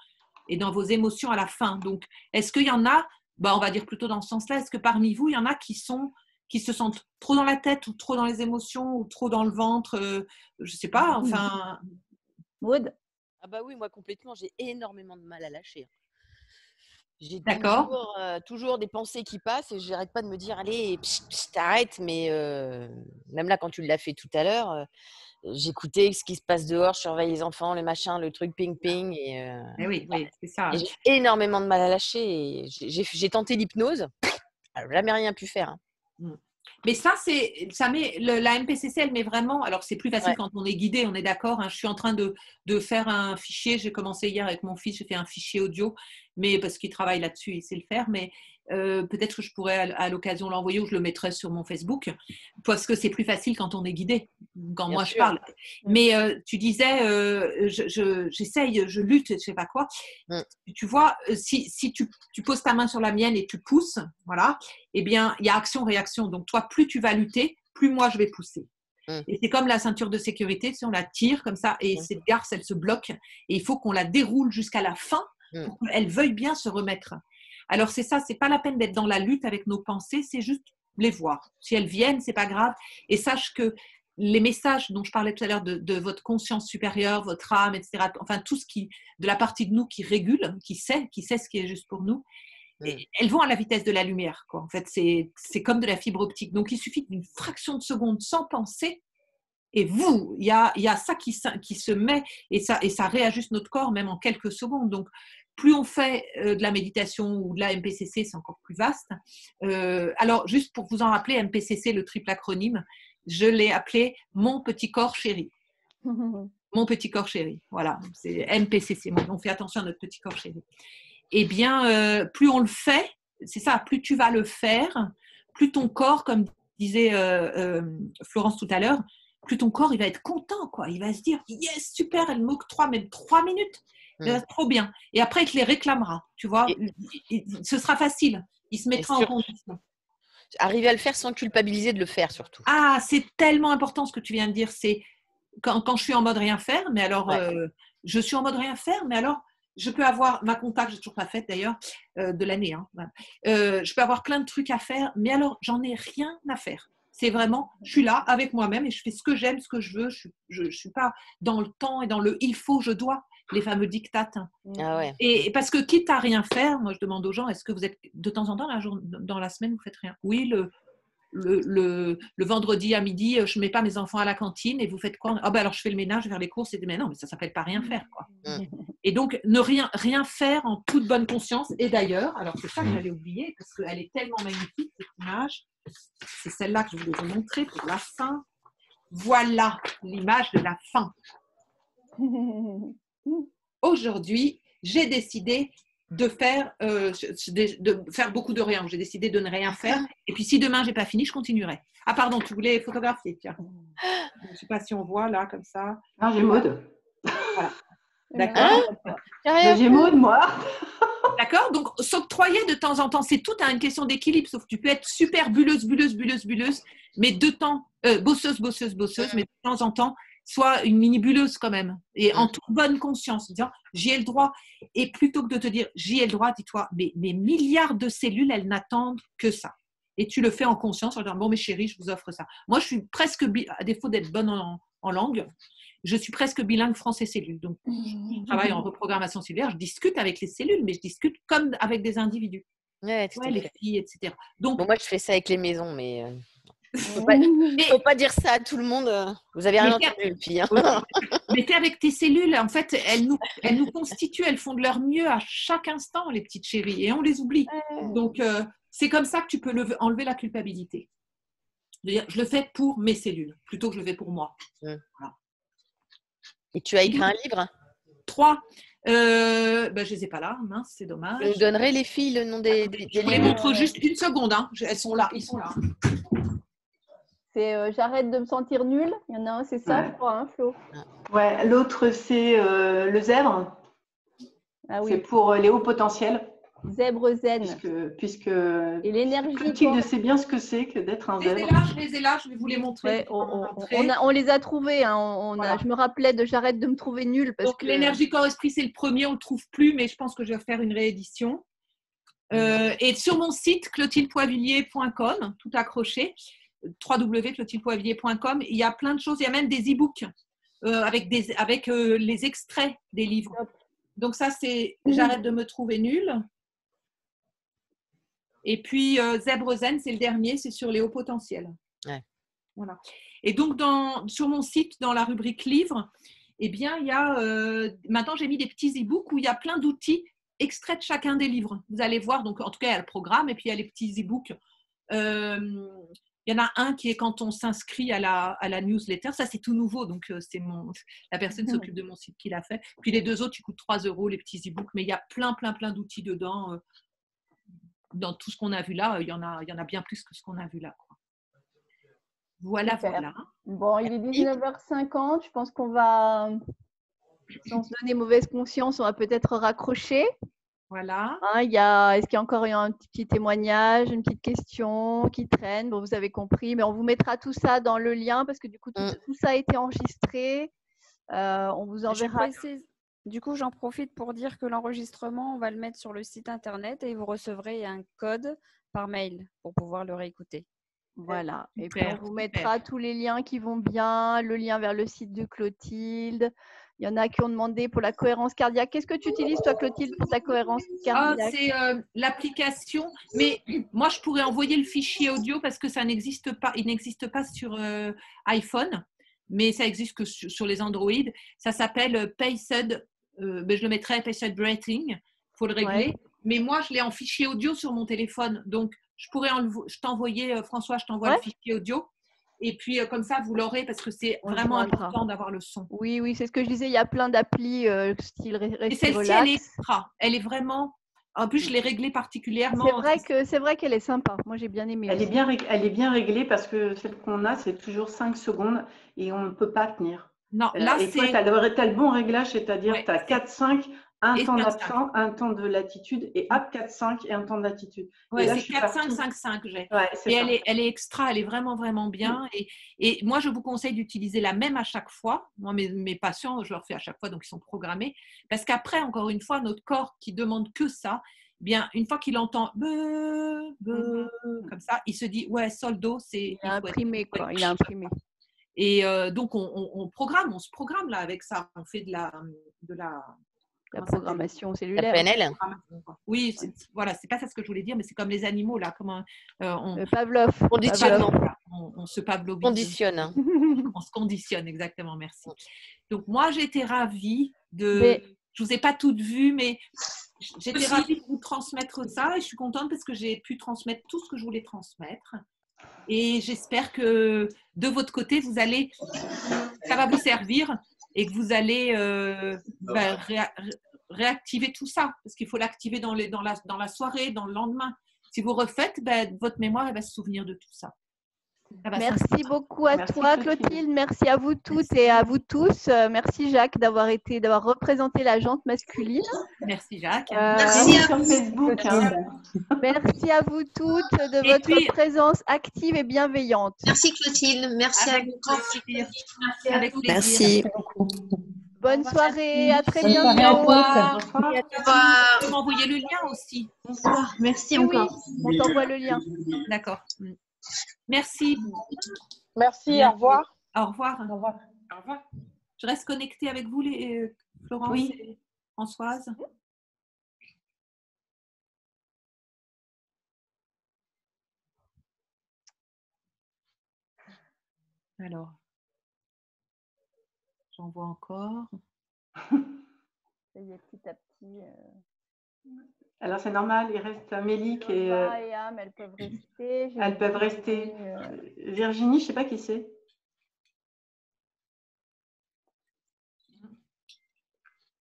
et dans vos émotions à la fin. Donc, est-ce qu'il y en a, on va dire plutôt dans ce sens-là, est-ce que parmi vous, il y en a qui se sentent trop dans la tête ou trop dans les émotions ou trop dans le ventre, je ne sais pas, enfin… Maud ? Ah bah oui, moi complètement, j'ai énormément de mal à lâcher. J'ai toujours des pensées qui passent et j'arrête pas de me dire allez, t'arrêtes, mais même là quand tu l'as fait tout à l'heure, j'écoutais ce qui se passe dehors, je surveille les enfants, le machin, le truc ping-ping et oui, c'est ça. Et j'ai énormément de mal à lâcher et j'ai tenté l'hypnose, jamais rien pu faire. Mais ça met la MPCC, elle met vraiment. Alors c'est plus facile quand on est guidé, on est d'accord. Je suis en train de faire un fichier. J'ai commencé hier avec mon fils, j'ai fait un fichier audio, mais parce qu'il travaille là-dessus, il sait le faire. Mais peut-être que je pourrais à l'occasion l'envoyer ou je le mettrai sur mon Facebook, parce que c'est plus facile quand on est guidé, quand Bien moi sûr. Je parle. Mais tu disais, j'essaye, je lutte, je sais pas quoi. Tu vois, si tu poses ta main sur la mienne et tu pousses, voilà, eh bien, il y a action-réaction. Donc toi, plus tu vas lutter, plus moi je vais pousser. Et c'est comme la ceinture de sécurité, si on la tire comme ça et cette garce, elle se bloque et il faut qu'on la déroule jusqu'à la fin pour qu'elle veuille bien se remettre. Alors c'est ça, c'est pas la peine d'être dans la lutte avec nos pensées, c'est juste les voir. Si elles viennent, c'est pas grave. Et sache que les messages dont je parlais tout à l'heure de votre conscience supérieure, votre âme, etc., enfin tout ce qui, de la partie de nous qui régule, qui sait ce qui est juste pour nous, elles vont à la vitesse de la lumière, quoi. En fait, c'est comme de la fibre optique. Donc il suffit d'une fraction de seconde sans penser. Et il y a ça qui se met et ça réajuste notre corps même en quelques secondes. Donc, plus on fait de la méditation ou de la MPCC, c'est encore plus vaste. Alors, juste pour vous en rappeler, MPCC, le triple acronyme, je l'ai appelé « Mon petit corps chéri ». Mon petit corps chéri, voilà, c'est MPCC. On fait attention à notre petit corps chéri. Eh bien, plus on le fait, c'est ça, plus tu vas le faire, plus ton corps, comme disait Florence tout à l'heure, plus ton corps il va être content, quoi. Il va se dire yes, super, elle m'octroie même 3 minutes, trop bien. Et après il te les réclamera, tu vois. Ce sera facile, il se mettra en condition. Arriver à le faire sans culpabiliser de le faire surtout. Ah, c'est tellement important ce que tu viens de dire. C'est quand je suis en mode rien faire, mais alors je suis en mode rien faire, mais alors je peux avoir ma contact, je n'ai toujours pas faite d'ailleurs, de l'année. Hein, je peux avoir plein de trucs à faire, mais alors, j'en ai rien à faire. C'est vraiment, je suis là avec moi-même et je fais ce que j'aime, ce que je veux. Je ne suis pas dans le temps et dans le il faut, je dois, les fameux dictates. Ah ouais. Et parce que quitte à rien faire, moi je demande aux gens, est-ce que vous êtes de temps en temps dans la semaine, vous faites rien? Oui, le vendredi à midi, je ne mets pas mes enfants à la cantine et vous faites quoi? Ah ben alors je fais le ménage, faire les courses. Mais non, mais ça ne s'appelle pas rien faire, quoi. Et donc, ne rien faire en toute bonne conscience. Et d'ailleurs, alors c'est ça que j'allais oublier, parce qu'elle est tellement magnifique, cette image. C'est celle-là que je voulais vous montrer pour la fin. Voilà l'image de la fin. Aujourd'hui, j'ai décidé de faire beaucoup de rien. J'ai décidé de ne rien faire. Et puis, si demain, je n'ai pas fini, je continuerai. Ah, pardon, tu voulais photographier. Tiens. Je ne sais pas si on voit là, comme ça. Ah, j'ai Maud. Voilà. D'accord. J'ai Maud, moi. D'accord. Donc, s'octroyer de temps en temps, c'est tout une question d'équilibre. Sauf que tu peux être super bulleuse, mais bosseuse, mais de temps en temps, soit une mini bulleuse quand même. Et en toute bonne conscience, en disant, j'y ai le droit. Et plutôt que de te dire, j'y ai le droit, dis-toi, mais mes milliards de cellules, elles n'attendent que ça. Et tu le fais en conscience en disant, bon, mes chéris, je vous offre ça. Moi, je suis presque, à défaut d'être bonne en langue, je suis presque bilingue français-cellules. Donc, je travaille en reprogrammation cellulaire, je discute avec les cellules, mais je discute comme avec des individus. Ouais, les filles, etc. Donc, bon, moi, je fais ça avec les maisons, mais faut pas dire ça à tout le monde. Vous avez rien entendu, le pire. Mais t'es avec tes cellules, en fait, elles nous constituent, elles font de leur mieux à chaque instant, les petites chéries, et on les oublie. Donc, c'est comme ça que tu peux enlever la culpabilité. Je le fais pour mes cellules, plutôt que je le fais pour moi. Voilà. Et tu as écrit un livre? 3. Je ne les ai pas là, mince, c'est dommage. Je vous donnerai les filles le nom des Je vous les montre juste une seconde. Hein. Elles sont là, ils sont là. C'est J'arrête de me sentir nulle. Il y en a un, c'est ça, je crois, hein, Flo? Ouais, l'autre, c'est le zèbre. Ah oui. C'est pour les hauts potentiels. Zèbre zen. Puisque et l'énergie. Clotilde sait bien ce que c'est que d'être un zèbre. Je les ai là, je vais vous les montrer. Ouais, on les a trouvés. Hein, voilà. Je me rappelais de J'arrête de me trouver nulle. Parce que l'énergie corps-esprit, c'est le premier, on ne le trouve plus, mais je pense que je vais faire une réédition. Et sur mon site, clotildepoivilliers.com, tout accroché, www.clotildepoivilliers.com, il y a plein de choses. Il y a même des e-books avec les extraits des livres. Donc ça, c'est J'arrête de me trouver nulle. Et puis, Zèbre Zen, c'est le dernier, c'est sur les hauts potentiels. Ouais. Voilà. Et donc, sur mon site, dans la rubrique livres, eh bien, il y a, maintenant, j'ai mis des petits e-books où il y a plein d'outils extraits de chacun des livres. Vous allez voir, donc, en tout cas, il y a le programme et puis il y a les petits e-books. Il y en a un qui est quand on s'inscrit à la newsletter. Ça, c'est tout nouveau. Donc, la personne qui s'occupe de mon site qui l'a fait. Puis les deux autres, ils coûtent 3 €, les petits e-books. Mais il y a plein d'outils dedans. Dans tout ce qu'on a vu là, il y en a bien plus que ce qu'on a vu là. Quoi. Voilà. Bon, il est 19h50. Je pense qu'on va, sans se donner mauvaise conscience, on va peut-être raccrocher. Voilà. Hein, est-ce qu'il y a encore un petit témoignage, une petite question qui traîne? Bon, vous avez compris, mais on vous mettra tout ça dans le lien parce que du coup, tout ça a été enregistré. On vous enverra. Du coup, j'en profite pour dire que l'enregistrement, on va le mettre sur le site internet et vous recevrez un code par mail pour pouvoir le réécouter. Voilà. Et puis, on vous mettra tous les liens qui vont bien, le lien vers le site de Clotilde. Il y en a qui ont demandé pour la cohérence cardiaque. Qu'est-ce que tu utilises, toi, Clotilde, pour ta cohérence cardiaque? C'est l'application. Mais moi, je pourrais envoyer le fichier audio parce que ça n'existe pas. Il n'existe pas sur iPhone, mais ça existe que sur les Android. Ça s'appelle Paced. Je le mettrai Paced Breathing. Il faut le régler. Ouais. Mais moi, je l'ai en fichier audio sur mon téléphone. Donc, je t'envoyer, François, je t'envoie le fichier audio. Et puis, comme ça, vous l'aurez parce que c'est vraiment important d'avoir le son. Oui, c'est ce que je disais. Il y a plein d'applis style Resti Et celle-ci, elle est extra. Elle est vraiment… En plus, je l'ai réglée particulièrement. C'est vrai qu'elle est sympa. Moi, j'ai bien aimé. Elle est bien réglée parce que celle qu'on a, c'est toujours 5 secondes et on ne peut pas tenir. Non, là, et toi, tu as le bon réglage, c'est-à-dire tu as 4, 5, un temps d'absent, un temps de latitude, et hop, 4-5 et un temps de latitude. Ouais, c'est 4-5-5-5 j'ai. Et elle est extra, elle est vraiment, vraiment bien. Et moi, je vous conseille d'utiliser la même à chaque fois. Moi, mes patients, je leur fais à chaque fois, donc ils sont programmés. Parce qu'après, encore une fois, notre corps qui demande que ça, eh bien, une fois qu'il entend comme ça, il se dit, ouais, sol, do, c'est… Il a imprimé, quoi. Il a imprimé. Et donc, on se programme là avec ça. On fait de la programmation cellulaire. La PNL. Oui, voilà, c'est pas ça ce que je voulais dire, mais c'est comme les animaux là, comment Pavlov. Conditionnement. On se pavlovise. Conditionne. On se conditionne, exactement, merci. Donc moi, j'étais ravie de… Je vous ai pas toutes vues, mais j'étais ravie de vous transmettre ça et je suis contente parce que j'ai pu transmettre tout ce que je voulais transmettre. Et j'espère que de votre côté, ça va vous servir et que vous allez réactiver tout ça. Parce qu'il faut l'activer dans la soirée, dans le lendemain. Si vous refaites, votre mémoire elle va se souvenir de tout ça. Merci beaucoup à toi, Clotilde. Merci à vous toutes et à vous tous. Merci, Jacques, d'avoir représenté la jante masculine. Merci, Jacques. Merci sur Facebook. Merci à vous toutes de votre présence active et bienveillante. Merci, Clotilde. Merci à vous. Avec plaisir. Merci. Bonne soirée. À très bientôt. Au revoir. Vous m'envoyez le lien aussi. Bonsoir. Merci encore. On t'envoie le lien. D'accord. Merci. Merci, au revoir. Au revoir. Au revoir. Au revoir. Je reste connectée avec vous, Florence et Françoise. Alors, j'en vois encore. Ça y est, petit à petit. Alors, c'est normal, il reste Amélie et Anne, elles peuvent rester. Elles peuvent rester. Virginie, je ne sais pas qui c'est.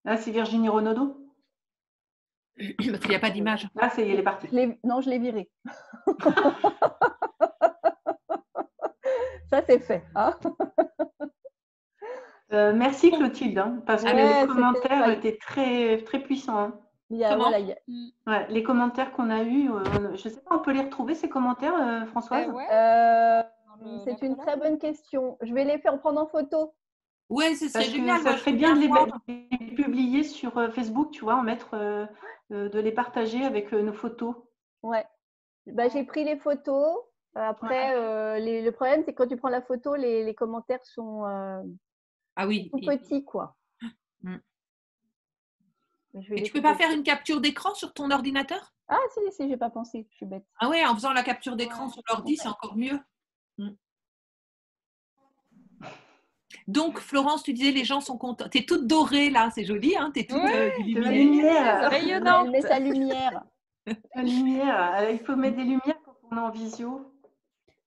Ah, c'est Virginie Renaudot. Parce qu'il n'y a pas d'image. Ah, ça y est, elle est partie. Non, je l'ai virée. Ça, c'est fait. Hein. Merci, Clotilde, parce que les commentaires étaient très, très puissants. Hein. Ouais, les commentaires qu'on a eus, je ne sais pas, on peut les retrouver, ces commentaires, Françoise? C'est une très bonne question. Je vais les faire prendre en photo. Oui, ce serait génial. Ça serait bien de les publier sur Facebook, tu vois, de les partager avec nos photos. Ouais. J'ai pris les photos. Après, le problème, c'est que quand tu prends la photo, les commentaires sont tout petits, quoi. Et tu peux pas faire une capture d'écran sur ton ordinateur? Ah, si, j'ai pas pensé. Je suis bête. Ah ouais, en faisant la capture d'écran sur l'ordi, c'est encore mieux. Donc, Florence, tu disais les gens sont contents. Tu es toute dorée là, c'est joli, hein? Tu es toute lumière. Rayonnante. Elle met sa lumière. La lumière. Il faut mettre des lumières quand on est en visio.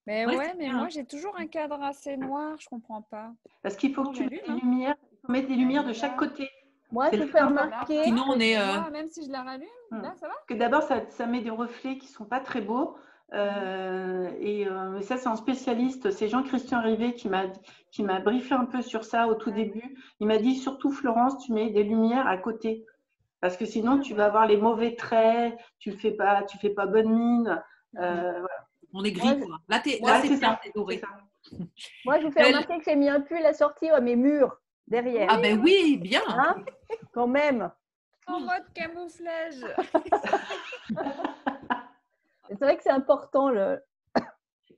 Mais mais moi j'ai toujours un cadre assez noir, je comprends pas. Parce qu'il faut que tu mettes des lumières. Il faut mettre des lumières de chaque côté. Moi, je fais remarquer. Sinon, on est. Même si je la rallume, là, ça va? Que d'abord, ça met des reflets qui ne sont pas très beaux. Et ça, c'est un spécialiste. C'est Jean-Christian Rivet qui m'a briefé un peu sur ça au tout début. Il m'a dit surtout, Florence, tu mets des lumières à côté. Parce que sinon, tu vas avoir les mauvais traits, tu fais pas bonne mine. Voilà. On est gris, quoi. Là, c'est ça, t'es doré. Moi, je vous fais remarquer que j'ai mis un pull assorti à mes murs. Derrière. Ah ben oui, bien. Hein, quand même. En mode camouflage. C'est vrai que c'est important. Et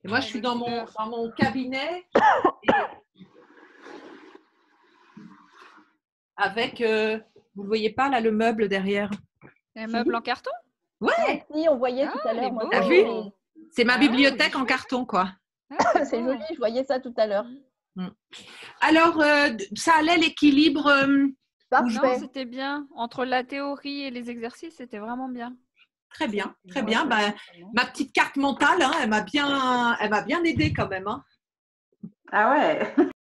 moi, je suis dans mon cabinet avec, vous ne voyez pas là le meuble derrière. Un meuble en carton? Ouais. Si, on voyait tout à l'heure. T'as vu? C'est ma bibliothèque en carton, quoi. C'est joli, je voyais ça tout à l'heure. Alors, ça allait l'équilibre? Non, c'était bien. Entre la théorie et les exercices, c'était vraiment bien. Très bien, très bien. Ma petite carte mentale, hein, elle m'a bien aidée quand même. Hein. Ah ouais.